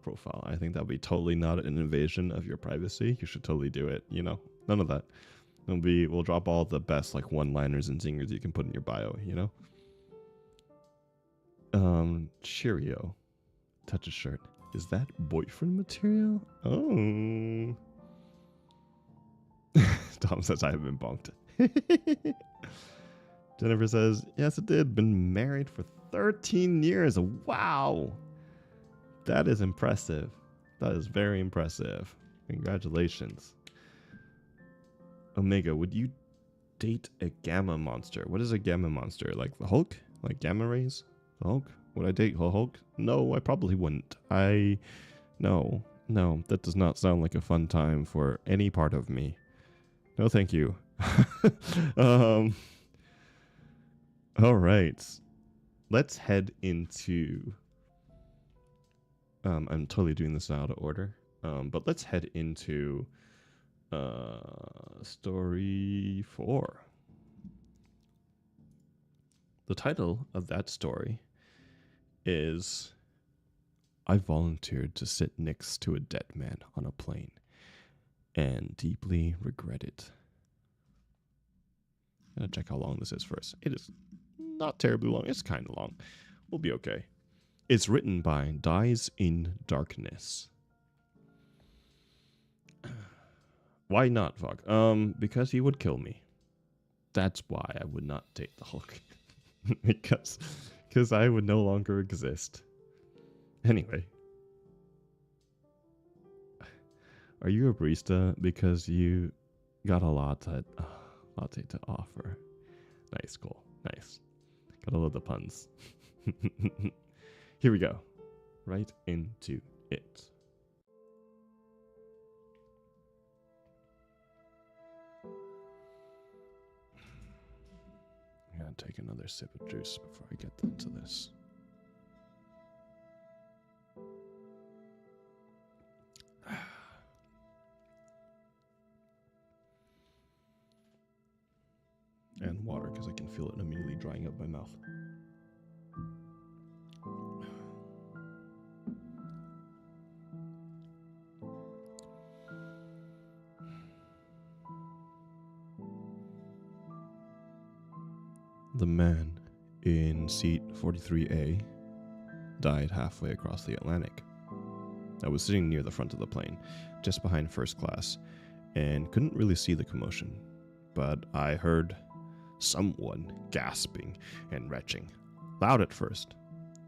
Speaker 1: profile. I think that would be totally not an invasion of your privacy. You should totally do it. None of that. We'll drop all the best like one-liners and zingers you can put in your bio. Cheerio. Touch a shirt. Is that boyfriend material? Oh. Tom says I have been bonked. Jennifer says, yes, it did. Been married for 13 years. Wow. That is impressive. That is very impressive. Congratulations. Omega, would you date a gamma monster? What is a gamma monster? Like the Hulk? Like gamma rays? The Hulk? Would I date the Hulk? No, I probably wouldn't. No, that does not sound like a fun time for any part of me. No, thank you. All right. Let's head into... I'm totally doing this out of order. But let's head into story 4. The title of that story is I volunteered to sit next to a dead man on a plane and deeply regret it. I'm gonna check how long this is first. It is not terribly long. It's kind of long. We'll be okay. It's written by Dies in Darkness. Why not, Fog? Because he would kill me. That's why I would not date the Hulk. because I would no longer exist. Anyway. Are you a barista because you got a latte to offer? Nice, cool, nice. Gotta love the puns. Here we go. Right into it. I'm gonna take another sip of juice before I get into this. And water, because I can feel it immediately drying up my mouth. The man in seat 43A died halfway across the Atlantic. I was sitting near the front of the plane, just behind first class, and couldn't really see the commotion, but I heard someone gasping and retching, loud at first,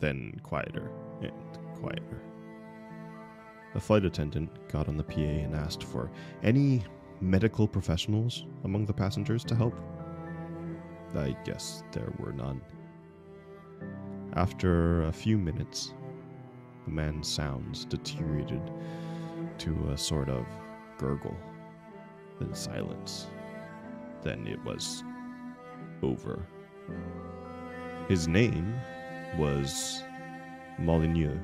Speaker 1: then quieter and quieter. A flight attendant got on the PA and asked for any medical professionals among the passengers to help. I guess there were none. After a few minutes, the man's sounds deteriorated to a sort of gurgle, then silence. Then it was over. His name was Molyneux,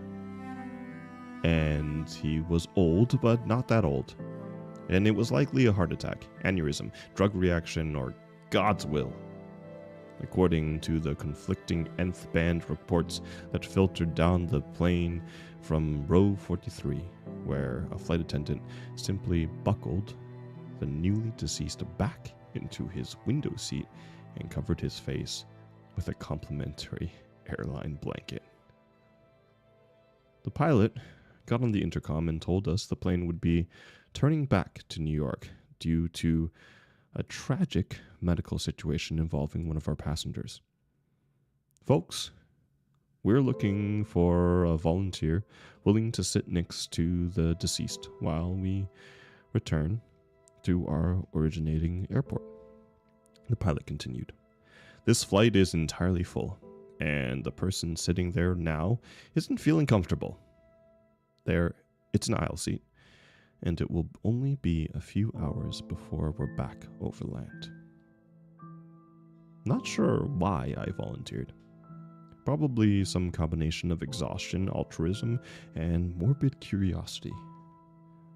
Speaker 1: and he was old, but not that old. And it was likely a heart attack, aneurysm, drug reaction, or God's will, according to the conflicting nth band reports that filtered down the plane from row 43, where a flight attendant simply buckled the newly deceased back into his window seat and covered his face with a complimentary airline blanket. The pilot got on the intercom and told us the plane would be turning back to New York due to a tragic medical situation involving one of our passengers. Folks, we're looking for a volunteer willing to sit next to the deceased while we return to our originating airport. The pilot continued. This flight is entirely full, and the person sitting there now isn't feeling comfortable. It's an aisle seat, and it will only be a few hours before we're back overland. Not sure why I volunteered. Probably some combination of exhaustion, altruism, and morbid curiosity.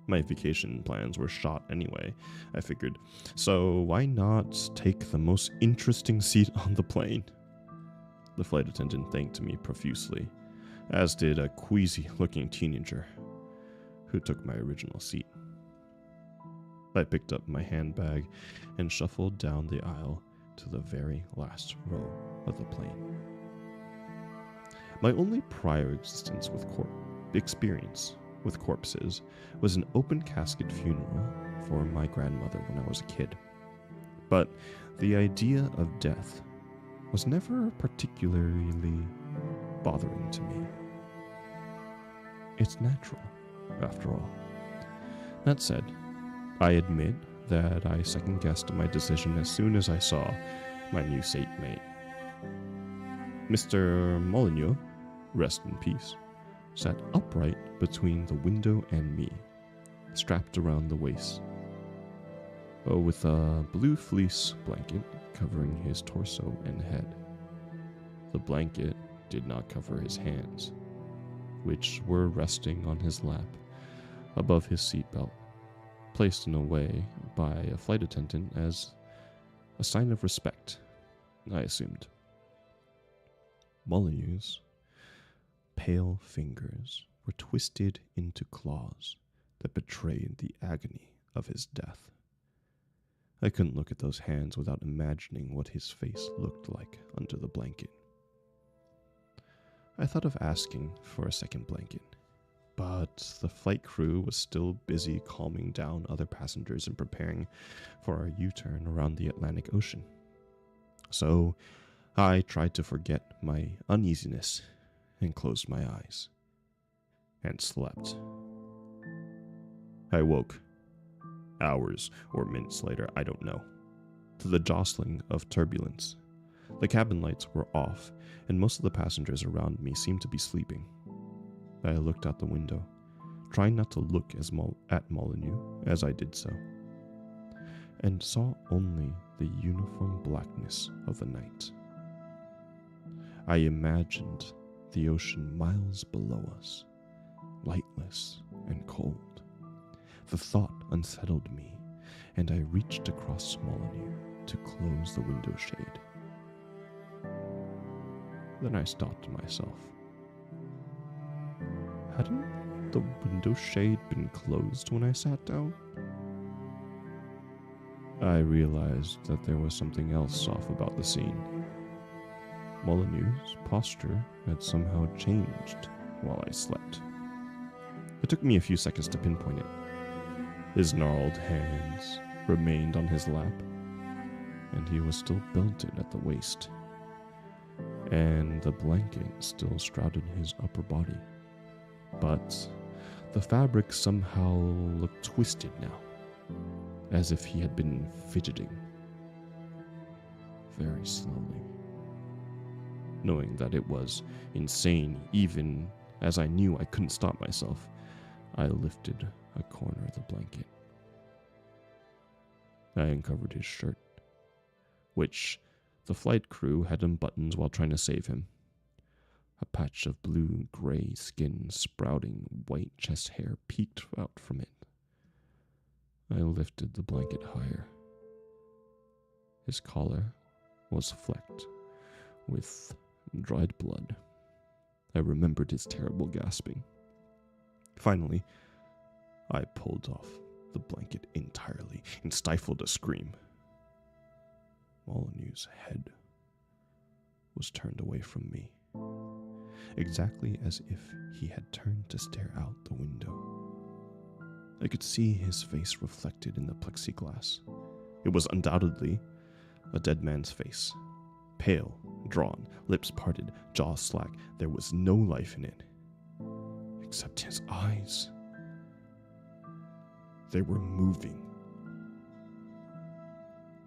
Speaker 1: My vacation plans were shot anyway, I figured, so why not take the most interesting seat on the plane? The flight attendant thanked me profusely, as did a queasy-looking teenager who took my original seat. I picked up my handbag and shuffled down the aisle to the very last row of the plane. My only prior experience with corpses was an open casket funeral for my grandmother when I was a kid. But the idea of death was never particularly bothering to me. It's natural, after all. That said, I admit that I second-guessed my decision as soon as I saw my new seatmate. Mr. Molyneux, rest in peace, sat upright between the window and me, strapped around the waist, with a blue fleece blanket covering his torso and head. The blanket did not cover his hands, which were resting on his lap above his seatbelt, placed in a way by a flight attendant as a sign of respect, I assumed. Molyneux's pale fingers were twisted into claws that betrayed the agony of his death. I couldn't look at those hands without imagining what his face looked like under the blanket. I thought of asking for a second blanket, but the flight crew was still busy calming down other passengers and preparing for our U-turn around the Atlantic Ocean. So I tried to forget my uneasiness and closed my eyes and slept. I woke, hours or minutes later, I don't know, to the jostling of turbulence. The cabin lights were off, and most of the passengers around me seemed to be sleeping. I looked out the window, trying not to look at Molyneux as I did so, and saw only the uniform blackness of the night. I imagined the ocean miles below us, lightless and cold. The thought unsettled me, and I reached across Molyneux to close the window shade. Then I stopped myself. Hadn't the window shade been closed when I sat down? I realized that there was something else off about the scene. Molyneux's posture had somehow changed while I slept. It took me a few seconds to pinpoint it. His gnarled hands remained on his lap, and he was still belted at the waist, and the blanket still shrouded his upper body. But the fabric somehow looked twisted now, as if he had been fidgeting. Very slowly. Knowing that it was insane, even as I knew I couldn't stop myself, I lifted a corner of the blanket. I uncovered his shirt, which the flight crew had unbuttoned while trying to save him. A patch of blue-gray skin sprouting white chest hair peeked out from it. I lifted the blanket higher. His collar was flecked with dried blood. I remembered his terrible gasping. Finally, I pulled off the blanket entirely and stifled a scream. Molyneux's head was turned away from me, exactly as if he had turned to stare out the window. I could see his face reflected in the plexiglass. It was undoubtedly a dead man's face. Pale, drawn, lips parted, jaw slack. There was no life in it, except his eyes. They were moving.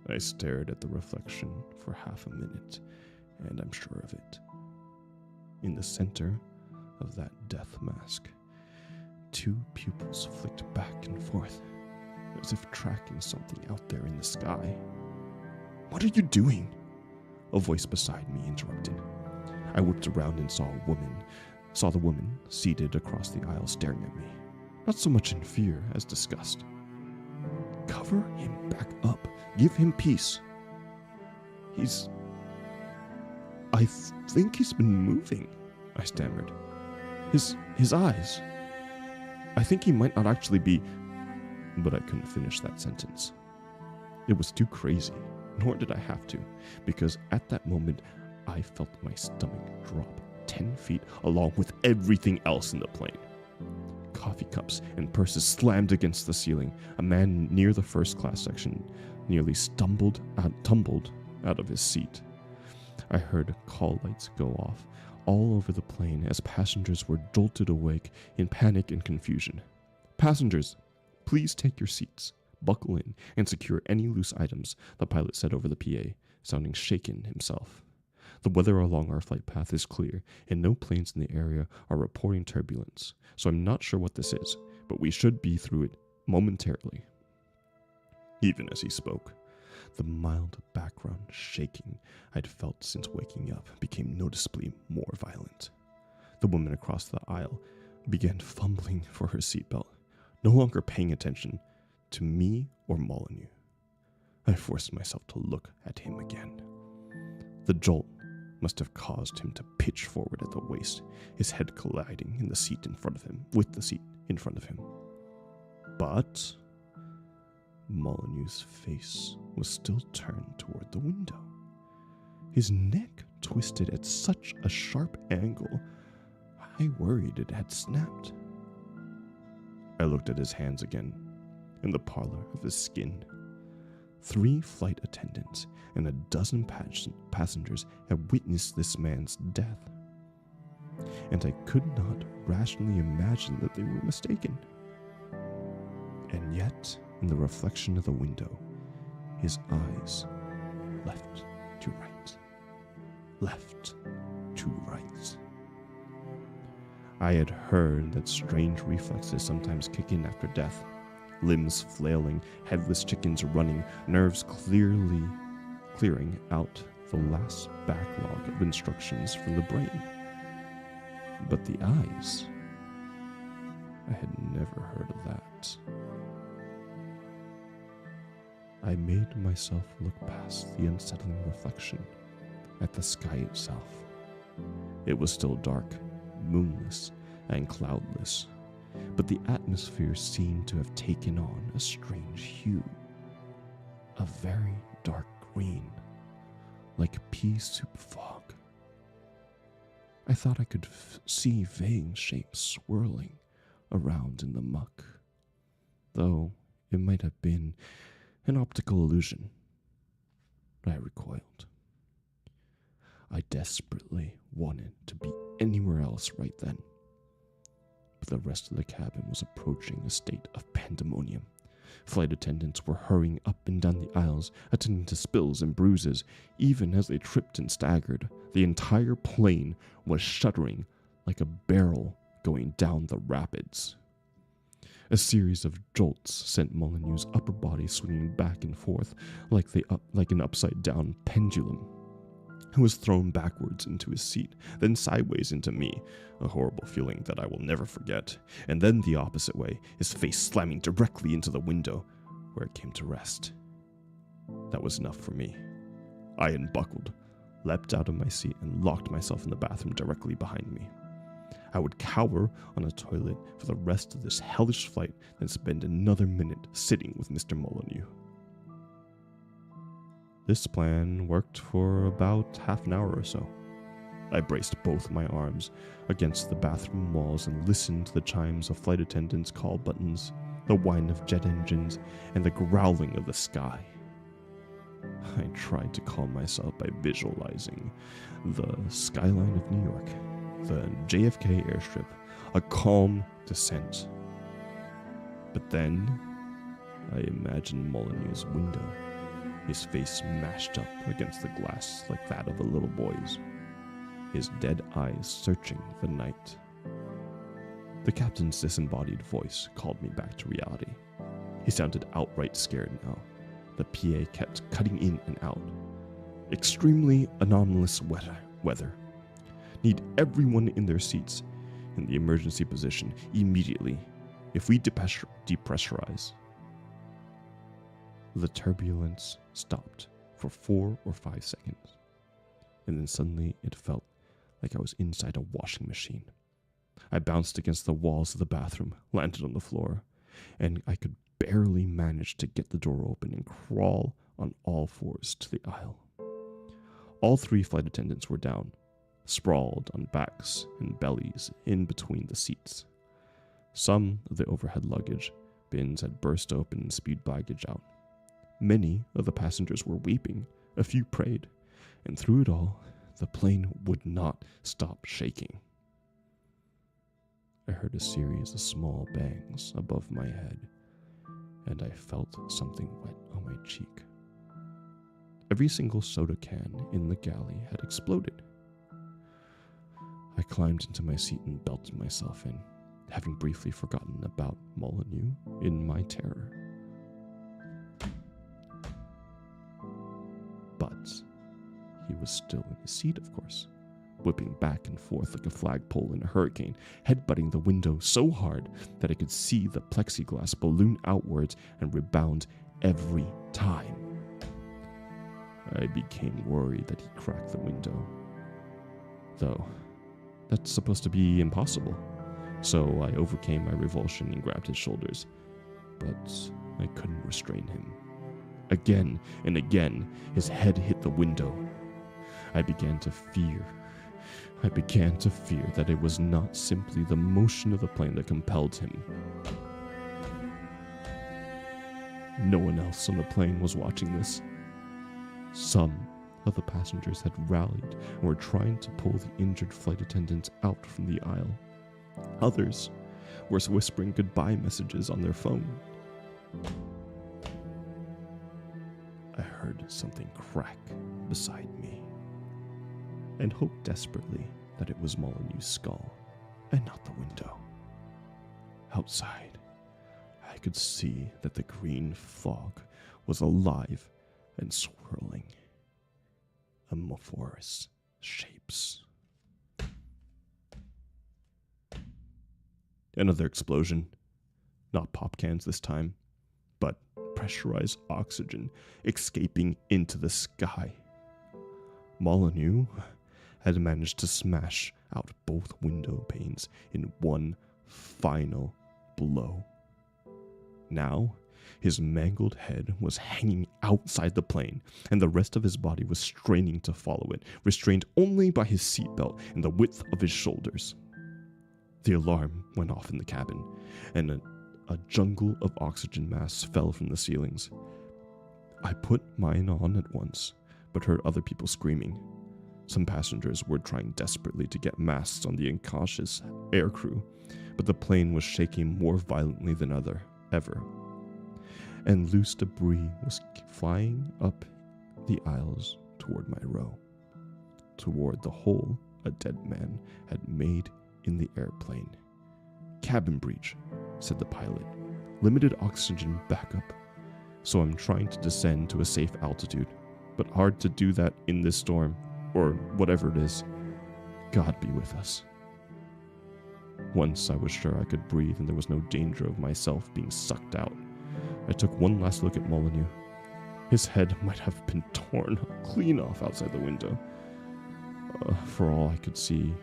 Speaker 1: I stared at the reflection for half a minute, and I'm sure of it. In the center of that death mask, two pupils flicked back and forth, as if tracking something out there in the sky. "What are you doing?" A voice beside me interrupted. I whipped around and saw the woman seated across the aisle staring at me, not so much in fear as disgust. Cover him back up. Give him peace. I think he's been moving, I stammered. His eyes. I think he might not actually be... But I couldn't finish that sentence. It was too crazy, nor did I have to, because at that moment, I felt my stomach drop 10 feet along with everything else in the plane. Coffee cups and purses slammed against the ceiling. A man near the first class section nearly tumbled out of his seat. I heard call lights go off all over the plane as passengers were jolted awake in panic and confusion. Passengers, please take your seats, buckle in, and secure any loose items, the pilot said over the PA, sounding shaken himself. The weather along our flight path is clear, and no planes in the area are reporting turbulence, so I'm not sure what this is, but we should be through it momentarily. Even as he spoke, the mild background shaking I'd felt since waking up became noticeably more violent. The woman across the aisle began fumbling for her seatbelt, no longer paying attention to me or Molyneux. I forced myself to look at him again. The jolt must have caused him to pitch forward at the waist, his head colliding with the seat in front of him. But Molyneux's face was still turned toward the window. His neck twisted at such a sharp angle, I worried it had snapped. I looked at his hands again, in the parlor of his skin. 3 flight attendants and a dozen passengers had witnessed this man's death, and I could not rationally imagine that they were mistaken. And yet, in the reflection of the window, his eyes left to right, left to right. I had heard that strange reflexes sometimes kick in after death. Limbs flailing, headless chickens running, nerves clearing out the last backlog of instructions from the brain. But the eyes, I had never heard of that. I made myself look past the unsettling reflection at the sky itself. It was still dark, moonless, and cloudless, but the atmosphere seemed to have taken on a strange hue, a very dark green, like pea soup fog. I thought I could see vague shapes swirling around in the muck, though it might have been an optical illusion. I recoiled. I desperately wanted to be anywhere else right then. But the rest of the cabin was approaching a state of pandemonium. Flight attendants were hurrying up and down the aisles, attending to spills and bruises. Even as they tripped and staggered, the entire plane was shuddering like a barrel going down the rapids. A series of jolts sent Molyneux's upper body swinging back and forth like an upside-down pendulum. He was thrown backwards into his seat, then sideways into me, a horrible feeling that I will never forget, and then the opposite way, his face slamming directly into the window, where it came to rest. That was enough for me. I unbuckled, leapt out of my seat, and locked myself in the bathroom directly behind me. I would cower on a toilet for the rest of this hellish flight, then spend another minute sitting with Mr. Molyneux. This plan worked for about half an hour or so. I braced both my arms against the bathroom walls and listened to the chimes of flight attendants' call buttons, the whine of jet engines, and the growling of the sky. I tried to calm myself by visualizing the skyline of New York, the JFK airstrip, a calm descent. But then I imagined Molyneux's window, his face mashed up against the glass like that of a little boy's, his dead eyes searching the night. The captain's disembodied voice called me back to reality. He sounded outright scared now. The PA kept cutting in and out. Extremely anomalous weather. Need everyone in their seats in the emergency position immediately. If we depressurize. The turbulence stopped for 4 or 5 seconds, and then suddenly it felt like I was inside a washing machine. I bounced against the walls of the bathroom, landed on the floor, and I could barely manage to get the door open and crawl on all fours to the aisle. All 3 flight attendants were down, sprawled on backs and bellies in between the seats. Some of the overhead luggage bins had burst open and spewed baggage out. Many of the passengers were weeping, a few prayed, and through it all, the plane would not stop shaking. I heard a series of small bangs above my head, and I felt something wet on my cheek. Every single soda can in the galley had exploded. I climbed into my seat and belted myself in, having briefly forgotten about Molyneux in my terror. But he was still in his seat, of course, whipping back and forth like a flagpole in a hurricane, headbutting the window so hard that I could see the plexiglass balloon outwards and rebound every time. I became worried that he cracked the window, though that's supposed to be impossible. So I overcame my revulsion and grabbed his shoulders, but I couldn't restrain him. Again and again, his head hit the window. I began to fear that it was not simply the motion of the plane that compelled him. No one else on the plane was watching this. Some of the passengers had rallied and were trying to pull the injured flight attendants out from the aisle. Others were whispering goodbye messages on their phone. I heard something crack beside me and hoped desperately that it was Molyneux's skull and not the window. Outside, I could see that the green fog was alive and swirling amorphous shapes. Another explosion. Not pop cans this time, but pressurized oxygen escaping into the sky. Molyneux had managed to smash out both window panes in one final blow. Now, his mangled head was hanging outside the plane, and the rest of his body was straining to follow it, restrained only by his seatbelt and the width of his shoulders. The alarm went off in the cabin, and a jungle of oxygen masks fell from the ceilings. I put mine on at once, but heard other people screaming. Some passengers were trying desperately to get masks on the incautious aircrew, but the plane was shaking more violently than ever, and loose debris was flying up the aisles toward my row, toward the hole a dead man had made in the airplane. "Cabin breach," said the pilot. "Limited oxygen backup. So I'm trying to descend to a safe altitude, but hard to do that in this storm, or whatever it is. God be with us." Once I was sure I could breathe and there was no danger of myself being sucked out, I took one last look at Molyneux. His head might have been torn clean off outside the window, for all I could see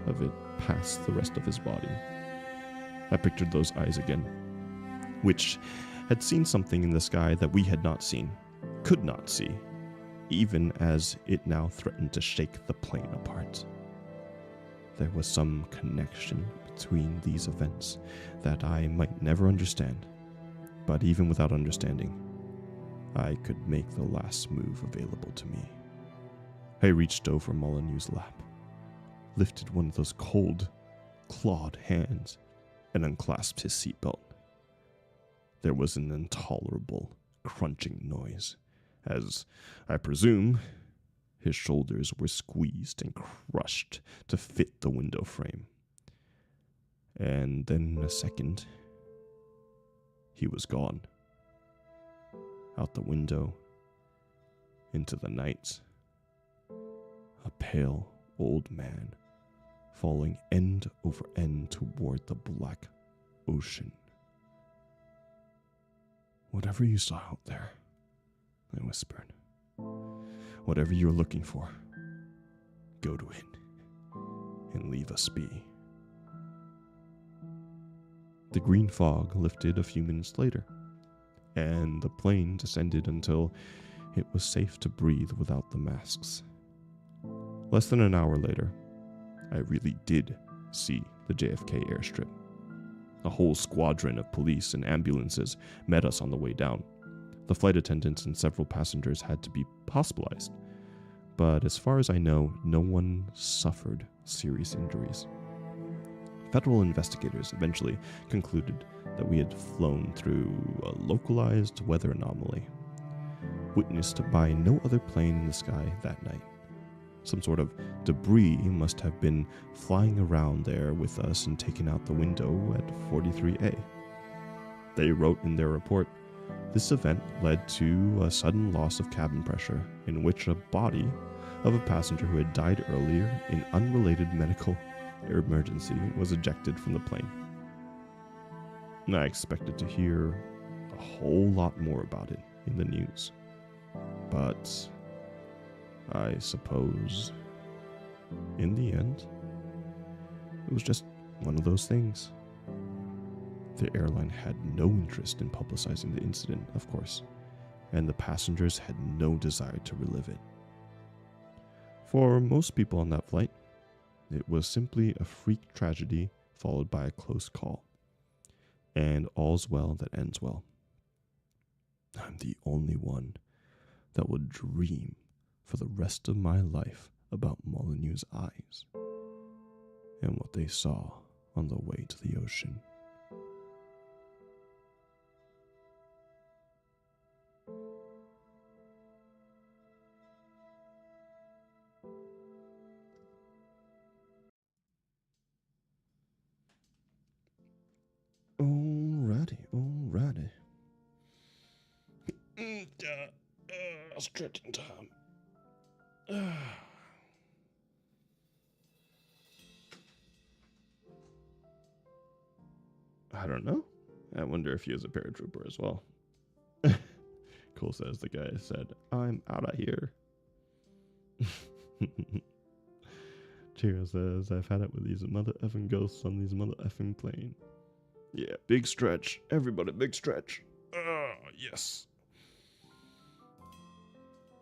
Speaker 1: of it past the rest of his body. I pictured those eyes again, which had seen something in the sky that we had not seen, could not see, even as it now threatened to shake the plane apart. There was some connection between these events that I might never understand, but even without understanding, I could make the last move available to me. I reached over Molyneux's lap, lifted one of those cold, clawed hands, and unclasped his seatbelt. There was an intolerable crunching noise, as, I presume, his shoulders were squeezed and crushed to fit the window frame. And then in a second, he was gone. Out the window, into the night, a pale old man falling end over end toward the black ocean. "Whatever you saw out there," I whispered, "whatever you're looking for, go to it and leave us be." The green fog lifted a few minutes later, and the plane descended until it was safe to breathe without the masks. Less than an hour later, I really did see the JFK airstrip. A whole squadron of police and ambulances met us on the way down. The flight attendants and several passengers had to be hospitalized, but as far as I know, no one suffered serious injuries. Federal investigators eventually concluded that we had flown through a localized weather anomaly, witnessed by no other plane in the sky that night. Some sort of debris must have been flying around there with us and taken out the window at 43A. They wrote in their report, "This event led to a sudden loss of cabin pressure, in which a body of a passenger who had died earlier in unrelated medical emergency was ejected from the plane." I expected to hear a whole lot more about it in the news, but I suppose in the end, it was just one of those things. The airline had no interest in publicizing the incident, of course, and the passengers had no desire to relive it. For most people on that flight, it was simply a freak tragedy followed by a close call. And all's well that ends well. I'm the only one that would dream for the rest of my life about Molyneux's eyes and what they saw on the way to the ocean. Alrighty. Stretching time. I don't know. I wonder if he is a paratrooper as well. Cool says the guy said, "I'm out of here." Chico says, "I've had it with these mother effing ghosts on these mother effing plane." Yeah, big stretch. Everybody, big stretch. Yes.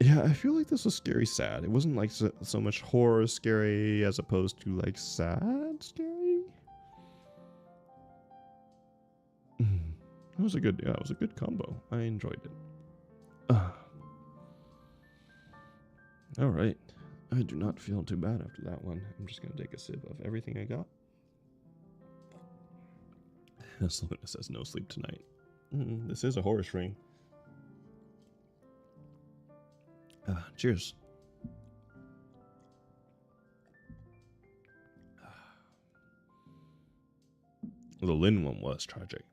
Speaker 1: Yeah, I feel like this was scary sad. It wasn't like so much horror scary as opposed to like sad scary. It was a good combo. I enjoyed it. All right. I do not feel too bad after that one. I'm just gonna take a sip of everything I got. Selena says no sleep tonight. This is a horror string. Cheers. The Lynn one was tragic.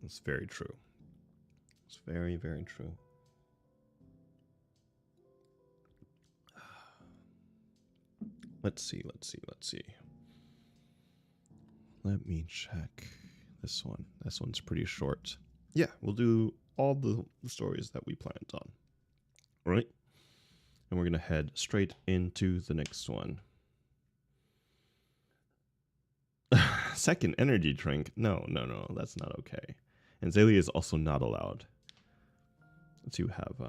Speaker 1: It's very true. It's very, very true. Let's see. Let me check this one. This one's pretty short. Yeah, we'll do all the stories that we planned on. All right? And we're going to head straight into the next one. Second energy drink. No, that's not okay. And Zaylee is also not allowed to have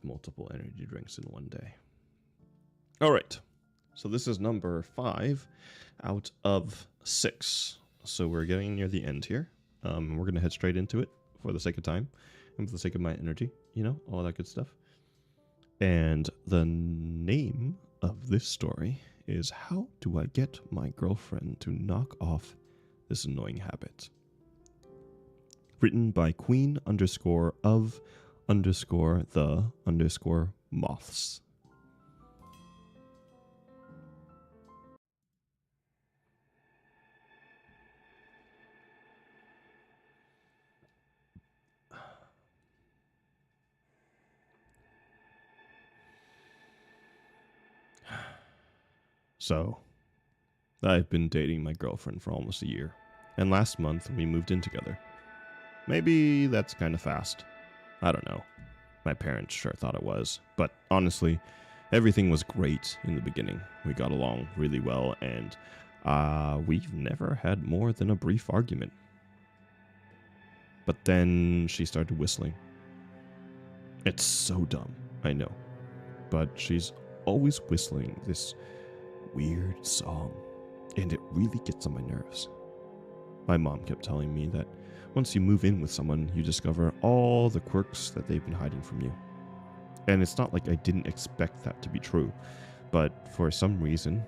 Speaker 1: multiple energy drinks in one day. All right. So this is number 5 out of 6. So we're getting near the end here. We're going to head straight into it for the sake of time and for the sake of my energy, all that good stuff. And the name of this story is How Do I Get My Girlfriend to Knock Off This Annoying Habit? Written by Queen_of_the_moths. So, I've been dating my girlfriend for almost a year, and last month we moved in together. Maybe that's kind of fast. I don't know. My parents sure thought it was, but honestly, everything was great in the beginning. We got along really well, and we've never had more than a brief argument. But then she started whistling. It's so dumb, I know, but she's always whistling this weird song, and it really gets on my nerves. My mom kept telling me that once you move in with someone, you discover all the quirks that they've been hiding from you. And it's not like I didn't expect that to be true, but for some reason,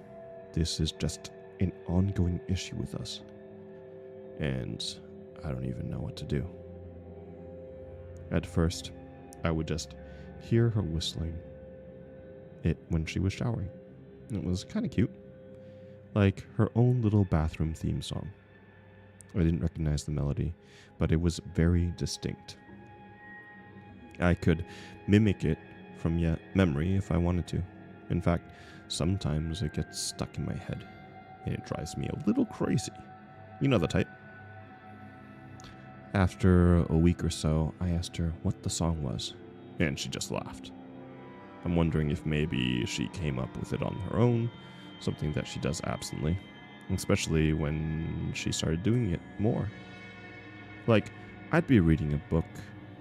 Speaker 1: this is just an ongoing issue with us. And I don't even know what to do. At first, I would just hear her whistling it when she was showering. It was kind of cute, like her own little bathroom theme song. I didn't recognize the melody, but it was very distinct. I could mimic it from memory if I wanted to. In fact, sometimes it gets stuck in my head, and it drives me a little crazy. You know the type. After a week or so, I asked her what the song was, and she just laughed. I'm wondering if maybe she came up with it on her own, something that she does absently, especially when she started doing it more. Like, I'd be reading a book,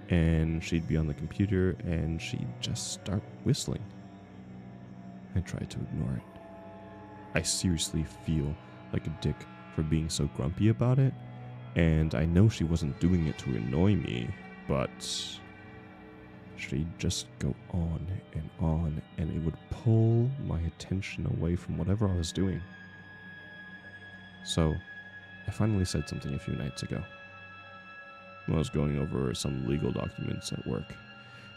Speaker 1: and she'd be on the computer, and she'd just start whistling. I tried to ignore it. I seriously feel like a dick for being so grumpy about it, and I know she wasn't doing it to annoy me, but she'd just go on, and it would pull my attention away from whatever I was doing. So, I finally said something a few nights ago. I was going over some legal documents at work,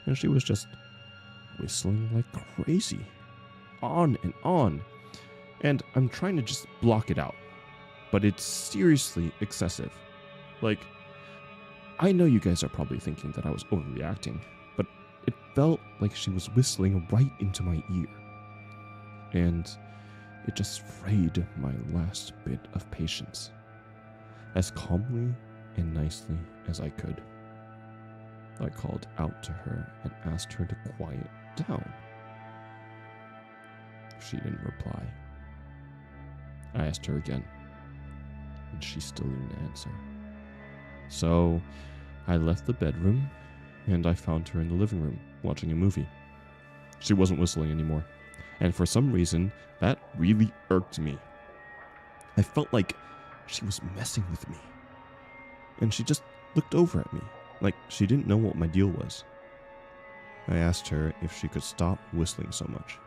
Speaker 1: and she was just whistling like crazy. On and on. And I'm trying to just block it out, but it's seriously excessive. Like, I know you guys are probably thinking that I was overreacting, but it felt like she was whistling right into my ear. And it just frayed my last bit of patience. As calmly and nicely as I could, I called out to her and asked her to quiet down. She didn't reply. I asked her again, and she still didn't answer. So I left the bedroom, and I found her in the living room watching a movie. She wasn't whistling anymore, and for some reason, that really irked me. I felt like she was messing with me, and she just looked over at me, like she didn't know what my deal was. I asked her if she could stop whistling so much,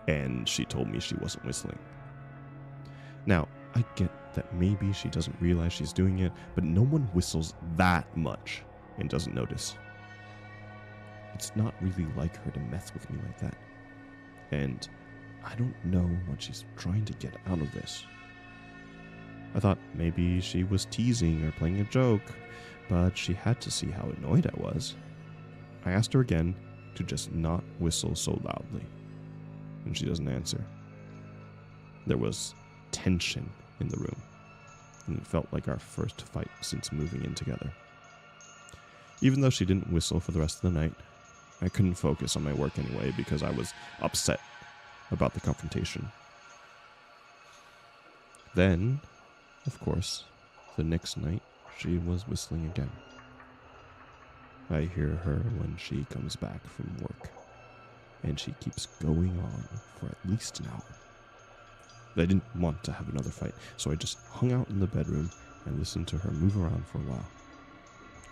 Speaker 1: and she told me she wasn't whistling. Now, I get that maybe she doesn't realize she's doing it, but no one whistles that much and doesn't notice. It's not really like her to mess with me like that. And I don't know what she's trying to get out of this. I thought maybe she was teasing or playing a joke, but she had to see how annoyed I was. I asked her again to just not whistle so loudly, and she doesn't answer. There was tension in the room, and it felt like our first fight since moving in together. Even though she didn't whistle for the rest of the night, I couldn't focus on my work anyway because I was upset about the confrontation. Then, of course, the next night she was whistling again. I hear her when she comes back from work, and she keeps going on for at least an hour. I didn't want to have another fight, so I just hung out in the bedroom and listened to her move around for a while.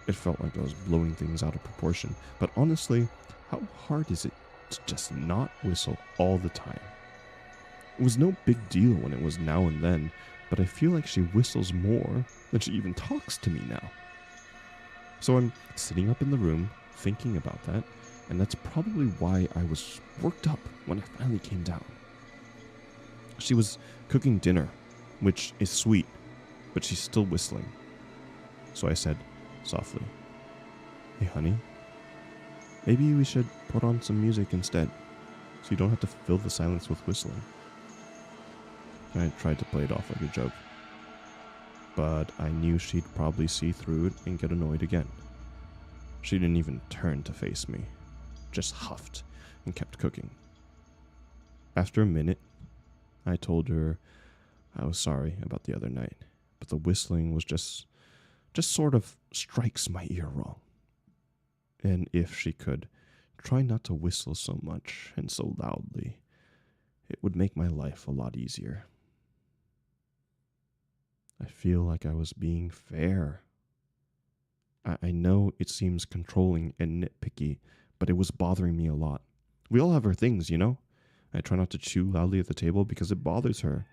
Speaker 1: It felt like I was blowing things out of proportion, but honestly, how hard is it to just not whistle all the time? It was no big deal when it was now and then, but I feel like she whistles more than she even talks to me now. So I'm sitting up in the room thinking about that, and that's probably why I was worked up when I finally came down. She was cooking dinner, which is sweet, but she's still whistling. So I said softly, "Hey honey, maybe we should put on some music instead, so you don't have to fill the silence with whistling." I tried to play it off like a joke, but I knew she'd probably see through it and get annoyed again. She didn't even turn to face me, just huffed and kept cooking. After a minute, I told her I was sorry about the other night, but the whistling was just sort of strikes my ear wrong. And if she could try not to whistle so much and so loudly, it would make my life a lot easier. I feel like I was being fair. I know it seems controlling and nitpicky, but it was bothering me a lot. We all have our things, you know? I try not to chew loudly at the table because it bothers her.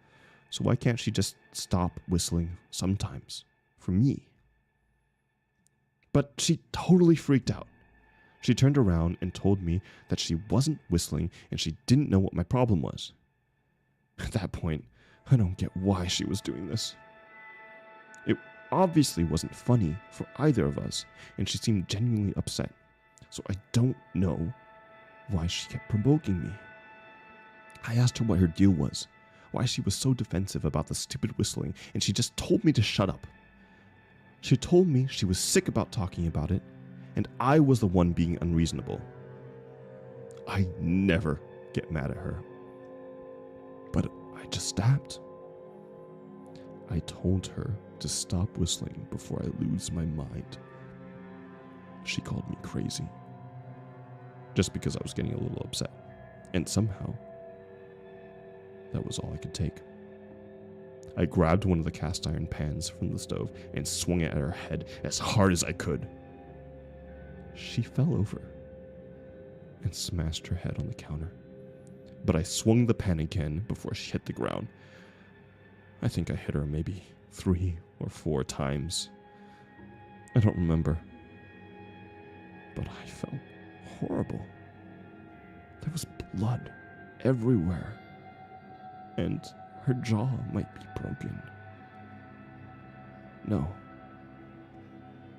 Speaker 1: So why can't she just stop whistling sometimes? For me. But she totally freaked out. She turned around and told me that she wasn't whistling and she didn't know what my problem was. At that point, I don't get why she was doing this. It obviously wasn't funny for either of us, and she seemed genuinely upset. So I don't know why she kept provoking me. I asked her what her deal was, why she was so defensive about the stupid whistling, and she just told me to shut up. She told me she was sick about talking about it, and I was the one being unreasonable. I never get mad at her. But I just snapped. I told her to stop whistling before I lose my mind. She called me crazy. Just because I was getting a little upset. And somehow, that was all I could take. I grabbed one of the cast iron pans from the stove and swung it at her head as hard as I could. She fell over and smashed her head on the counter. But I swung the pan again before she hit the ground. I think I hit her maybe 3 or 4 times. I don't remember. But I felt horrible. There was blood everywhere. And her jaw might be broken. No.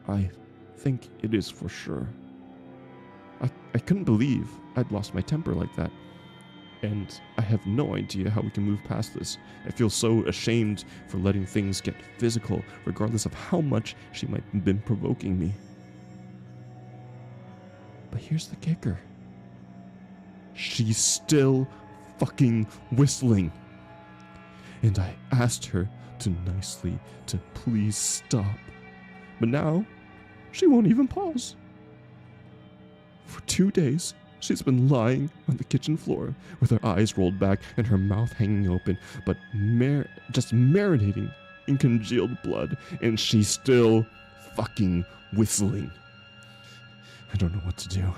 Speaker 1: I think it is for sure. I couldn't believe I'd lost my temper like that. And I have no idea how we can move past this. I feel so ashamed for letting things get physical, regardless of how much she might have been provoking me. But here's the kicker. She's still fucking whistling. And I asked her to nicely to please stop. But now, she won't even pause. For 2 days, she's been lying on the kitchen floor with her eyes rolled back and her mouth hanging open, but just marinating in congealed blood, and she's still fucking whistling. I don't know what to do.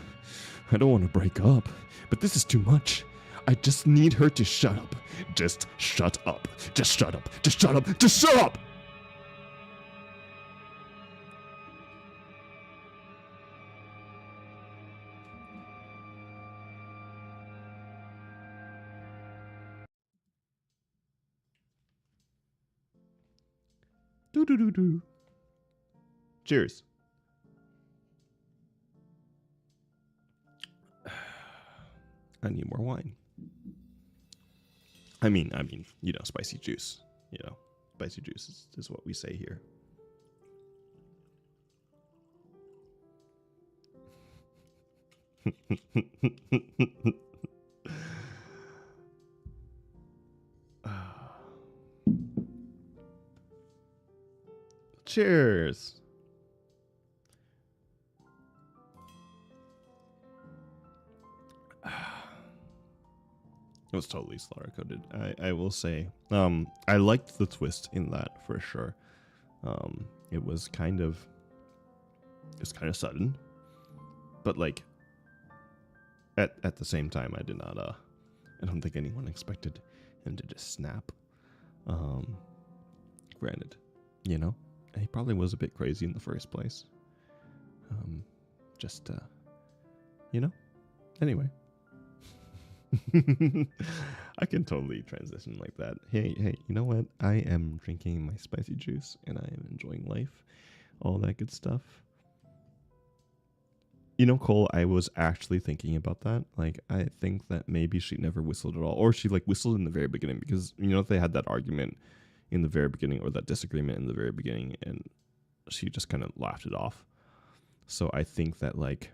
Speaker 1: I don't want to break up, but this is too much. I just need her to shut up. Just shut up. Just shut up. Just shut up. Just shut up! Do. Cheers. I need more wine. I mean, you know, spicy juice. You know, spicy juice is what we say here. Cheers. It was totally slaughter coated. I will say, I liked the twist in that for sure. It was kind of sudden, but like at the same time, I did not. I don't think anyone expected him to just snap. Granted, you know, he probably was a bit crazy in the first place. You know. Anyway. I can totally transition like that. Hey, you know what? I am drinking my spicy juice and I am enjoying life. All that good stuff. You know, Cole, I was actually thinking about that. Like, I think that maybe she never whistled at all, or she like whistled in the very beginning because you know if they had that argument in the very beginning or that disagreement in the very beginning, and she just kind of laughed it off. So I think that like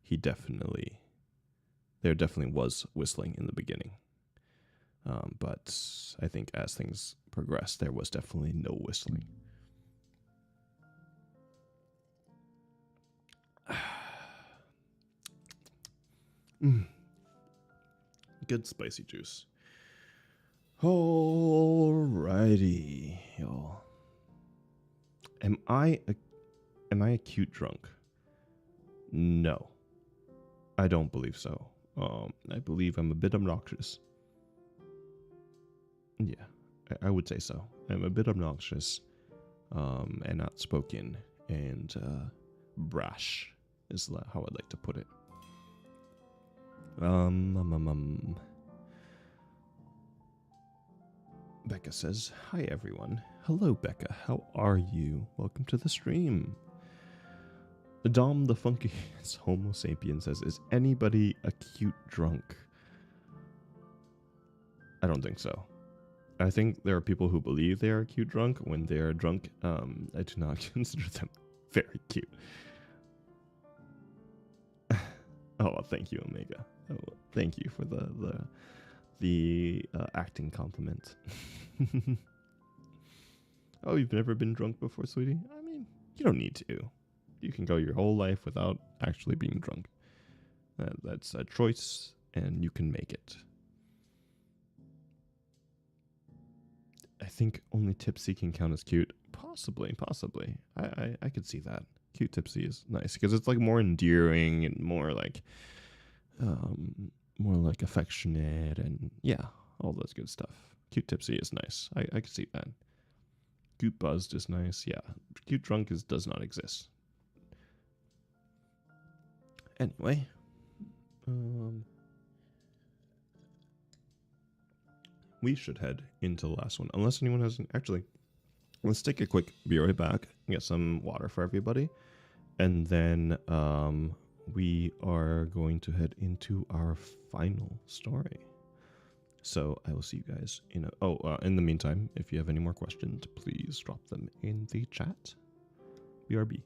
Speaker 1: he definitely there definitely was whistling in the beginning, but I think as things progressed, there was definitely no whistling. Mm, good spicy juice. Alrighty, y'all. Am I a cute drunk? No, I don't believe so. I believe I'm a bit obnoxious. Yeah, I would say so. I'm a bit obnoxious, and outspoken, and brash is how I'd like to put it. Becca says, "Hi everyone. Hello, Becca. How are you? Welcome to the stream." Dom the Funky Homo sapien says, "Is anybody a cute drunk?" I don't think so. I think there are people who believe they are cute drunk. When they are drunk, I do not consider them very cute. Oh, thank you, Omega. Oh, thank you for the acting compliment. Oh, you've never been drunk before, sweetie? I mean, you don't need to. You can go your whole life without actually being drunk. That's a choice, and you can make it. I think only tipsy can count as cute. Possibly. I could see that. Cute tipsy is nice because it's like more endearing and more like affectionate and yeah, all those good stuff. Cute tipsy is nice. I could see that. Cute buzzed is nice. Yeah, cute drunk does not exist. Anyway, we should head into the last one unless anyone has actually. Let's take a quick be right back and get some water for everybody, and then we are going to head into our final story. So I will see you guys in in the meantime, if you have any more questions, please drop them in the chat. BRB.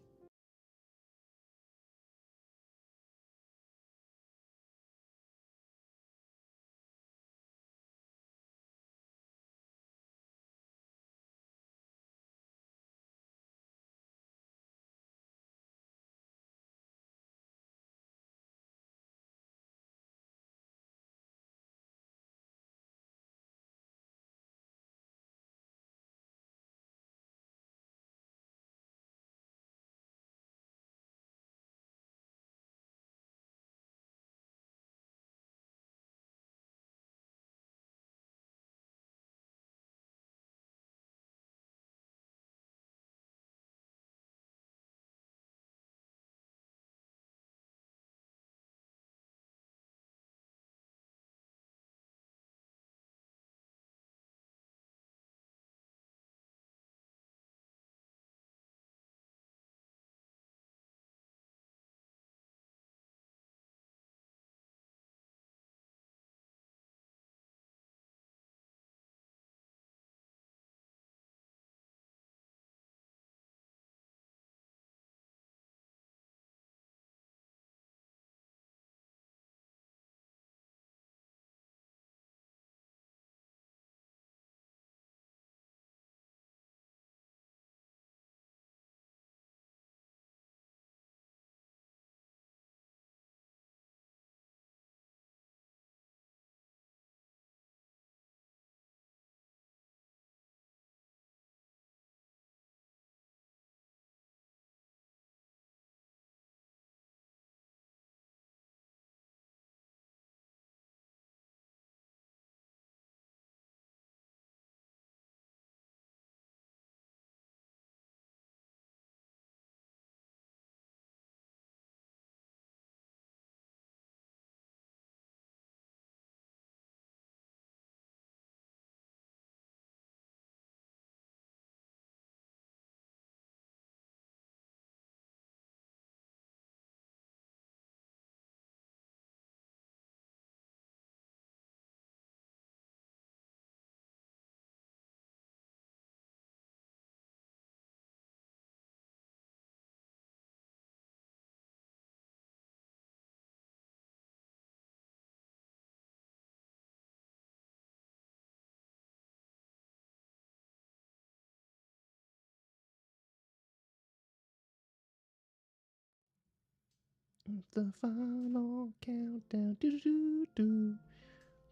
Speaker 1: The final countdown. Do do do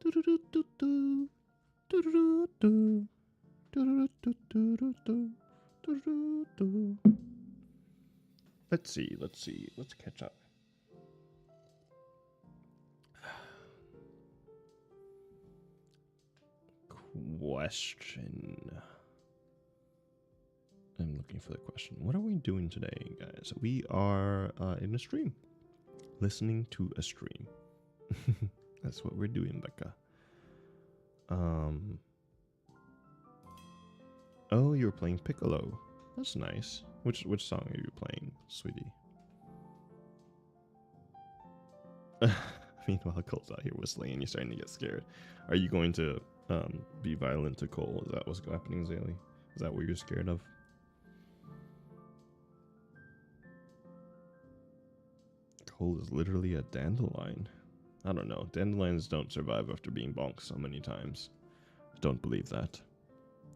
Speaker 1: do do do do do do do do do do do do do. Let's see. Let's catch up. Question. I'm looking for the question. What are we doing today, guys? We are in a stream. Listening to a stream. That's what we're doing, Becca. Oh, you're playing Piccolo. That's nice. Which song are you playing, sweetie? Meanwhile, Cole's out here whistling and you're starting to get scared. Are you going to be violent to Cole? Is that what's happening, Zaylee? Is that what you're scared of? Cole is literally a dandelion. I don't know. Dandelions don't survive after being bonked so many times. Don't believe that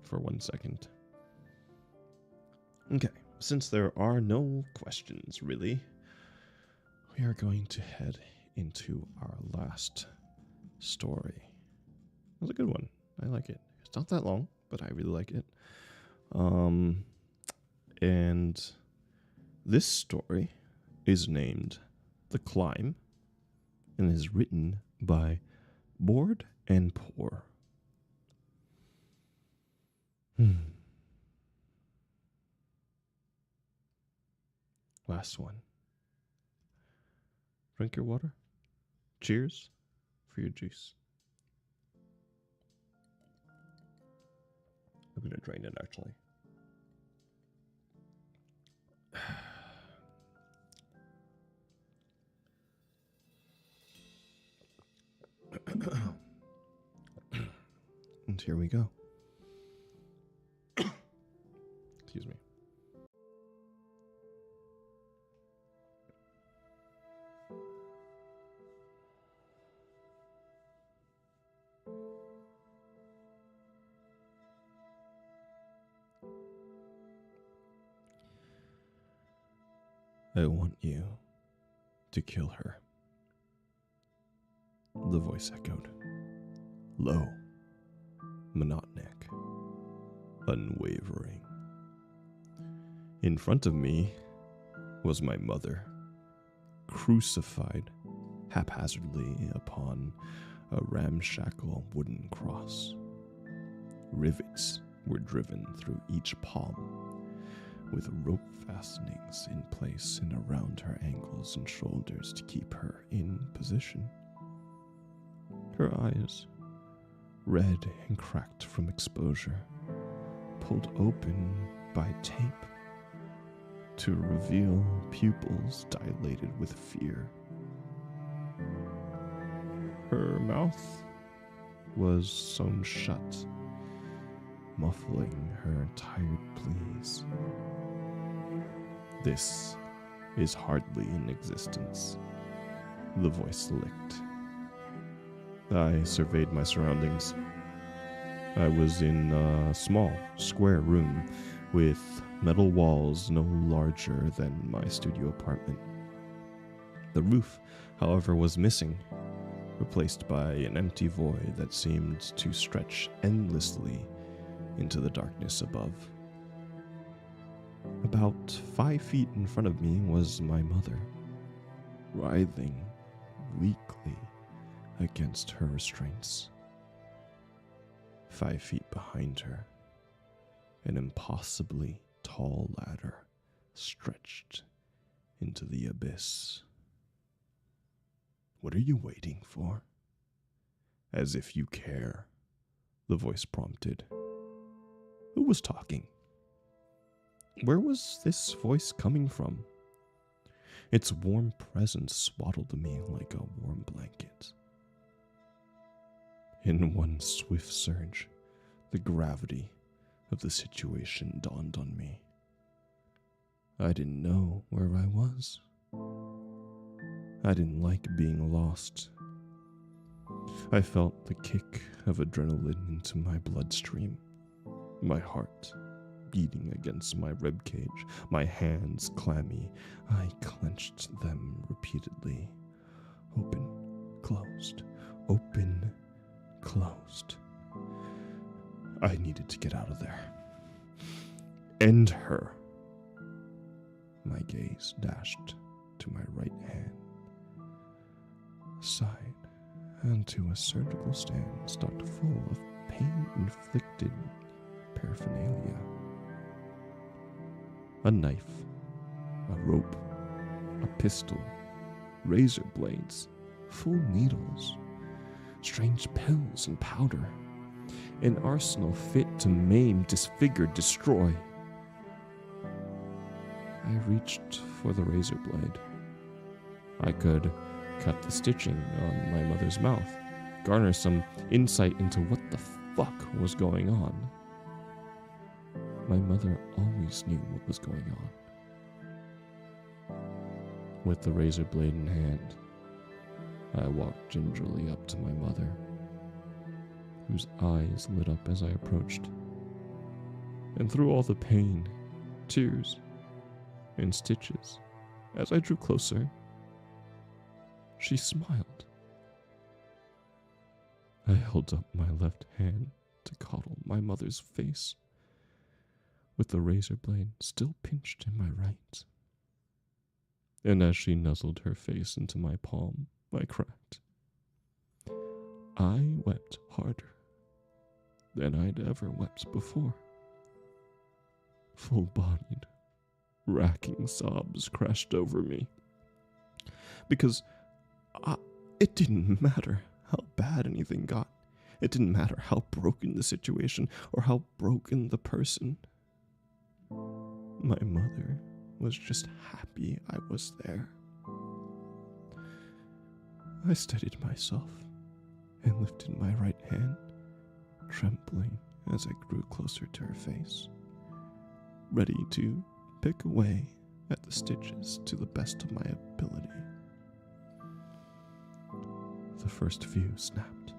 Speaker 1: for 1 second. Okay, since there are no questions really, we are going to head into our last story. It was a good one. I like it. It's not that long, but I really like it. And this story is named The Climb and is written by Bored and Poor. Last one. Drink your water. Cheers for your juice. I'm gonna drain it actually. And here we go. Excuse me. I want you to kill her. The voice echoed. Low, monotonic, unwavering. In front of me was my mother, crucified haphazardly upon a ramshackle wooden cross. Rivets were driven through each palm, with rope fastenings in place and around her ankles and shoulders to keep her in position. Her eyes, red and cracked from exposure, pulled open by tape to reveal pupils dilated with fear. Her mouth was sewn shut, muffling her tired pleas. This is hardly in existence, the voice licked. I surveyed my surroundings. I was in a small, square room with metal walls no larger than my studio apartment. The roof, however, was missing, replaced by an empty void that seemed to stretch endlessly into the darkness above. About 5 feet in front of me was my mother, writhing weakly against her restraints. 5 feet behind her, an impossibly tall ladder stretched into the abyss. What are you waiting for? As if you care, the voice prompted. Who was talking? Where was this voice coming from? Its warm presence swaddled me like a warm blanket. In one swift surge, the gravity of the situation dawned on me. I didn't know where I was. I didn't like being lost. I felt the kick of adrenaline into my bloodstream. My heart beating against my ribcage, my hands clammy. I clenched them repeatedly. Open, closed, open, closed. I needed to get out of there. End her. My gaze dashed to my right hand, side, and to a surgical stand stocked full of pain-inflicted paraphernalia. A knife, a rope, a pistol, razor blades, full needles, strange pills and powder, an arsenal fit to maim, disfigure, destroy. I reached for the razor blade. I could cut the stitching on my mother's mouth, garner some insight into what the fuck was going on. My mother always knew what was going on. With the razor blade in hand, I walked gingerly up to my mother, whose eyes lit up as I approached. And through all the pain, tears, and stitches, as I drew closer, she smiled. I held up my left hand to coddle my mother's face, with the razor blade still pinched in my right. And as she nuzzled her face into my palm, I cracked. I wept harder than I'd ever wept before. Full-bodied, racking sobs crashed over me. Because it didn't matter how bad anything got. It didn't matter how broken the situation or how broken the person. My mother was just happy I was there. I steadied myself and lifted my right hand, trembling as I grew closer to her face, ready to pick away at the stitches to the best of my ability. The first few snapped,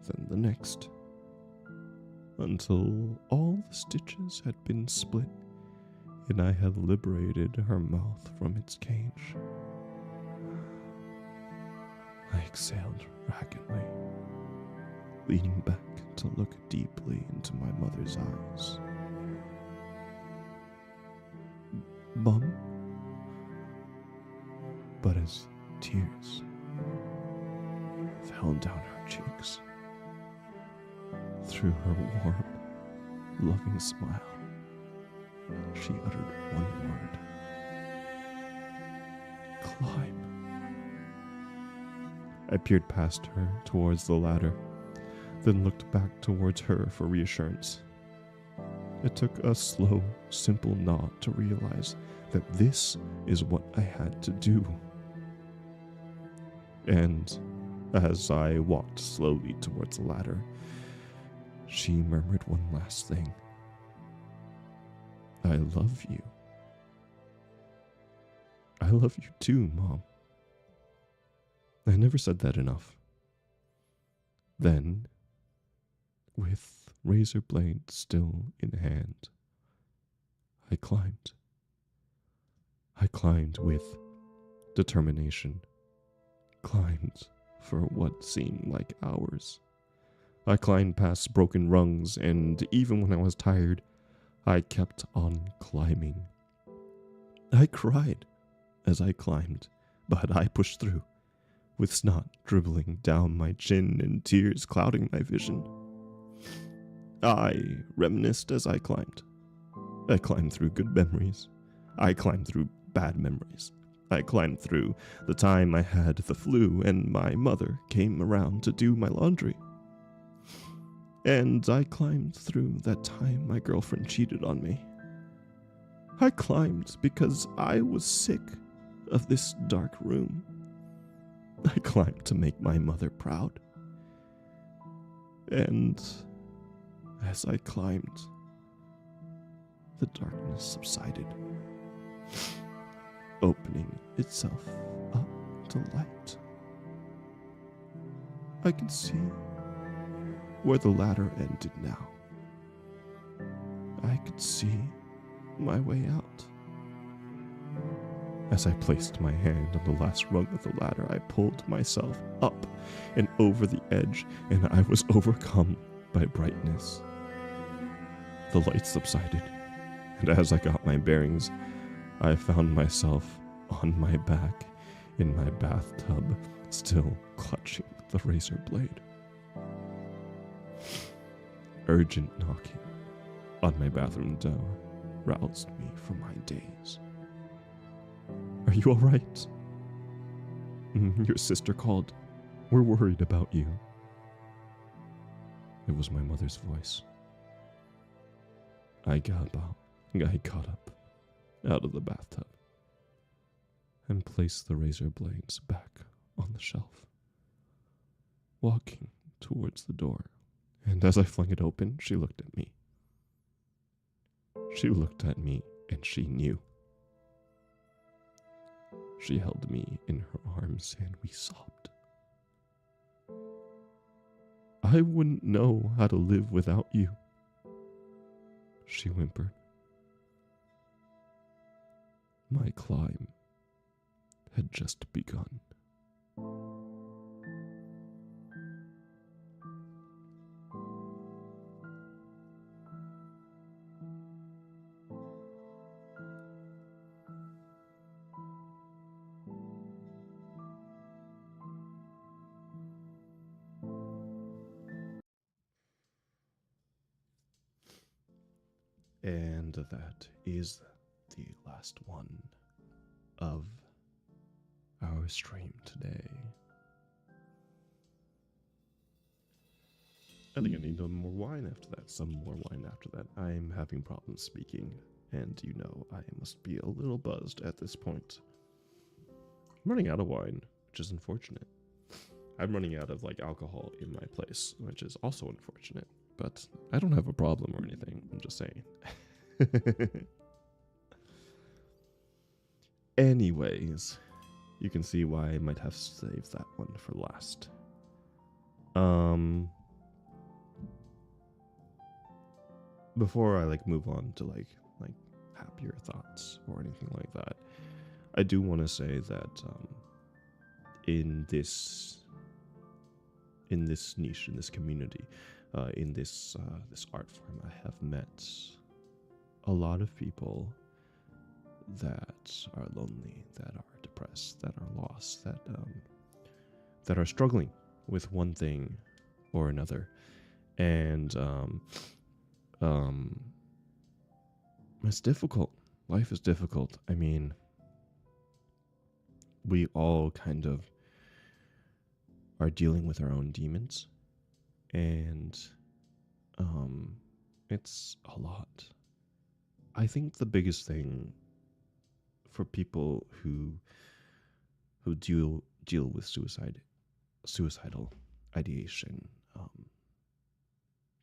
Speaker 1: then the next, until all the stitches had been split and I had liberated her mouth from its cage. I exhaled raggedly, leaning back to look deeply into my mother's eyes. Mom? But as tears fell down her cheeks, through her warm, loving smile, she uttered one word. Climb. I peered past her towards the ladder, then looked back towards her for reassurance. It took a slow, simple nod to realize that this is what I had to do. And as I walked slowly towards the ladder, she murmured one last thing. I love you. I love you too, Mom. I never said that enough. Then, with razor blade still in hand, I climbed. I climbed with determination, climbed for what seemed like hours. I climbed past broken rungs, and even when I was tired, I kept on climbing. I cried as I climbed, but I pushed through, with snot dribbling down my chin and tears clouding my vision. I reminisced as I climbed. I climbed through good memories. I climbed through bad memories. I climbed through the time I had the flu and my mother came around to do my laundry. And I climbed through that time my girlfriend cheated on me. I climbed because I was sick of this dark room. I climbed to make my mother proud. And as I climbed, the darkness subsided, opening itself up to light. I could see where the ladder ended now. I could see my way out. As I placed my hand on the last rung of the ladder, I pulled myself up and over the edge, and I was overcome by brightness. The light subsided, and as I got my bearings, I found myself on my back in my bathtub, still clutching the razor blade. Urgent knocking on my bathroom door roused me from my daze. Are you all right? Your sister called. We're worried about you. It was my mother's voice. I got up out of the bathtub and placed the razor blades back on the shelf, walking towards the door. And as I flung it open, she looked at me. She looked at me and she knew. She held me in her arms and we sobbed. I wouldn't know how to live without you, she whimpered. My climb had just begun. And that is the last one of our stream today. I think I need some more wine after that. I'm having problems speaking, and you know I must be a little buzzed at this point. I'm running out of wine, which is unfortunate. I'm running out of alcohol in my place, which is also unfortunate. But I don't have a problem or anything. I'm just saying. Anyways, you can see why I might have saved that one for last. Before I move on to happier thoughts or anything like that, I do want to say that in this niche, in this community, in this art form, I have met a lot of people that are lonely, that are depressed, that are lost, that are struggling with one thing or another, and it's difficult. Life is difficult. I mean, we all kind of are dealing with our own demons, and it's a lot. I think the biggest thing for people who deal with suicidal ideation,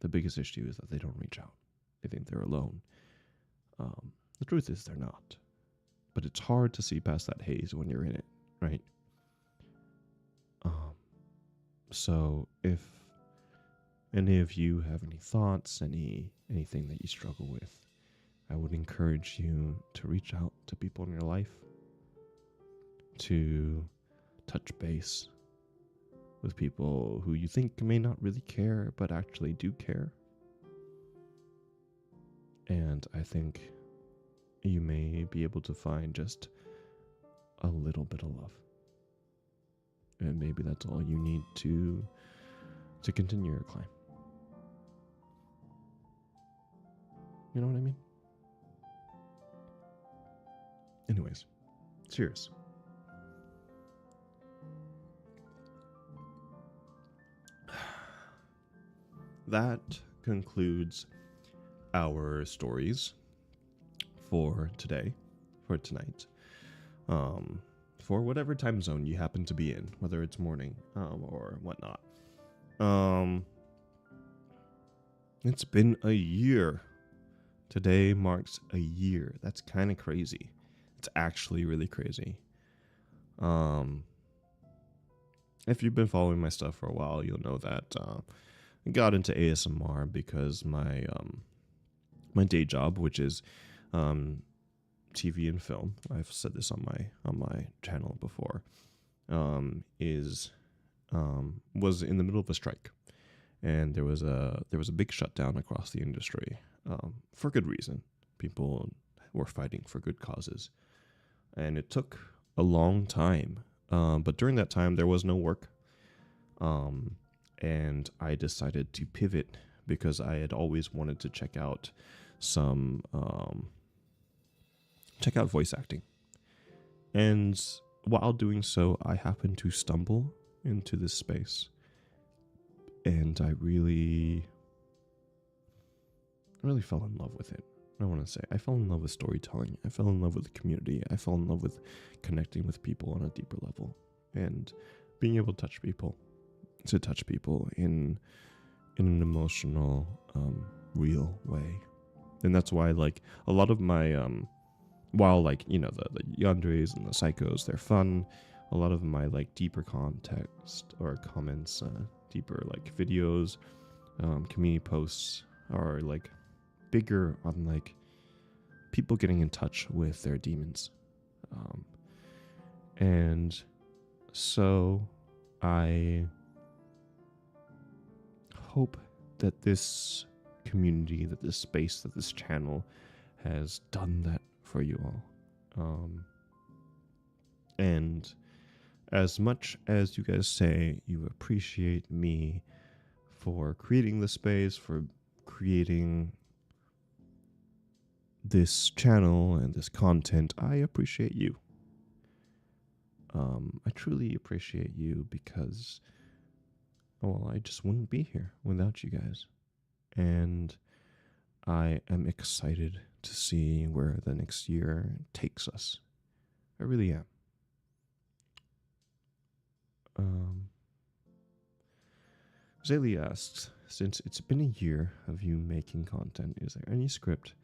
Speaker 1: the biggest issue is that they don't reach out. They think they're alone. The truth is they're not. But it's hard to see past that haze when you're in it, right? So if any of you have any thoughts, anything that you struggle with, I would encourage you to reach out to people in your life, to touch base with people who you think may not really care, but actually do care. And I think you may be able to find just a little bit of love. And maybe that's all you need to continue your climb. You know what I mean? Anyways, cheers. That concludes our stories for today, for tonight. For whatever time zone you happen to be in, whether it's morning or whatnot. It's been a year. Today marks a year. That's kind of crazy. It's actually really crazy. If you've been following my stuff for a while, you'll know that I got into ASMR because my my day job, which is TV and film. I've said this on my channel before. Is Was in the middle of a strike, and there was a big shutdown across the industry, for good reason. People were fighting for good causes, and it took a long time. But during that time, there was no work, and I decided to pivot because I had always wanted to check out voice acting. And while doing so, I happened to stumble into this space, and I really fell in love with it. I want to say I fell in love with storytelling. I fell in love with the community. I fell in love with connecting with people on a deeper level, and being able to touch people in an emotional, real way. And that's why, like, a lot of my while, like, you know, the yandere and the psychos, they're fun. A lot of my, like, deeper context or comments, deeper, like, videos, community posts are, like, bigger on, like, people getting in touch with their demons. And so I hope that this community, that this space, that this channel has done that for you all. And as much as you guys say you appreciate me for creating the space, for creating this channel and this content, I appreciate you. I truly appreciate you because, well, I just wouldn't be here without you guys. And I am excited to see where the next year takes us. I really am. Zaylee asks, since it's been a year of you making content, is there any script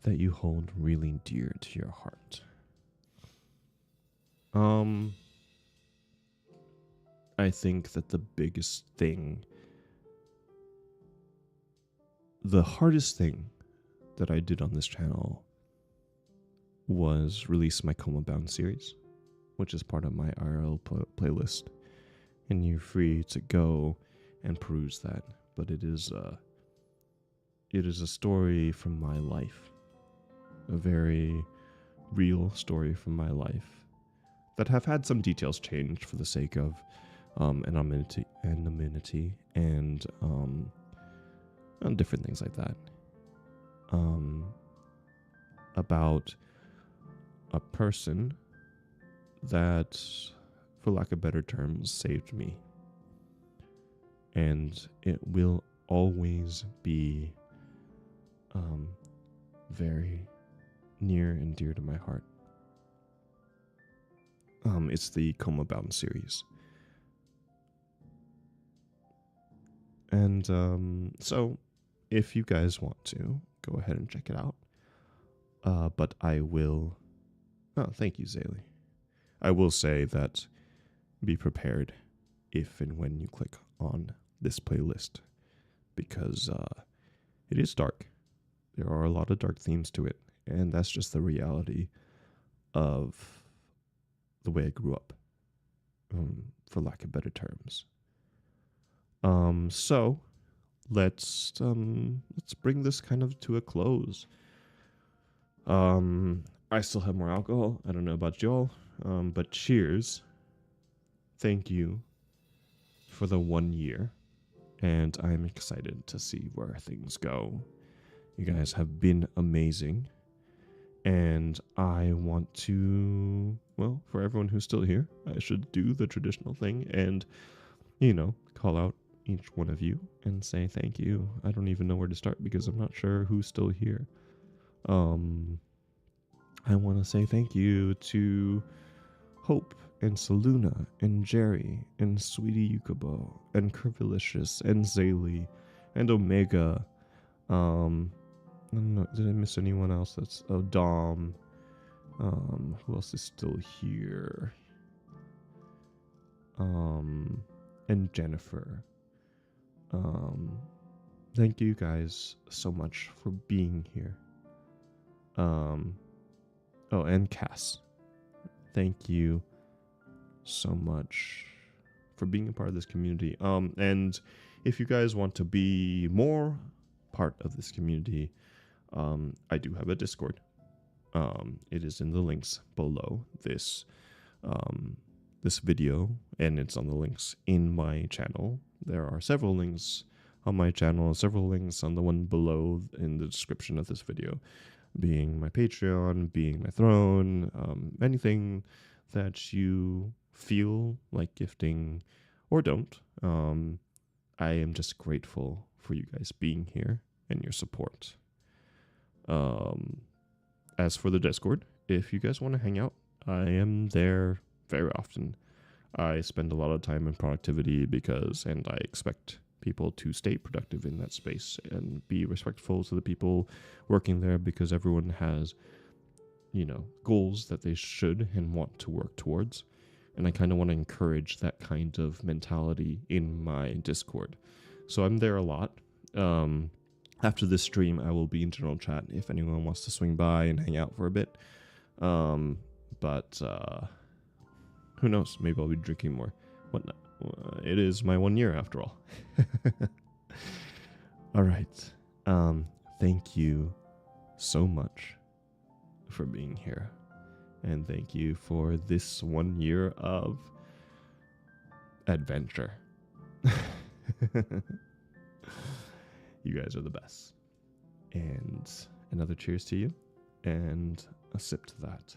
Speaker 1: that you hold really dear to your heart? I think that the biggest thing, the hardest thing that I did on this channel was release my Coma Bound series, which is part of my IRL playlist. And you're free to go and peruse that. But it is a story from my life, a very real story from my life that have had some details changed for the sake of anonymity and different things like that. About a person that, for lack of better terms, saved me. And it will always be very near and dear to my heart. It's the Coma Bound series. And so, if you guys want to, go ahead and check it out. But I will... Oh, thank you, Zaylee. I will say that be prepared if and when you click on this playlist, because it is dark. There are a lot of dark themes to it, and that's just the reality of the way I grew up, for lack of better terms. So let's bring this kind of to a close. I still have more alcohol. I don't know about y'all, but cheers. Thank you for the 1 year, and I'm excited to see where things go. You guys have been amazing, and I want to, well, for everyone who's still here, I should do the traditional thing and, you know, call out each one of you and say thank you. I don't even know where to start because I'm not sure who's still here. I want to say thank you to Hope and Saluna and Jerry and Sweetie Yukobo and Curvilicious and Zaylee and Omega. I don't know, did I miss anyone else? That's Dom. Who else is still here? And Jennifer. thank you guys so much for being here. Oh, and Cass, thank you so much for being a part of this community. And if you guys want to be more part of this community, I do have a Discord. It is in the links below this video, and it's on the links in my channel. There are several links on my channel, several links on the one below in the description of this video, being my Patreon, being my throne, anything that you feel like gifting or don't. I am just grateful for you guys being here and your support. As for the Discord, if you guys want to hang out, I am there very often. I spend a lot of time in productivity and I expect people to stay productive in that space and be respectful to the people working there, because everyone has, goals that they should and want to work towards. And I kind of want to encourage that kind of mentality in my Discord. So I'm there a lot. After this stream, I will be in general chat if anyone wants to swing by and hang out for a bit. But who knows? Maybe I'll be drinking more. Whatnot. It is my 1 year after all. All right. Thank you so much for being here. And thank you for this 1 year of adventure. You guys are the best. And another cheers to you, and a sip to that.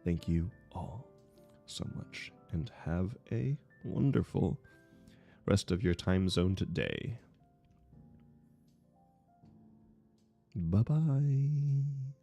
Speaker 1: Thank you all so much, and have a wonderful rest of your time zone today. Bye-bye.